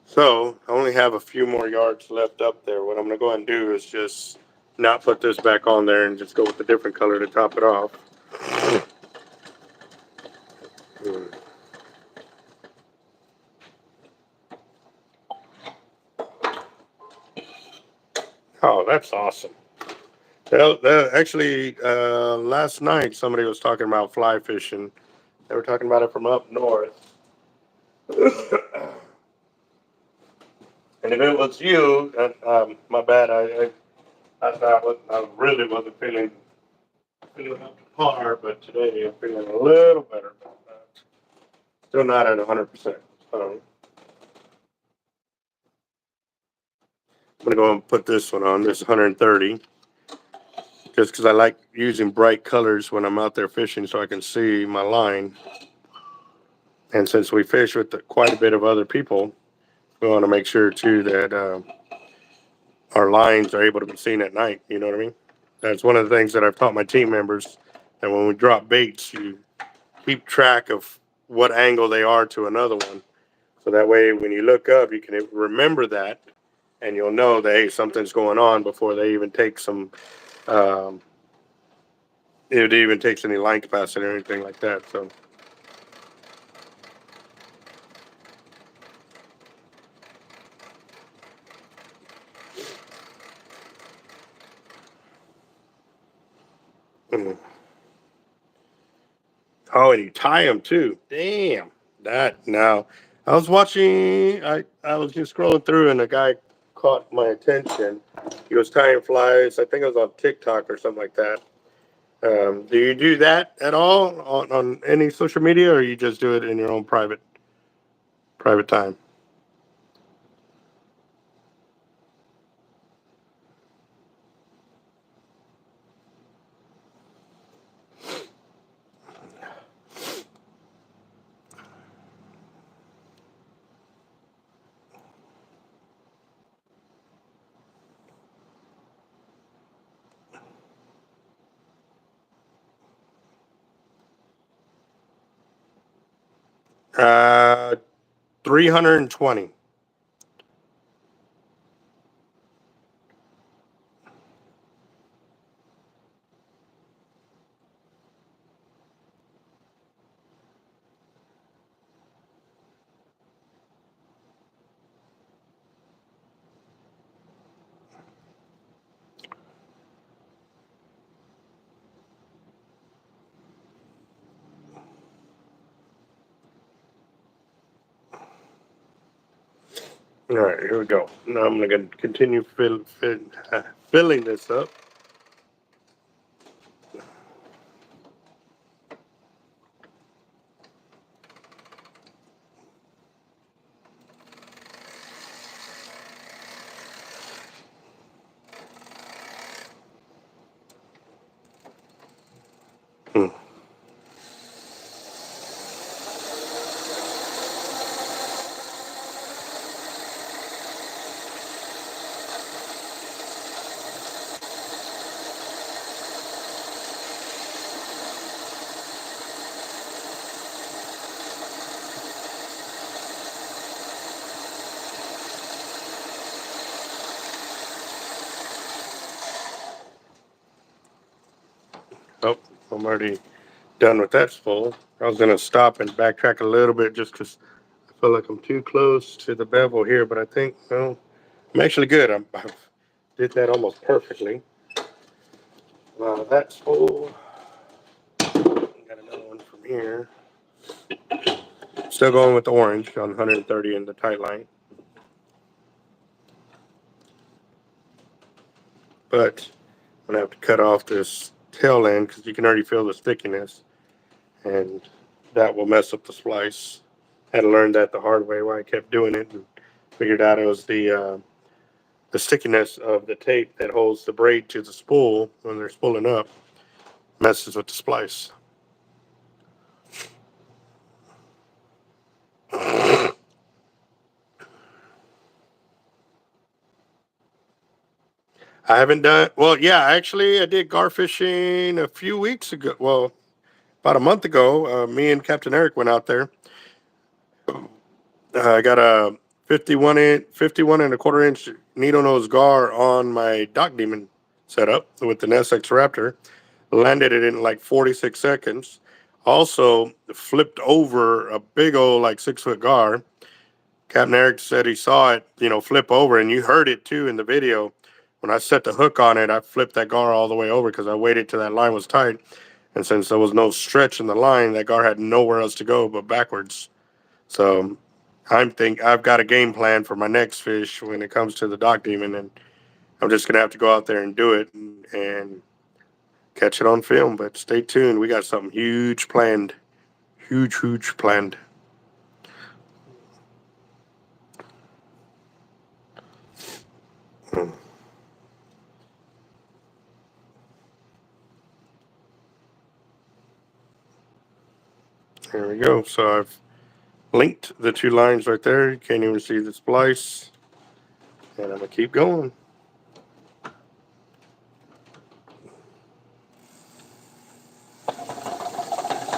So I only have a few more yards left up there. What I'm gonna go ahead and do is just not put this back on there and just go with a different color to top it off. Oh, that's awesome. Actually, last night somebody was talking about fly fishing. They were talking about it from up north. And if it was you, my bad. I really wasn't feeling up to par, but today I'm feeling a little better about that. Still not at 100%. So I'm gonna go and put this one on. This is 130. Just because I like using bright colors when I'm out there fishing so I can see my line. And since we fish with quite a bit of other people, we want to make sure too that our lines are able to be seen at night. You know what I mean? That's one of the things that I've taught my team members. That when we drop baits, you keep track of what angle they are to another one. So that way, when you look up, you can remember that, and you'll know that hey, something's going on before they even take some. It even takes any line capacity or anything like that. So. Mm. Oh, and you tie them too. Damn. That now. I was watching. I was just scrolling through, and a guy caught my attention. He was tying flies. I think it was on TikTok or something like that. Do you do that at all on any social media, or you just do it in your own private time? Uh, 320. All right, here we go. Now I'm going to continue filling this up. Hmm. Oh, I'm already done with that spool. I was going to stop and backtrack a little bit just because I feel like I'm too close to the bevel here, but I think, no, I'm actually good. I did that almost perfectly. That spool, got another one from here. Still going with the orange on 130 in the tight line. But I'm going to have to cut off this tail end because you can already feel the stickiness. And that will mess up the splice. Had to learn that the hard way why I kept doing it and figured out it was the stickiness of the tape that holds the braid to the spool when they're spooling up messes with the splice. I haven't done well. Yeah, actually, I did gar fishing a few weeks ago. Well, about a month ago. Me and Capt.Eric went out there. I got a 51 and a quarter inch needle nose gar on my Dock Demon setup with the SX Raptor. Landed it in like 46 seconds. Also flipped over a big old like 6 foot gar. Capt.Eric said he saw it, flip over, and you heard it too in the video. When I set the hook on it, I flipped that gar all the way over because I waited till that line was tight. And since there was no stretch in the line, that gar had nowhere else to go but backwards. So I've got a game plan for my next fish when it comes to the Dock Demon, and I'm just gonna have to go out there and do it and catch it on film. But stay tuned, we got something huge planned, huge planned. There we go. So I've linked the two lines right there. You can't even see the splice. And I'm going to keep going.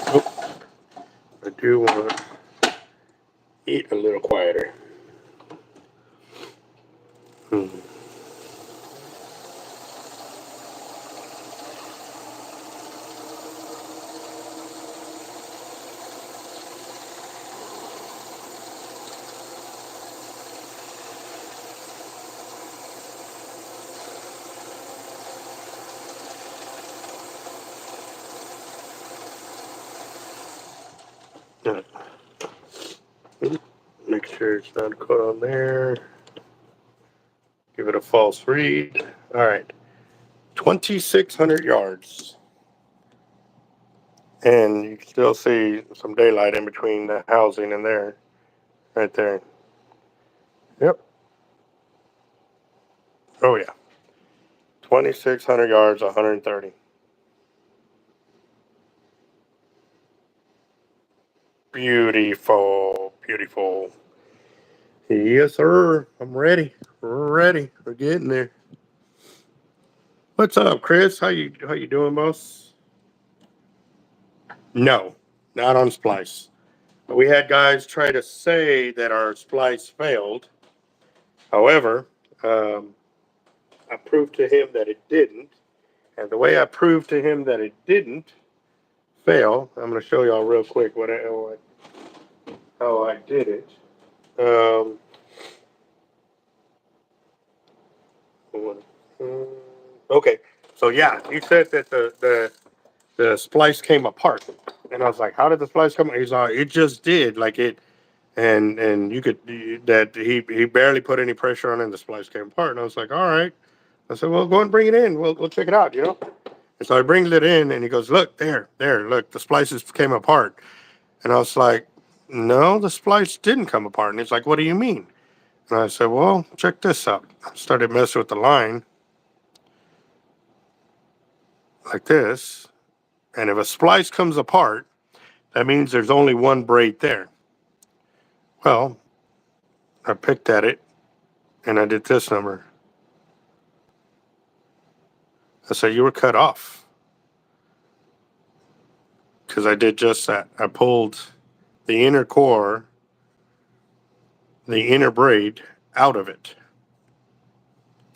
Oh, I do want to eat a little quieter. Make sure it's not caught on there. Give it a false read. All right. 2,600 yards. And you can still see some daylight in between the housing and there. Right there. Yep. Oh, yeah. 2,600 yards, 130. Beautiful. Beautiful. Yes, sir. I'm ready. We're ready. We're getting there. What's up, Chris? How you doing, boss? No, not on splice. We had guys try to say that our splice failed. However, I proved to him that it didn't. And the way I proved to him that it didn't fail, I'm going to show y'all real quick how I did it. Okay, so yeah, you said that the splice came apart, and I was like, "How did the splice come?" He's like, "It just did, like it." And you could that he barely put any pressure on it, and the splice came apart. And I was like, "All right." I said, "Well, go and bring it in. We'll check it out, you know." And so I brings it in, and he goes, "Look, there, look, the splices came apart." And I was like, "No, the splice didn't come apart." And he's like, "What do you mean?" And I said, "Well, check this out." I started messing with the line like this, and if a splice comes apart, that means there's only one braid there. Well, I picked at it, and I did this number. I said, "You were cut off." Because I did just that. I pulled the inner core, the inner braid out of it.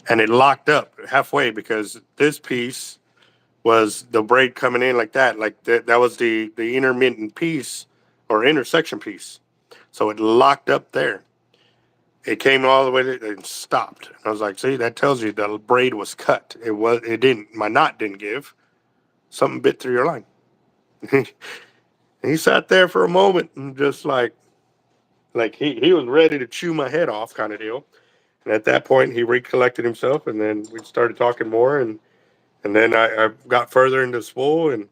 And it locked up halfway because this piece was the braid coming in like that. Like that was the intermittent piece or intersection piece. So it locked up there. It came all the way to, and stopped. And I was like, see, that tells you the braid was cut. It didn't, my knot didn't give. Something bit through your line. He sat there for a moment and just like he was ready to chew my head off kind of deal. And at that point, he recollected himself, and then we started talking more, and then I got further into spool, and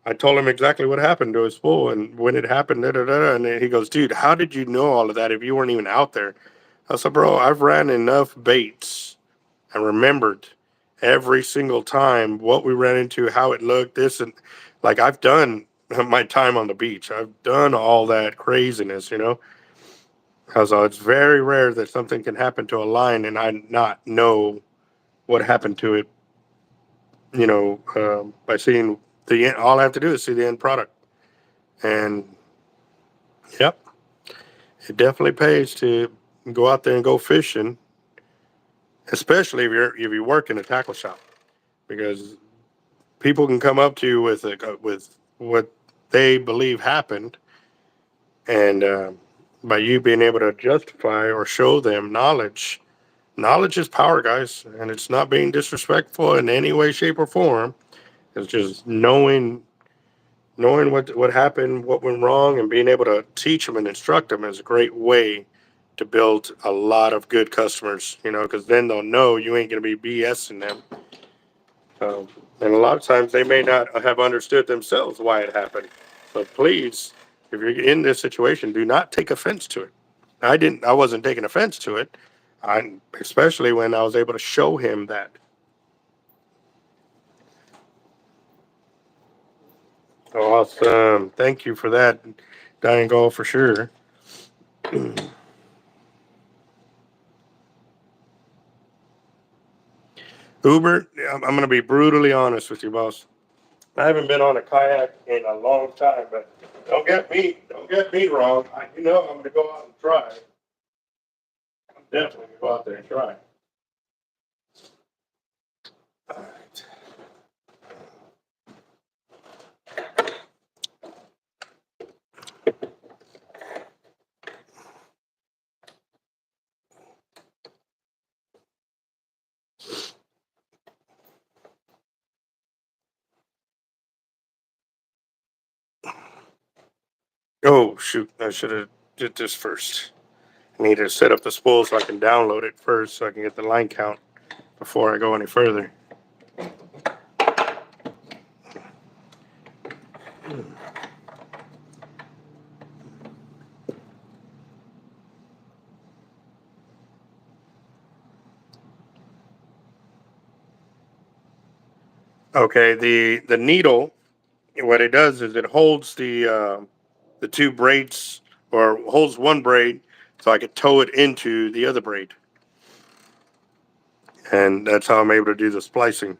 I told him exactly what happened to his spool and when it happened, da, da, da, da. And then he goes, "Dude, how did you know all of that if you weren't even out there?" I said, "Bro, I've ran enough baits and remembered every single time what we ran into, how it looked, this, and like I've done my time on the beach. I've done all that craziness, you know." Because it's very rare that something can happen to a line and I not know what happened to it, you know, by seeing the end. All I have to do is see the end product. And yep, it definitely pays to go out there and go fishing, especially if you work in a tackle shop, because people can come up to you with what they believe happened, and by you being able to justify or show them knowledge. Knowledge is power, guys, and it's not being disrespectful in any way, shape, or form. It's just knowing what happened, what went wrong, and being able to teach them and instruct them is a great way to build a lot of good customers. You know, because then they'll know you ain't gonna be BSing them. Um, and a lot of times they may not have understood themselves why it happened. So please, if you're in this situation, do not take offense to it. I wasn't taking offense to it. Especially when I was able to show him that. Awesome. Thank you for that, Diane, for sure. Uber, I'm going to be brutally honest with you, boss. I haven't been on a kayak in a long time, but don't get me wrong. I'm going to go out and try. I'm definitely going to go out there and try. All right. Oh, shoot. I should have did this first. I need to set up the spool so I can download it first so I can get the line count before I go any further. Okay, the needle, what it does is it holds the two braids, or holds one braid so I could tow it into the other braid. And that's how I'm able to do the splicing.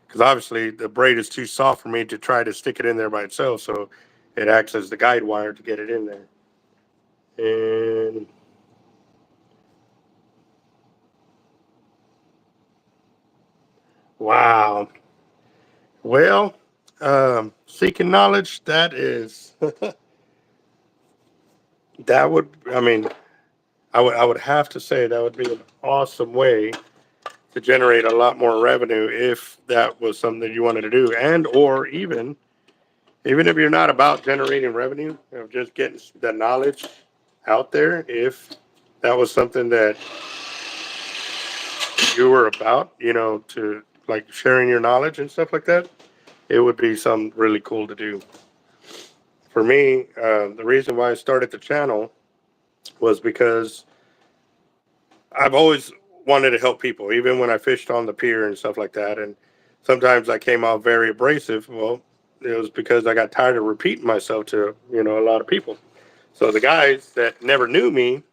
Because obviously the braid is too soft for me to try to stick it in there by itself, so it acts as the guide wire to get it in there. And wow. Well, seeking knowledge, that is that would, I mean, I would have to say that would be an awesome way to generate a lot more revenue if that was something that you wanted to do. And or even if you're not about generating revenue, just getting the knowledge out there, if that was something that you were about, to like sharing your knowledge and stuff like that, it would be something really cool to do. For me, the reason why I started the channel was because I've always wanted to help people, even when I fished on the pier and stuff like that. And sometimes I came off very abrasive. Well, it was because I got tired of repeating myself to, a lot of people. So the guys that never knew me,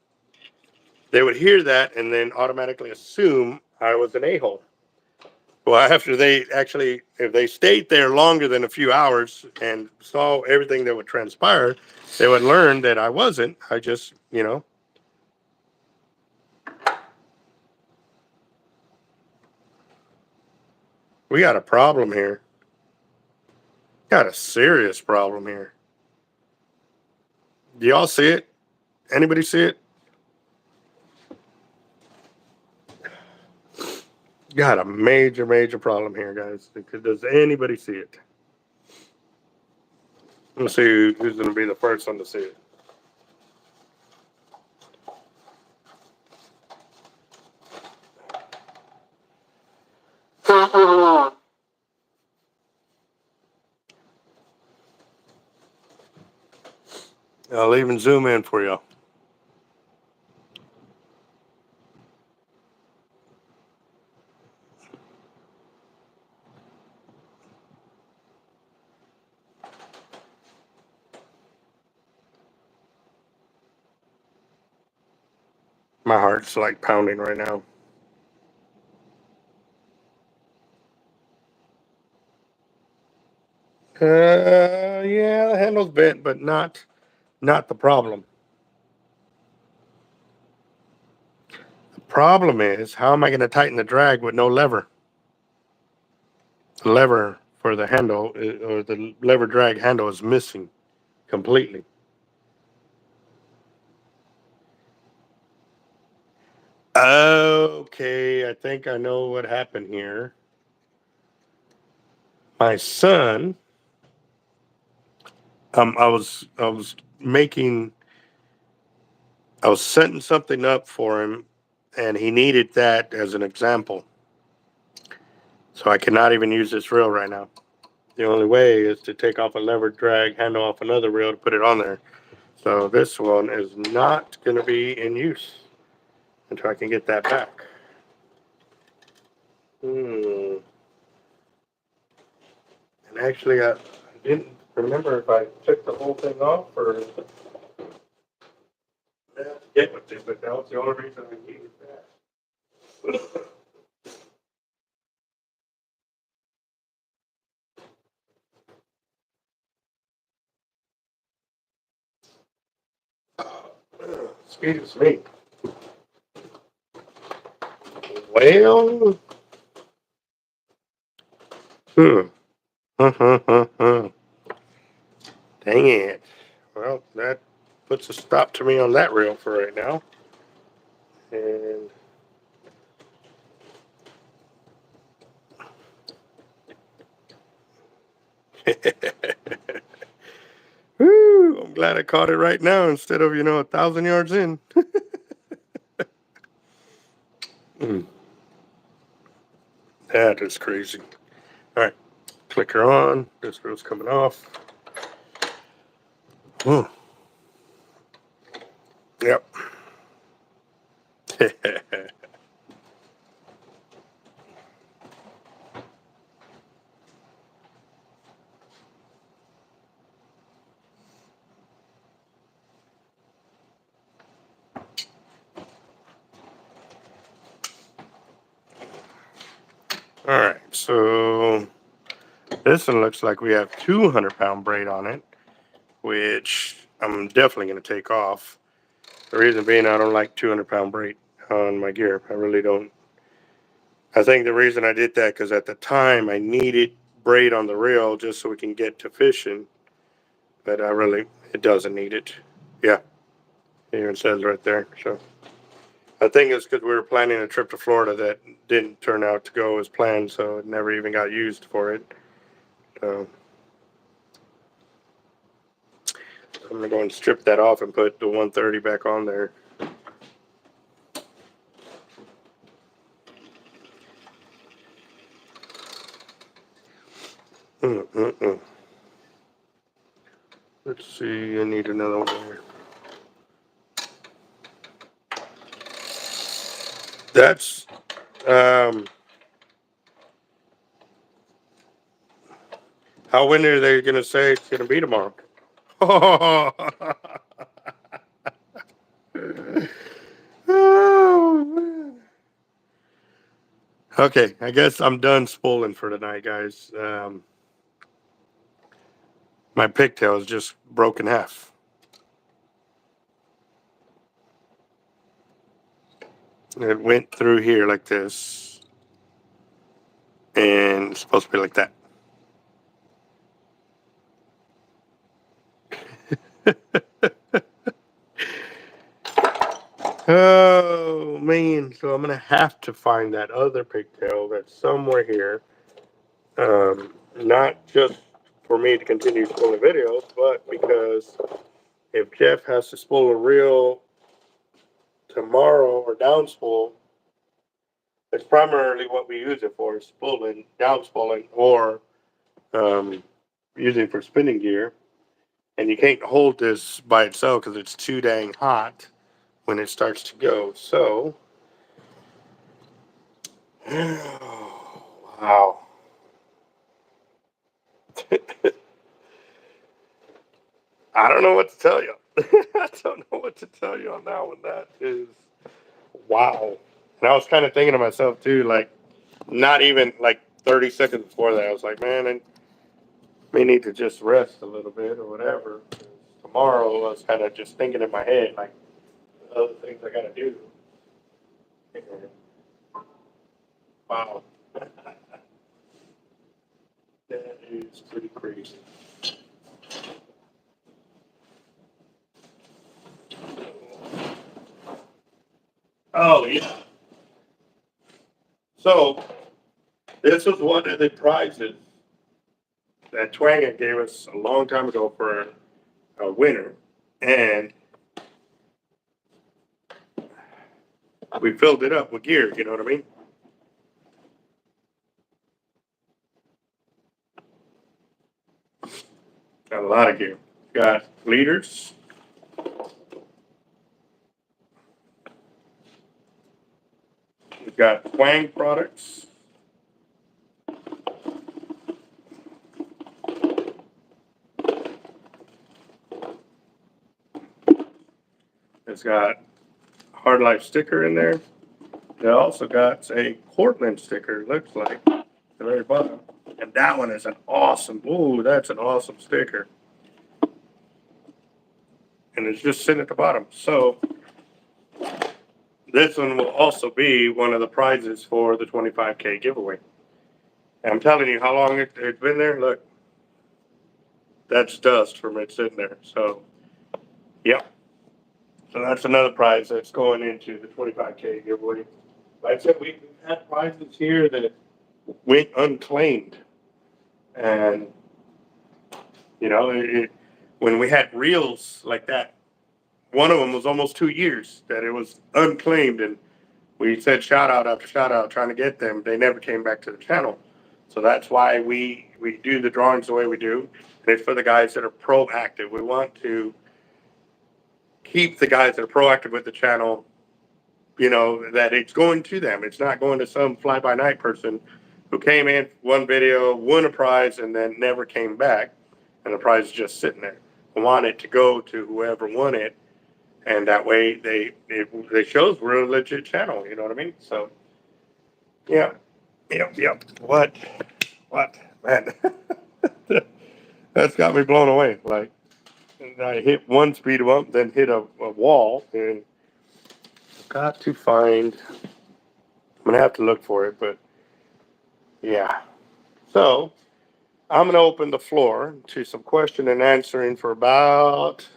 they would hear that and then automatically assume I was an a-hole. Well, after they actually, if they stayed there longer than a few hours and saw everything that would transpire, they would learn that I wasn't. I just, we got a problem here. Got a serious problem here. Do y'all see it? Anybody see it? Got a major, major problem here, guys. Does anybody see it? Let's see who's going to be the first one to see it. I'll even zoom in for y'all. My heart's like pounding right now. Yeah, the handle's bent, but not the problem. The problem is, how am I going to tighten the drag with no lever? The lever for the handle, or the lever drag handle, is missing completely. Okay, I think I know what happened here. My son, I was setting something up for him, and he needed that as an example. So I cannot even use this reel right now. The only way is to take off a lever drag handle off another reel to put it on there. So this one is not going to be in use until I can get that back. And actually, I didn't remember if I took the whole thing off or get with it, but that was the only reason I needed that. Excuse me. Well, hmm. Dang it. Well, that puts a stop to me on that reel for right now. And woo, I'm glad I caught it right now instead of, 1,000 yards in. That is crazy. All right, clicker on. This reel's coming off. Hmm. Yep. All right, so this one looks like we have 200-pound braid on it, which I'm definitely going to take off. The reason being, I don't like 200-pound braid on my gear. I really don't. I think the reason I did that because at the time I needed braid on the reel just so we can get to fishing, but it doesn't need it. Yeah, here it says right there. So I think it's because we were planning a trip to Florida that didn't turn out to go as planned, so it never even got used for it. So I'm going to go and strip that off and put the 130 back on there. Let's see, I need another one here. That's, how windy are they going to say it's going to be tomorrow? Oh, man. Okay, I guess I'm done spooling for tonight, guys. My pigtail is just broken in half. It went through here like this, and it's supposed to be like that. Oh man, so I'm gonna have to find that other pigtail that's somewhere here. Not just for me to continue spooling videos, but because if Jeff has to spool a reel tomorrow or down spool, it's primarily what we use it for, is spooling, down spooling, or using for spinning gear. And you can't hold this by itself because it's too dang hot when it starts to go. So, wow. I don't know what to tell you. I don't know what to tell you on that one. That is wow. And I was kind of thinking to myself too, like not even like 30 seconds before that, I was like, man, I may need to just rest a little bit or whatever. Tomorrow, I was kind of just thinking in my head, like other things I got to do. Wow. That is pretty crazy. Oh, yeah. So, this was one of the prizes that Twanga gave us a long time ago for a winner. And we filled it up with gear, you know what I mean? Got a lot of gear. Got leaders. We've got Twang products. It's got a Hard Life sticker in there. It also got a Cortland sticker, looks like, at the very bottom. And that one is an awesome, ooh, that's an awesome sticker. And it's just sitting at the bottom. So this one will also be one of the prizes for the 25K giveaway. And I'm telling you how long it's been there. Look, that's dust from it sitting there. So, yep. So that's another prize that's going into the 25K giveaway. Like I said, we've had prizes here that went unclaimed. And, you know, when we had reels like that, one of them was almost 2 years that it was unclaimed. And we said shout out after shout out trying to get them. They never came back to the channel. So that's why we do the drawings the way we do. And it's for the guys that are proactive. We want to keep the guys that are proactive with the channel, you know, that it's going to them. It's not going to some fly-by-night person who came in, one video, won a prize, and then never came back. And the prize is just sitting there. We want it to go to whoever won it. And that way it shows we're a legit channel. You know what I mean? So, yeah. Yep. What? Man. That's got me blown away. Like, I hit one speed bump, then hit a wall, and I've got to find, I'm going to have to look for it, but yeah. So, I'm going to open the floor to some question and answering for about,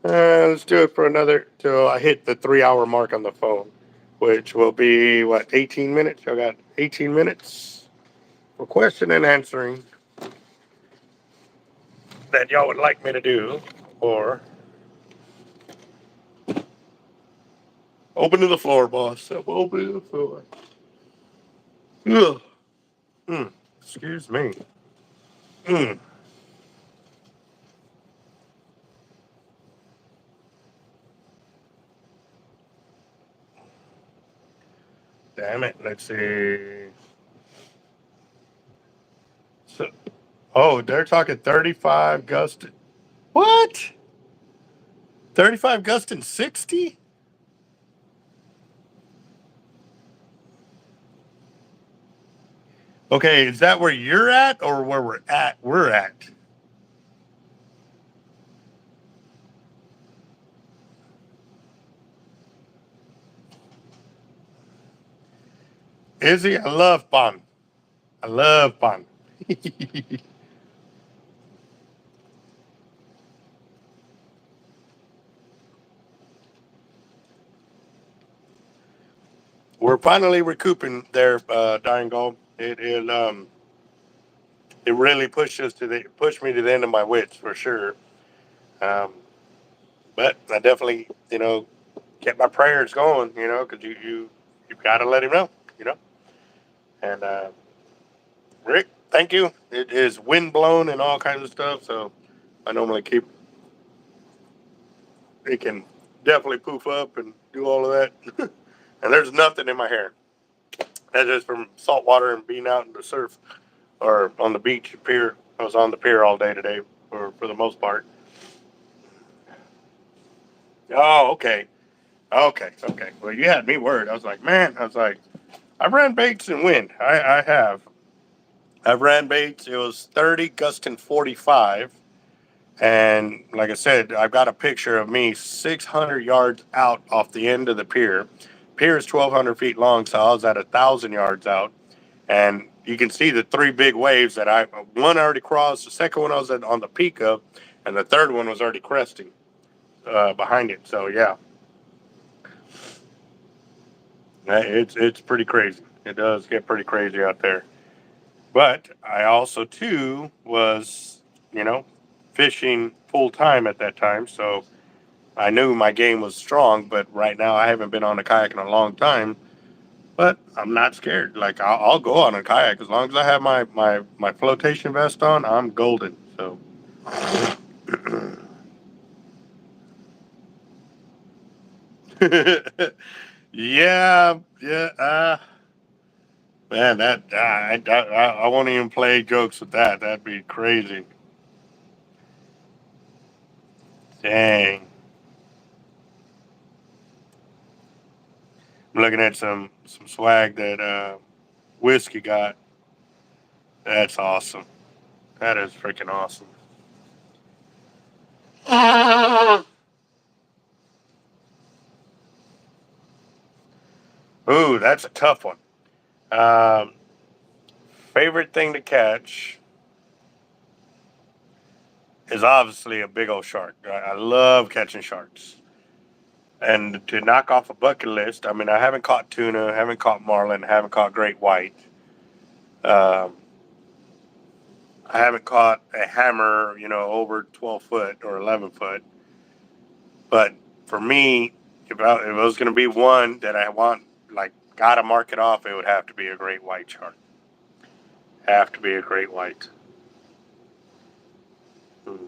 let's do it for another, till I hit the 3-hour mark on the phone, which will be, 18 minutes? I got 18 minutes for question and answering that y'all would like me to do, or open to the floor, boss. Open to the floor. Ugh. Excuse me. Mm. Damn it. Let's see. So, oh, they're talking 35 gust. What? 35 gust and 60? Okay, is that where you're at or where we're at? We're at. Izzy, I love fun. I love fun. We're finally recouping there, Dying Gold. It really pushed me to the end of my wits for sure. But I definitely, kept my prayers going, because you've got to let him know, you know. And Rick, thank you. It is wind blown and all kinds of stuff, so I normally keep. It can definitely poof up and do all of that. And there's nothing in my hair. That's just from salt water and being out in the surf or on the beach pier. I was on the pier all day today for the most part. Oh, okay. Okay. Well, you had me worried. I was like, man, I've ran baits in wind. I have. I've ran baits. It was 30, gusting 45. And like I said, I've got a picture of me 600 yards out off the end of the pier. Pier is 1,200 feet long, so I was at 1,000 yards out. And you can see the three big waves that one already crossed, the second one I was on the peak of, and the third one was already cresting behind it. So, yeah. It's pretty crazy. It does get pretty crazy out there. But I also, too, was, fishing full time at that time. So I knew my game was strong, but right now I haven't been on a kayak in a long time. But I'm not scared. Like, I'll go on a kayak as long as I have my flotation vest on. I'm golden. So. Yeah. Man, I won't even play jokes with that. That'd be crazy. Dang. I'm looking at some swag that Whiskey got. That's awesome. That is freaking awesome. Ooh, that's a tough one. Um, Favorite thing to catch is obviously a big old shark. I love catching sharks. And to knock off a bucket list, I mean, I haven't caught tuna, haven't caught marlin, haven't caught great white. Um, I haven't caught a hammer, over 12 foot or 11 foot. But for me, if it was going to be one that I want, like, gotta mark it off, it would have to be a great white shark. Have to be a great white. Hmm.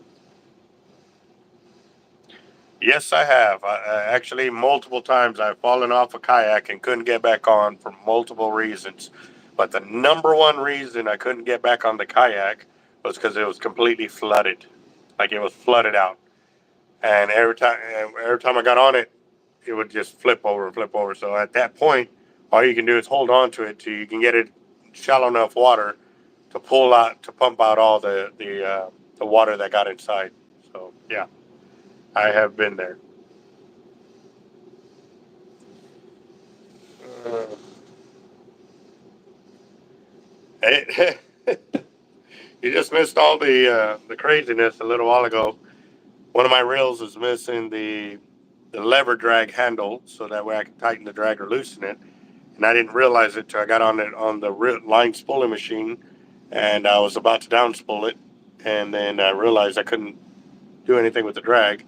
Yes, I have. Actually, multiple times I've fallen off a kayak and couldn't get back on for multiple reasons. But the number one reason I couldn't get back on the kayak was because it was completely flooded. Like it was flooded out. And every time I got on it, it would just flip over and flip over. So at that point, all you can do is hold on to it till you can get it shallow enough water to pump out all the water that got inside. So yeah, I have been there. Uh, Hey, you just missed all the craziness a little while ago. One of my reels is missing the lever drag handle, so that way I can tighten the drag or loosen it. And I didn't realize it till I got on it on the line spooling machine, and I was about to down spool it, and then I realized I couldn't do anything with the drag,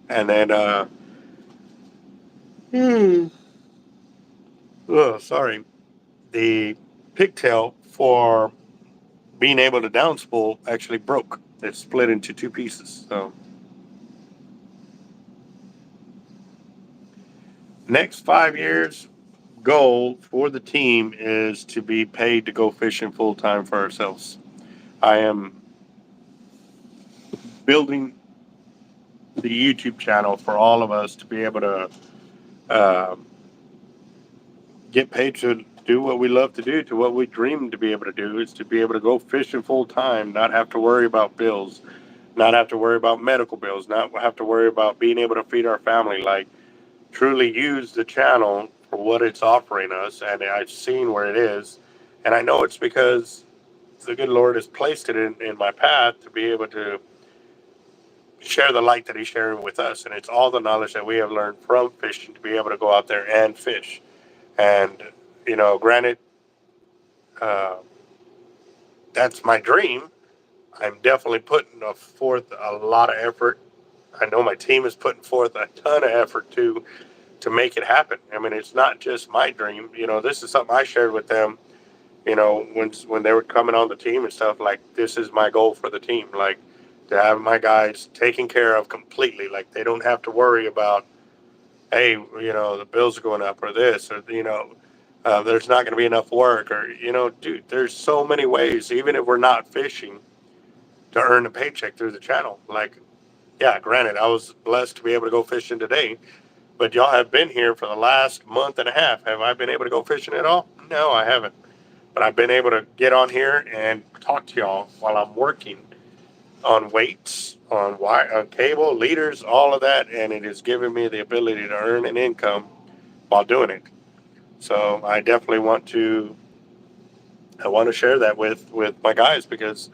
and then oh sorry, the pigtail for being able to down spool actually broke. It split into two pieces. So next 5 years goal for the team is to be paid to go fishing full time for ourselves. I am building the YouTube channel for all of us to be able to uh, get paid to do what we love to do, to what we dream to be able to do, is to be able to go fishing full time, not have to worry about bills, not have to worry about medical bills, not have to worry about being able to feed our family. Like, truly use the channel for what it's offering us. And I've seen where it is. And I know it's because the good Lord has placed it in my path to be able to share the light that He's sharing with us. And it's all the knowledge that we have learned from fishing to be able to go out there and fish. And, granted, uh, that's my dream. I'm definitely putting forth a lot of effort. I know my team is putting forth a ton of effort too to make it happen. I mean, it's not just my dream. This is something I shared with them. When they were coming on the team and stuff, like, this is my goal for the team. Like, to have my guys taken care of completely. Like, they don't have to worry about, hey, the bills are going up or this or there's not going to be enough work or dude. There's so many ways, even if we're not fishing, to earn a paycheck through the channel. Like, yeah, granted, I was blessed to be able to go fishing today. But y'all have been here for the last month and a half. Have I been able to go fishing at all? No, I haven't. But I've been able to get on here and talk to y'all while I'm working on weights, on wire, on cable, leaders, all of that, and it has given me the ability to earn an income while doing it. So I definitely want to share that with my guys because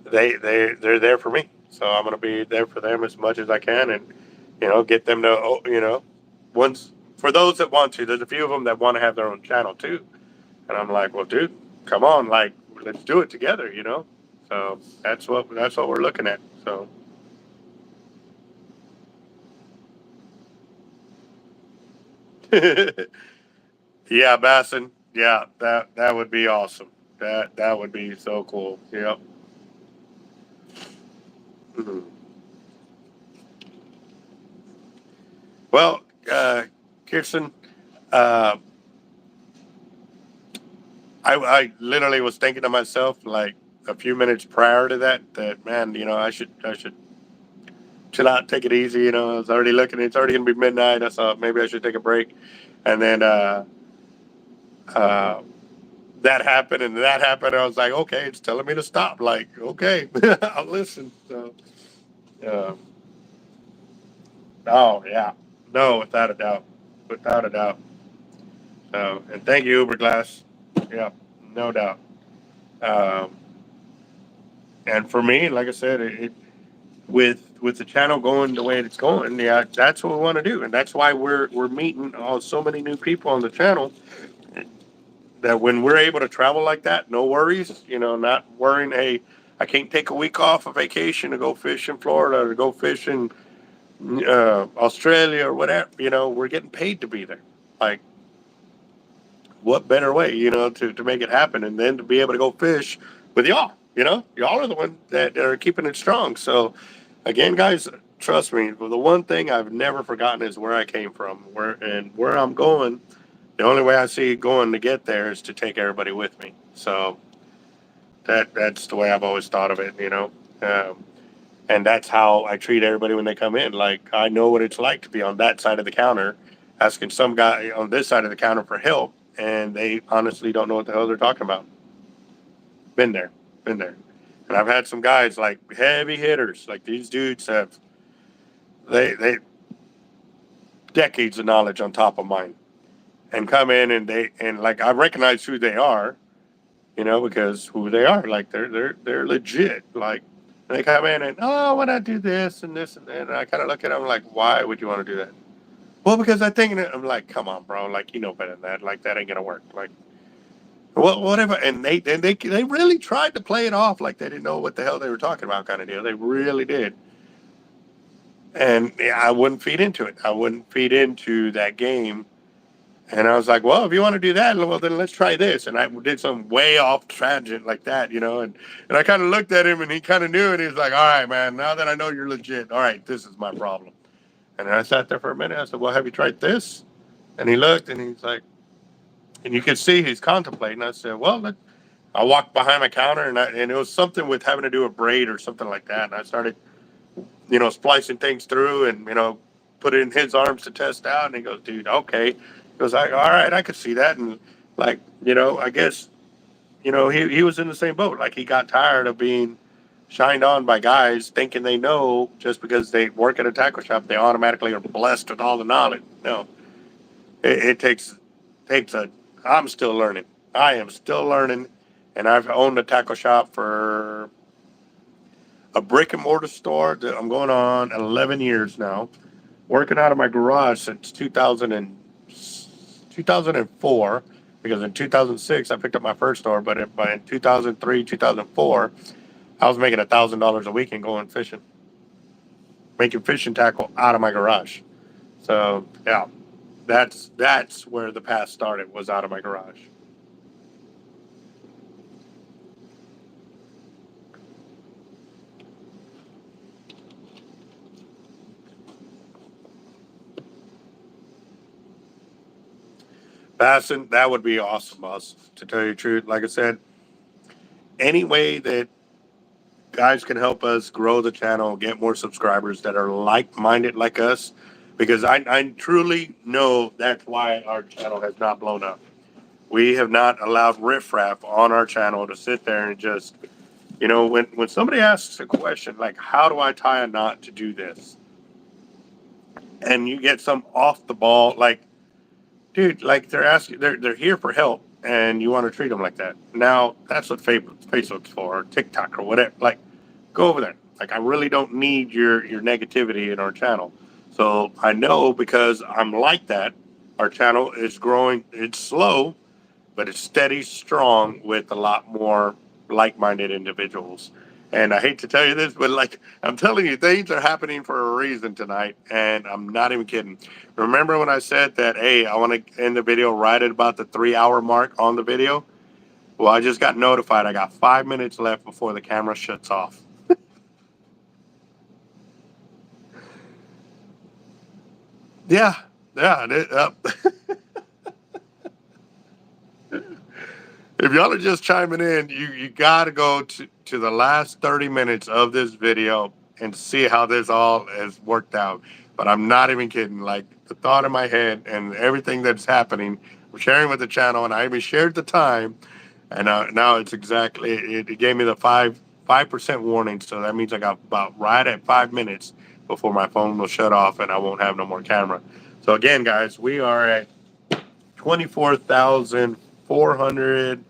they're there for me. So I'm going to be there for them as much as I can, and get them to once for those that want to. There's a few of them that want to have their own channel too, and I'm like, well, dude, come on, like, let's do it together. So that's what we're looking at. So. Yeah, Basson. Yeah, that would be awesome. That would be so cool. Yep. Mhm. Well, Kirsten, uh, I literally was thinking to myself like a few minutes prior to that man, I should chill out, take it easy. I was already looking. It's already gonna be midnight. I thought maybe I should take a break. And then that happened and that happened. I was like, okay, it's telling me to stop. Like, okay, I'll listen. So, um, oh yeah, no, without a doubt, without a doubt. So, and thank you, Uber Glass. Yeah, no doubt. Um, and for me, like I said, with the channel going the way it's going, yeah, that's what we want to do, and that's why we're meeting so many new people on the channel. That when we're able to travel like that, no worries, not worrying. Hey, I can't take a week off of vacation to go fish in Florida or to go fish in Australia or whatever. We're getting paid to be there. Like, what better way, to make it happen, and then to be able to go fish with y'all. Y'all are the ones that are keeping it strong. So, again, guys, trust me. The one thing I've never forgotten is where I came from, where I'm going. The only way I see going to get there is to take everybody with me. So that's the way I've always thought of it. And that's how I treat everybody when they come in. Like, I know what it's like to be on that side of the counter, asking some guy on this side of the counter for help, and they honestly don't know what the hell they're talking about. Been there, been there. And I've had some guys, like heavy hitters, like these dudes have they decades of knowledge on top of mine, and come in and like I recognize who they are, because who they are, like they're legit. Like, they come in and, oh, I want to do this and this and that. And I kind of look at them like, why would you want to do that? Well, because I think I'm like, come on, bro. Like, better than that. Like, that ain't gonna work. Like, well, whatever. And they really tried to play it off like they didn't know what the hell they were talking about, kind of deal. They really did. And yeah, I wouldn't feed into it. I wouldn't feed into that game. And I was like, well, if you want to do that, well, then let's try this. And I did some way off tangent like that, and I kind of looked at him and he kind of knew it. He was like, all right, man, now that I know you're legit, all right, this is my problem. And I sat there for a minute. I said, well, have you tried this? And he looked and he's like, and you could see he's contemplating. I said, well, I walked behind my counter and it was something with having to do a braid or something like that. And I started, splicing things through and, put it in his arms to test out. And he goes, dude, okay. He goes, all right, I could see that. And like, I guess, he was in the same boat. Like, he got tired of being shined on by guys thinking they know just because they work at a tackle shop, they automatically are blessed with all the knowledge. No, it takes I'm still learning. I am still learning. And I've owned a tackle shop for a brick and mortar store that I'm going on 11 years now, working out of my garage since 2004, because in 2006 I picked up my first store, but in 2003, 2004, I was making $1,000 a week and going fishing, making fishing tackle out of my garage. So yeah, that's where the path started, was out of my garage. That would be awesome, boss. To tell you the truth, like I said, any way that guys can help us grow the channel, get more subscribers that are like-minded like us, because I truly know that's why our channel has not blown up. We have not allowed riffraff on our channel to sit there and just, when somebody asks a question like, how do I tie a knot to do this? And you get some off the ball, like, dude, like they're here for help, and you want to treat them like that. Now that's what Facebook's for, or TikTok, or whatever. Like, go over there. Like, I really don't need your negativity in our channel. So I know, because I'm like that, our channel is growing. It's slow, but it's steady, strong, with a lot more like-minded individuals. And I hate to tell you this, but like, I'm telling you, things are happening for a reason tonight, and I'm not even kidding. Remember when I said that, hey, I want to end the video right at about the 3-hour mark on the video? Well, I just got notified. I got 5 minutes left before the camera shuts off. Yeah, yeah. If y'all are just chiming in, you got to go to the last 30 minutes of this video and see how this all has worked out. But I'm not even kidding. Like the thought in my head and everything that's happening, I'm sharing with the channel, and I even shared the time. And now it's exactly it gave me the 5% warning, so that means I got about right at 5 minutes before my phone will shut off and I won't have no more camera. So again, guys, we are at 24,400.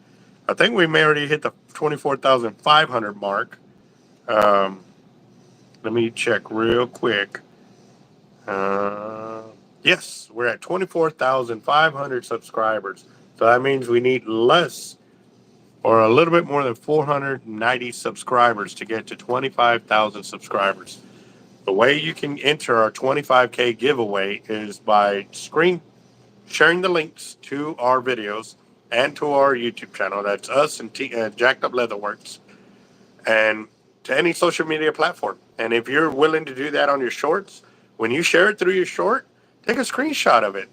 I think we may already hit the 24,500 mark. Let me check real quick. Yes, we're at 24,500 subscribers. So that means we need less or a little bit more than 490 subscribers to get to 25,000 subscribers. The way you can enter our 25K giveaway is by sharing the links to our videos and to our YouTube channel. That's us and Jacked Up Leatherworks, and to any social media platform. And if you're willing to do that on your shorts, when you share it through your short, take a screenshot of it.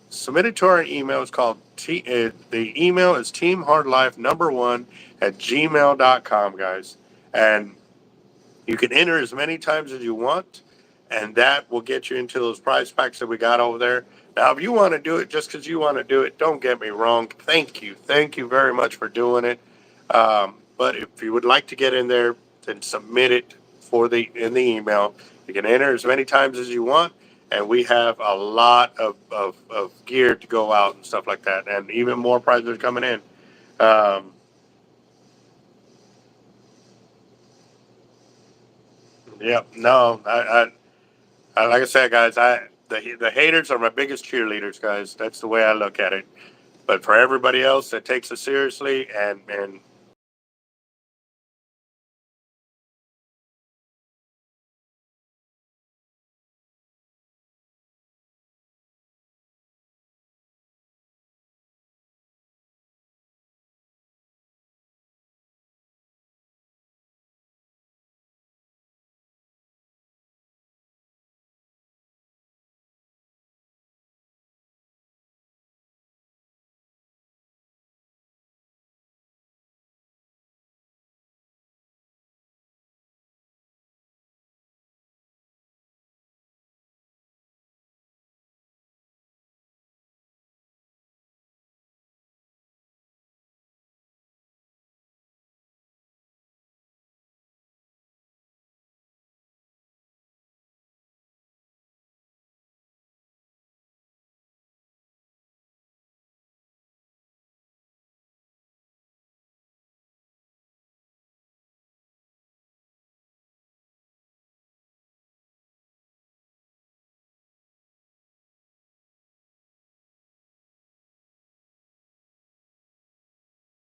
Submit it to our email. It's called the email is teamhardlife1@gmail.com, guys. And you can enter as many times as you want, and that will get you into those prize packs that we got over there. Now, if you want to do it just because you want to do it, don't get me wrong. Thank you very much for doing it. But if you would like to get in there, then submit it in the email. You can enter as many times as you want, and we have a lot of gear to go out and stuff like that, and even more prizes coming in. Yeah, no, I like I said, guys, the haters are my biggest cheerleaders, guys. That's the way I look at it. But for everybody else that takes us seriously and